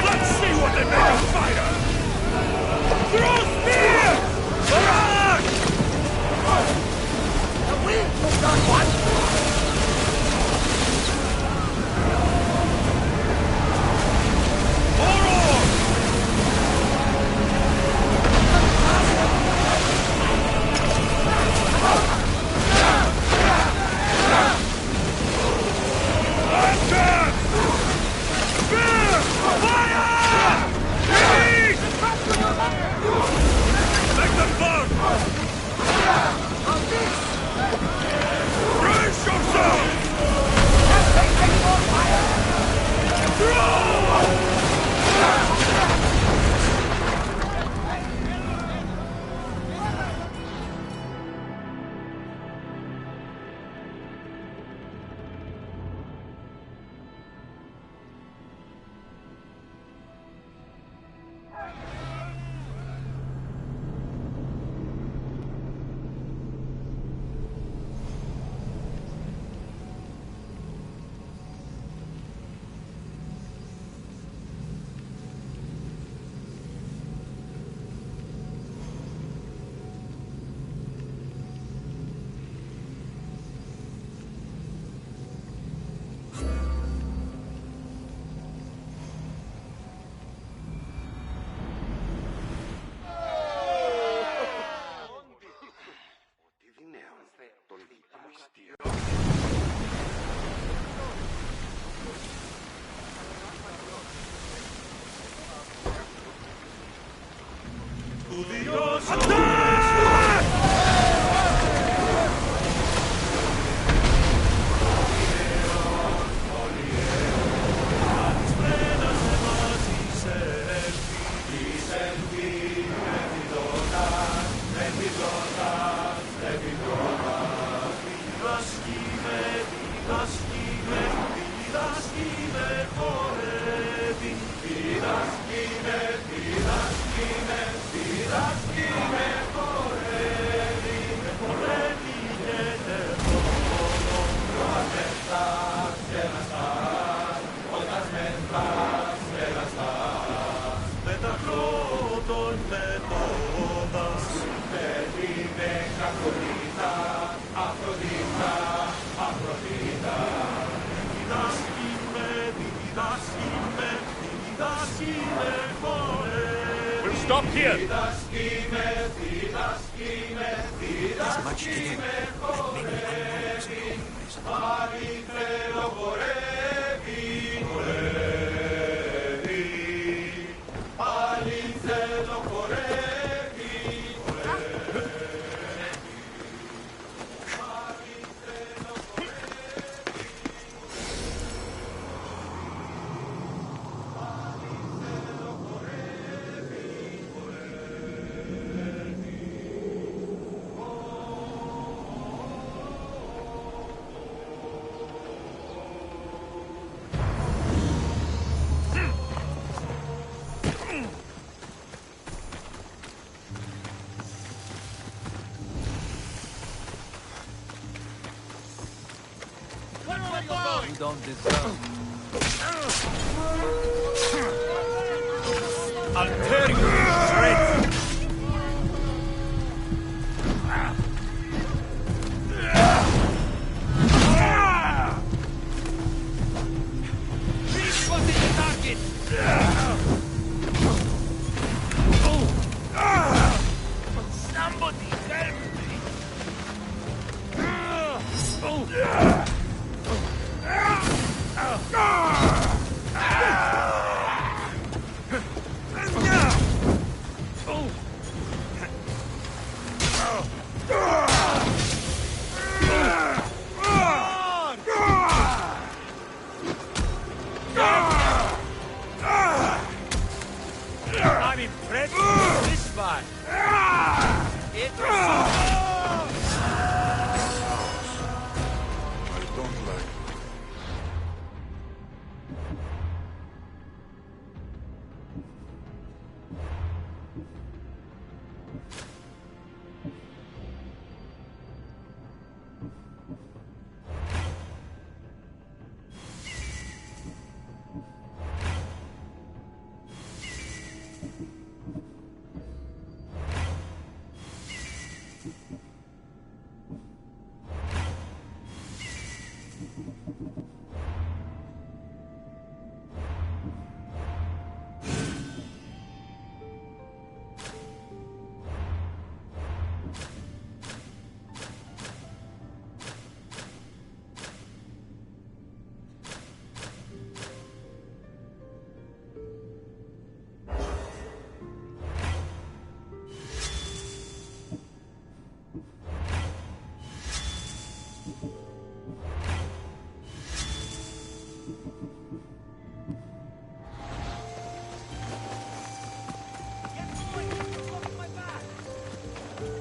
Let's see what they make of fire! Throw spears! Barrage! The wind was not one! We'll stop here. There's much to do. You don't deserve. I'll tear you to shreds! Somebody help me! I'm impressed with this one. It was I don't like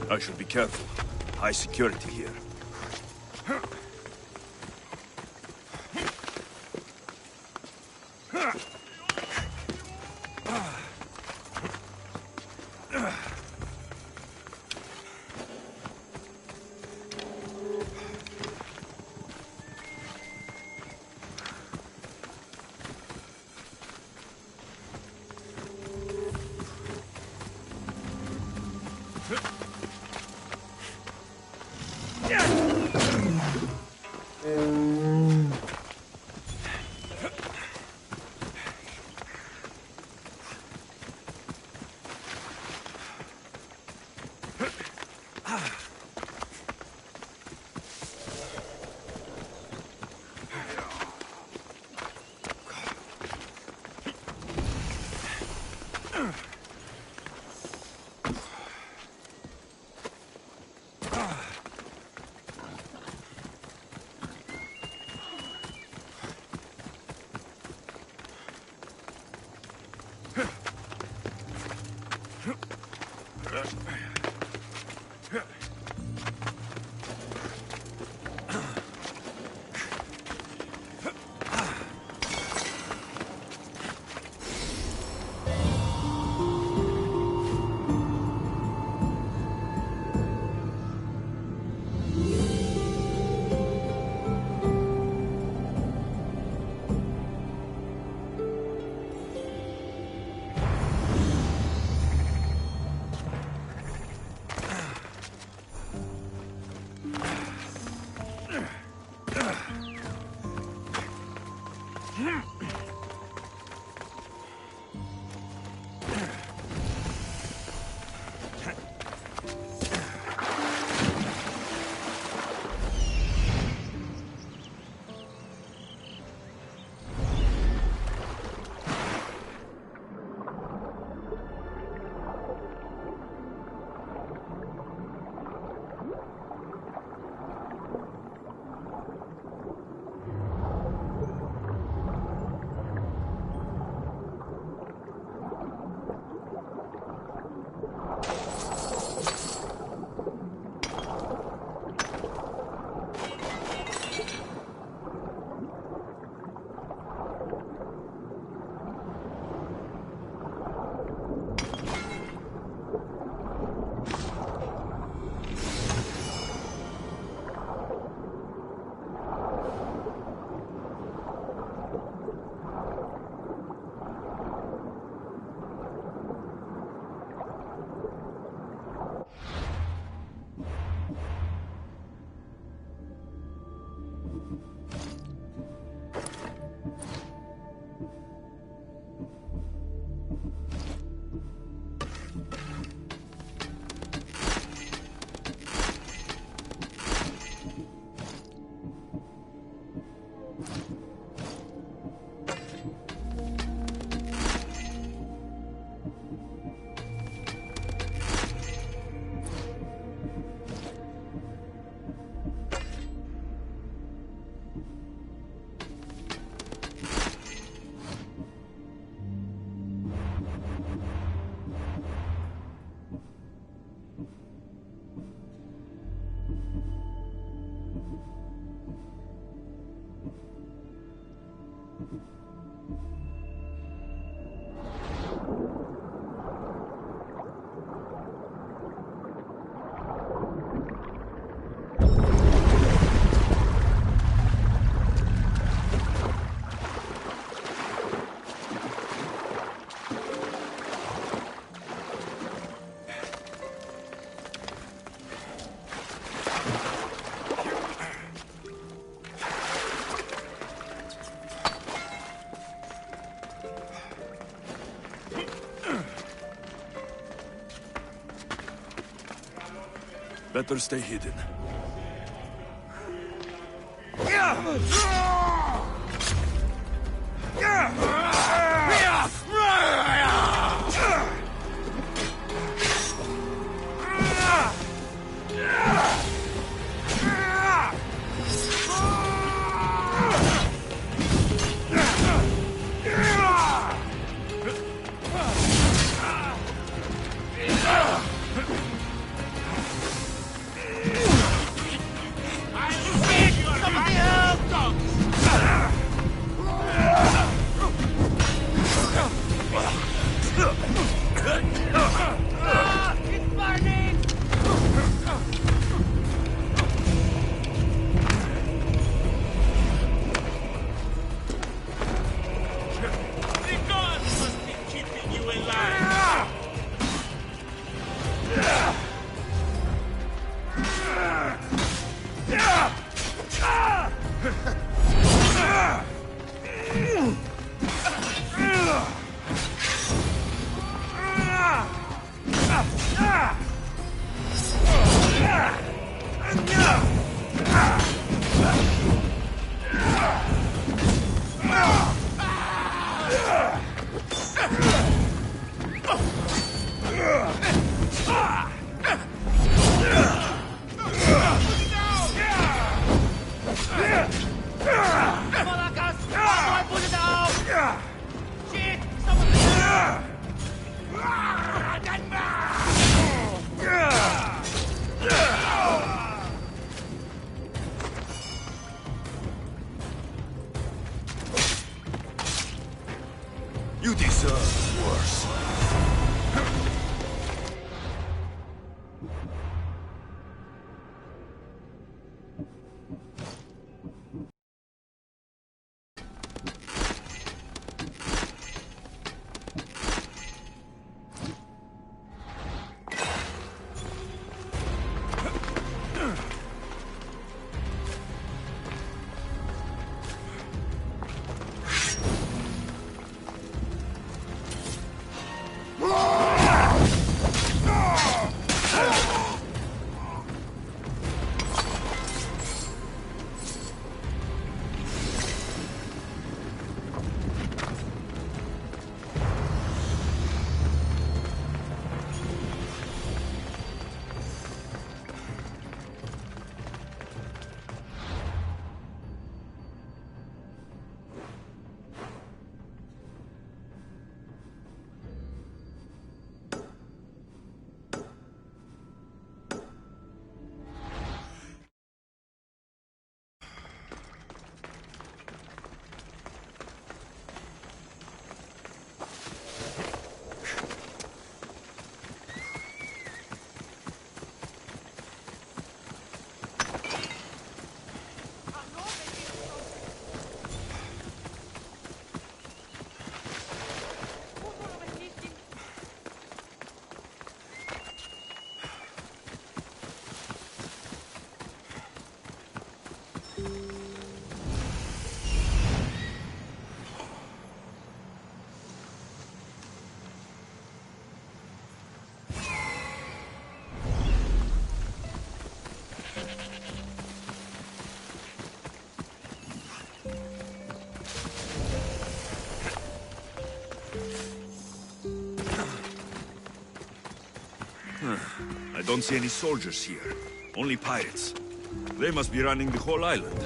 I should be careful. High security here. Yeah. Better stay hidden. You deserve worse. I don't see any soldiers here. Only pirates. They must be running the whole island.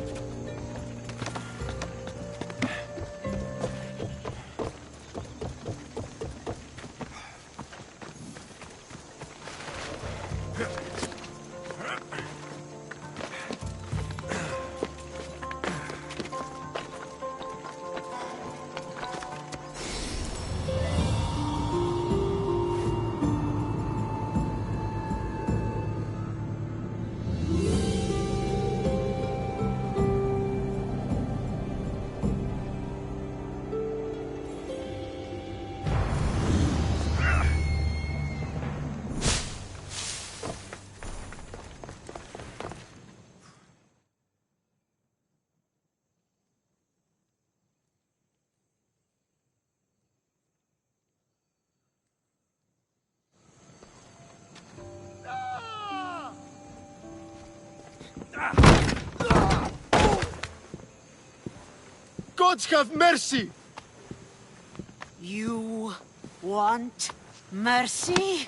Gods have mercy! You want mercy?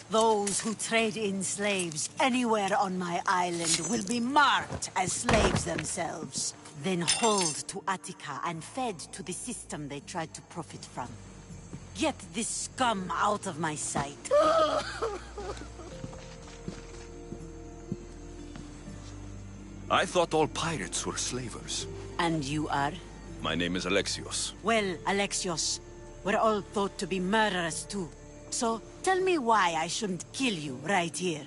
Those who trade in slaves anywhere on my island will be marked as slaves themselves, then hauled to Attica and fed to the system they tried to profit from. Get this scum out of my sight. I thought all pirates were slavers. And you are? My name is Alexios. Well, Alexios, we're all thought to be murderers too. So, tell me why I shouldn't kill you right here.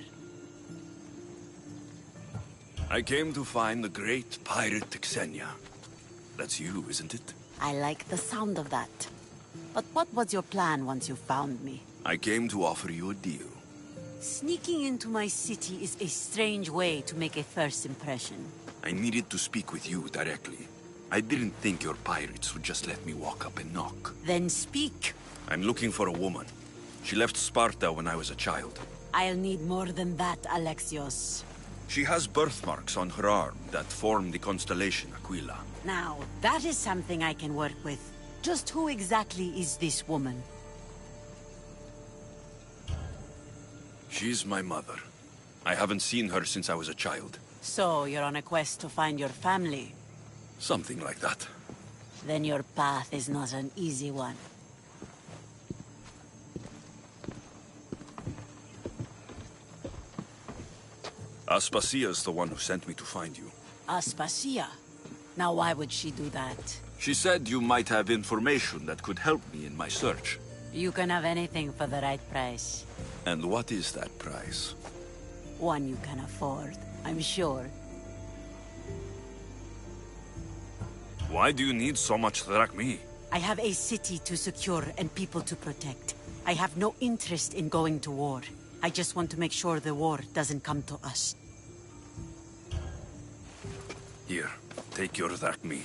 I came to find the great pirate Xenia. That's you, isn't it? I like the sound of that. But what was your plan once you found me? I came to offer you a deal. Sneaking into my city is a strange way to make a first impression. I needed to speak with you directly. I didn't think your pirates would just let me walk up and knock. Then speak. I'm looking for a woman. She left Sparta when I was a child. I'll need more than that, Alexios. She has birthmarks on her arm that form the constellation Aquila. Now, that is something I can work with. Just who exactly is this woman? She's my mother. I haven't seen her since I was a child. So, you're on a quest to find your family? Something like that. Then your path is not an easy one. Aspasia's the one who sent me to find you. Aspasia? Now why would she do that? She said you might have information that could help me in my search. You can have anything for the right price. And what is that price? One you can afford, I'm sure. Why do you need so much drachmi? I have a city to secure and people to protect. I have no interest in going to war. I just want to make sure the war doesn't come to us. Here, take your drachmi.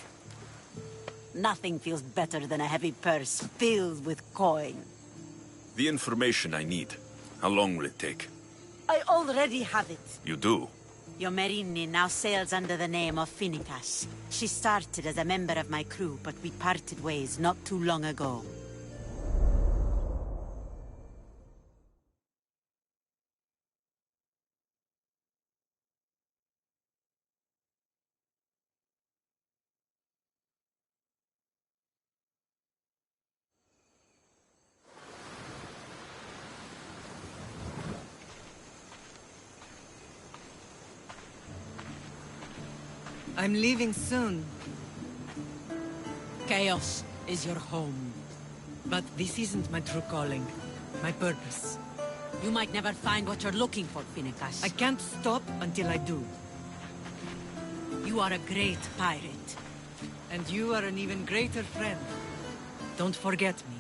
Nothing feels better than a heavy purse filled with coin. The information I need. How long will it take? I already have it. You do? Yomerini now sails under the name of Finicas. She started as a member of my crew, but we parted ways not too long ago. I'm leaving soon. Chaos is your home. But this isn't my true calling. My purpose. You might never find what you're looking for, Finicas. I can't stop until I do. You are a great pirate. And you are an even greater friend. Don't forget me.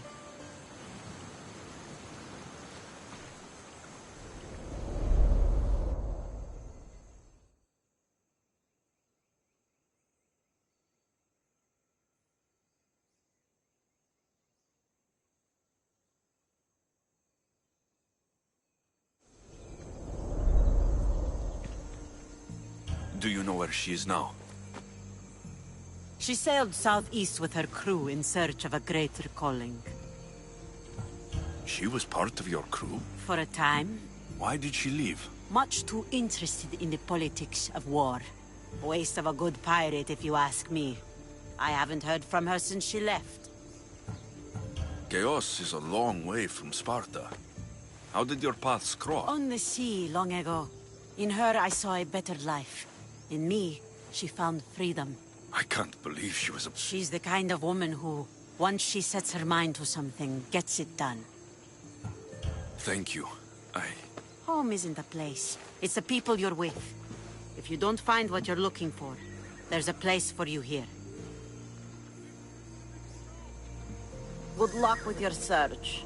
Do you know where she is now? She sailed southeast with her crew in search of a greater calling. She was part of your crew? For a time. Why did she leave? Much too interested in the politics of war. Waste of a good pirate, if you ask me. I haven't heard from her since she left. Chaos is a long way from Sparta. How did your paths cross? On the sea, long ago. In her, I saw a better life. In me, she found freedom. I can't believe she was a... She's the kind of woman who, once she sets her mind to something, gets it done. Thank you. Home isn't a place. It's the people you're with. If you don't find what you're looking for, there's a place for you here. Good luck with your search.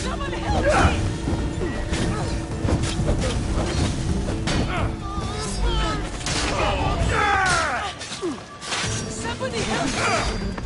Someone help me! Somebody help me!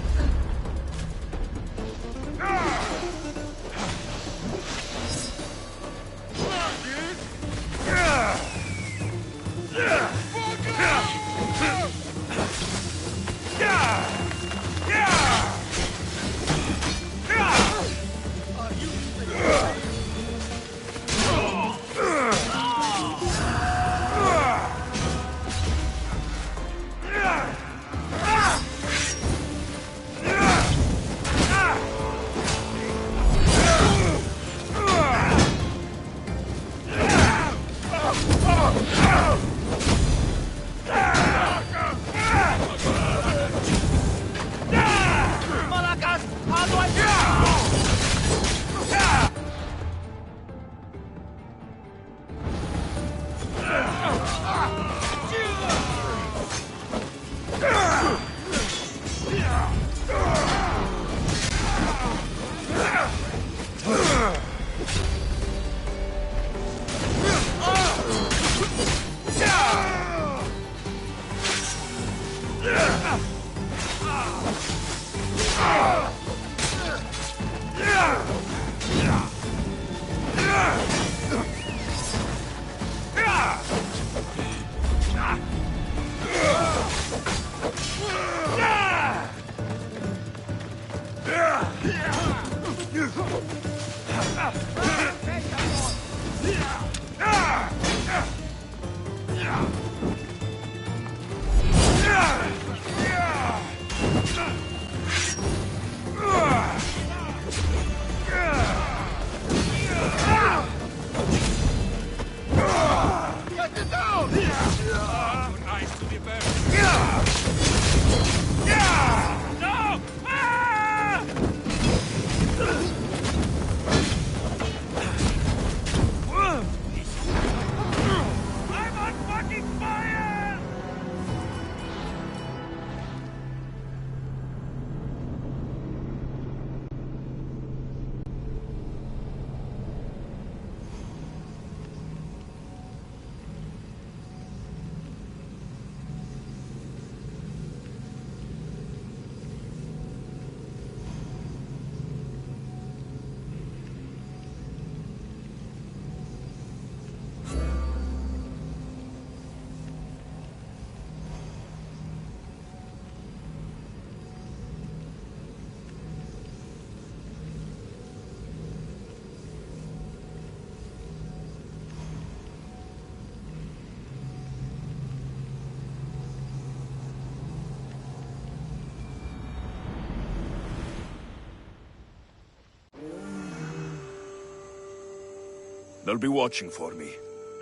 They'll be watching for me.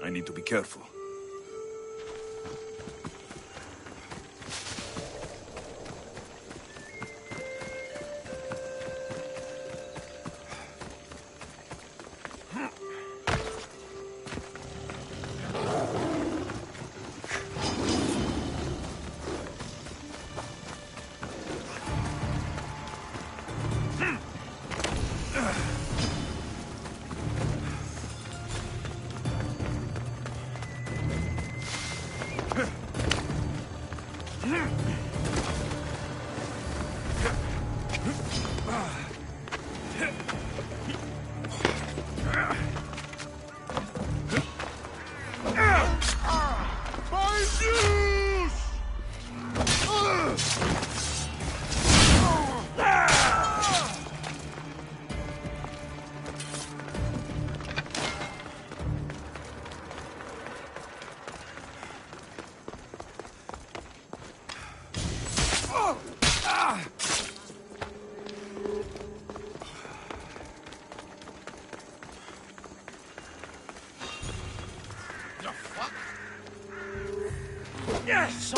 I need to be careful. Yes!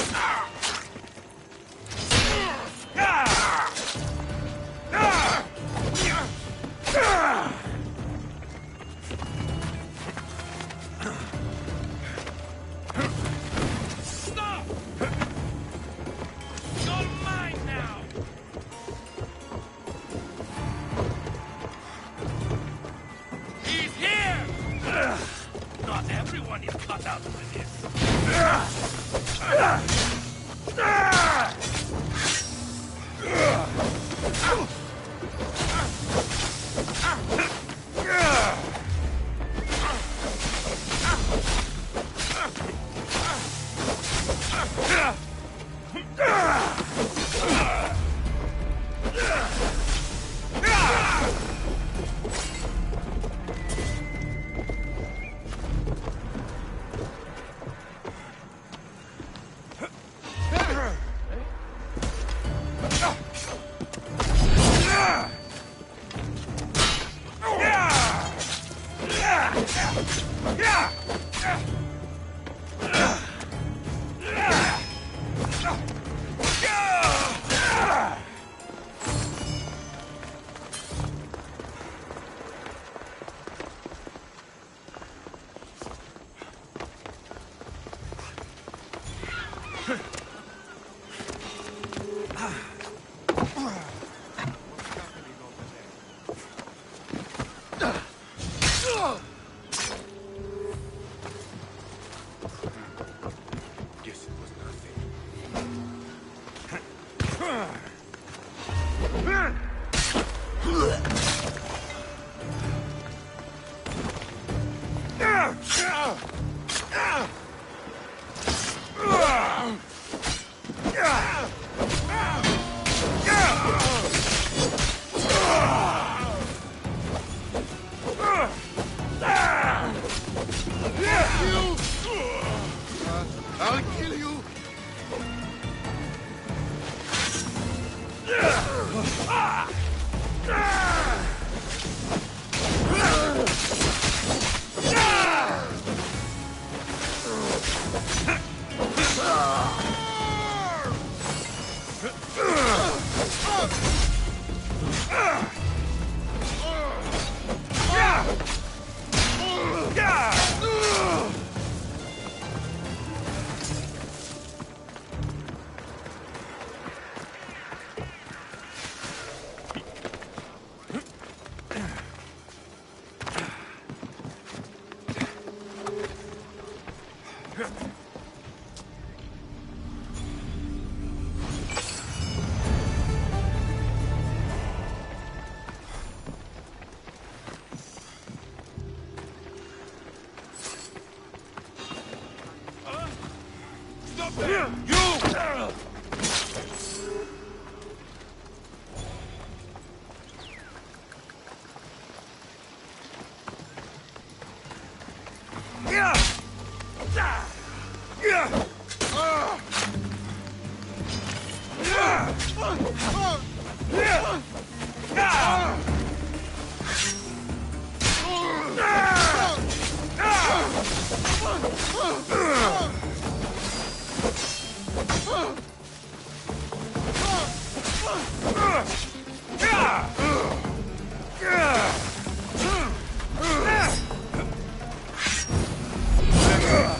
Stop! You're mine now! He's here! Not everyone is cut out for this. Guess it was I'll kill you! Stop there! You!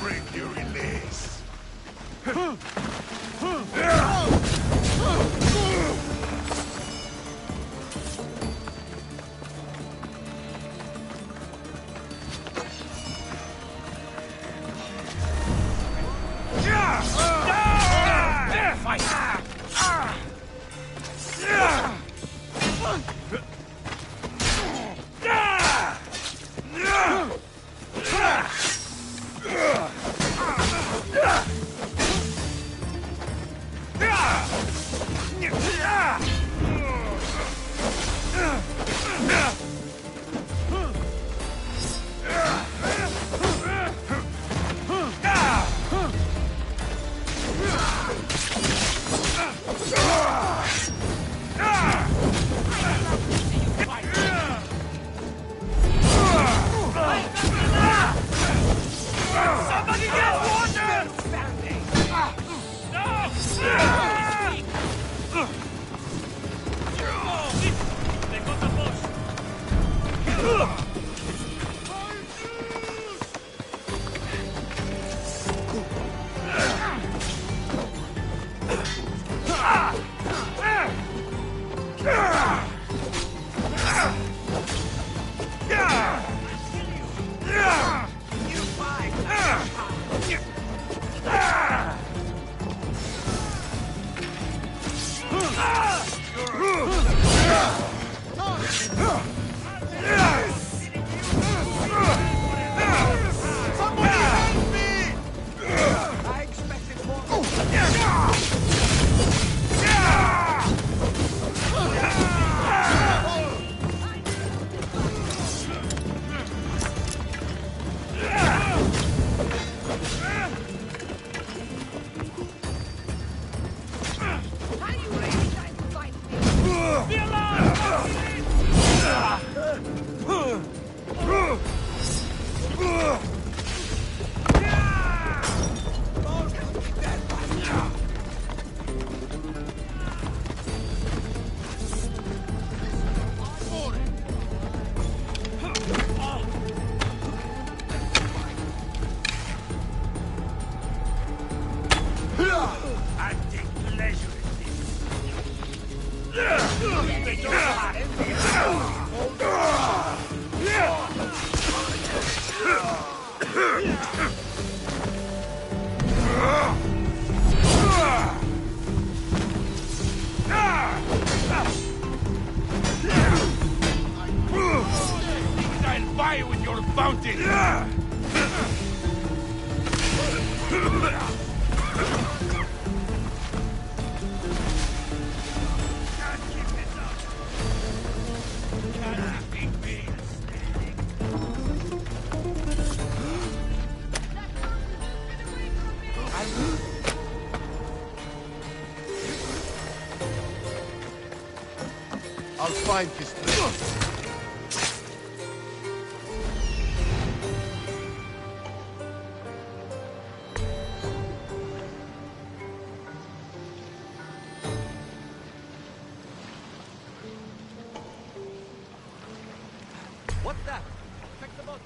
Break your release. I'll buy with your bounty! I'll find this place. What's that? Check the boat.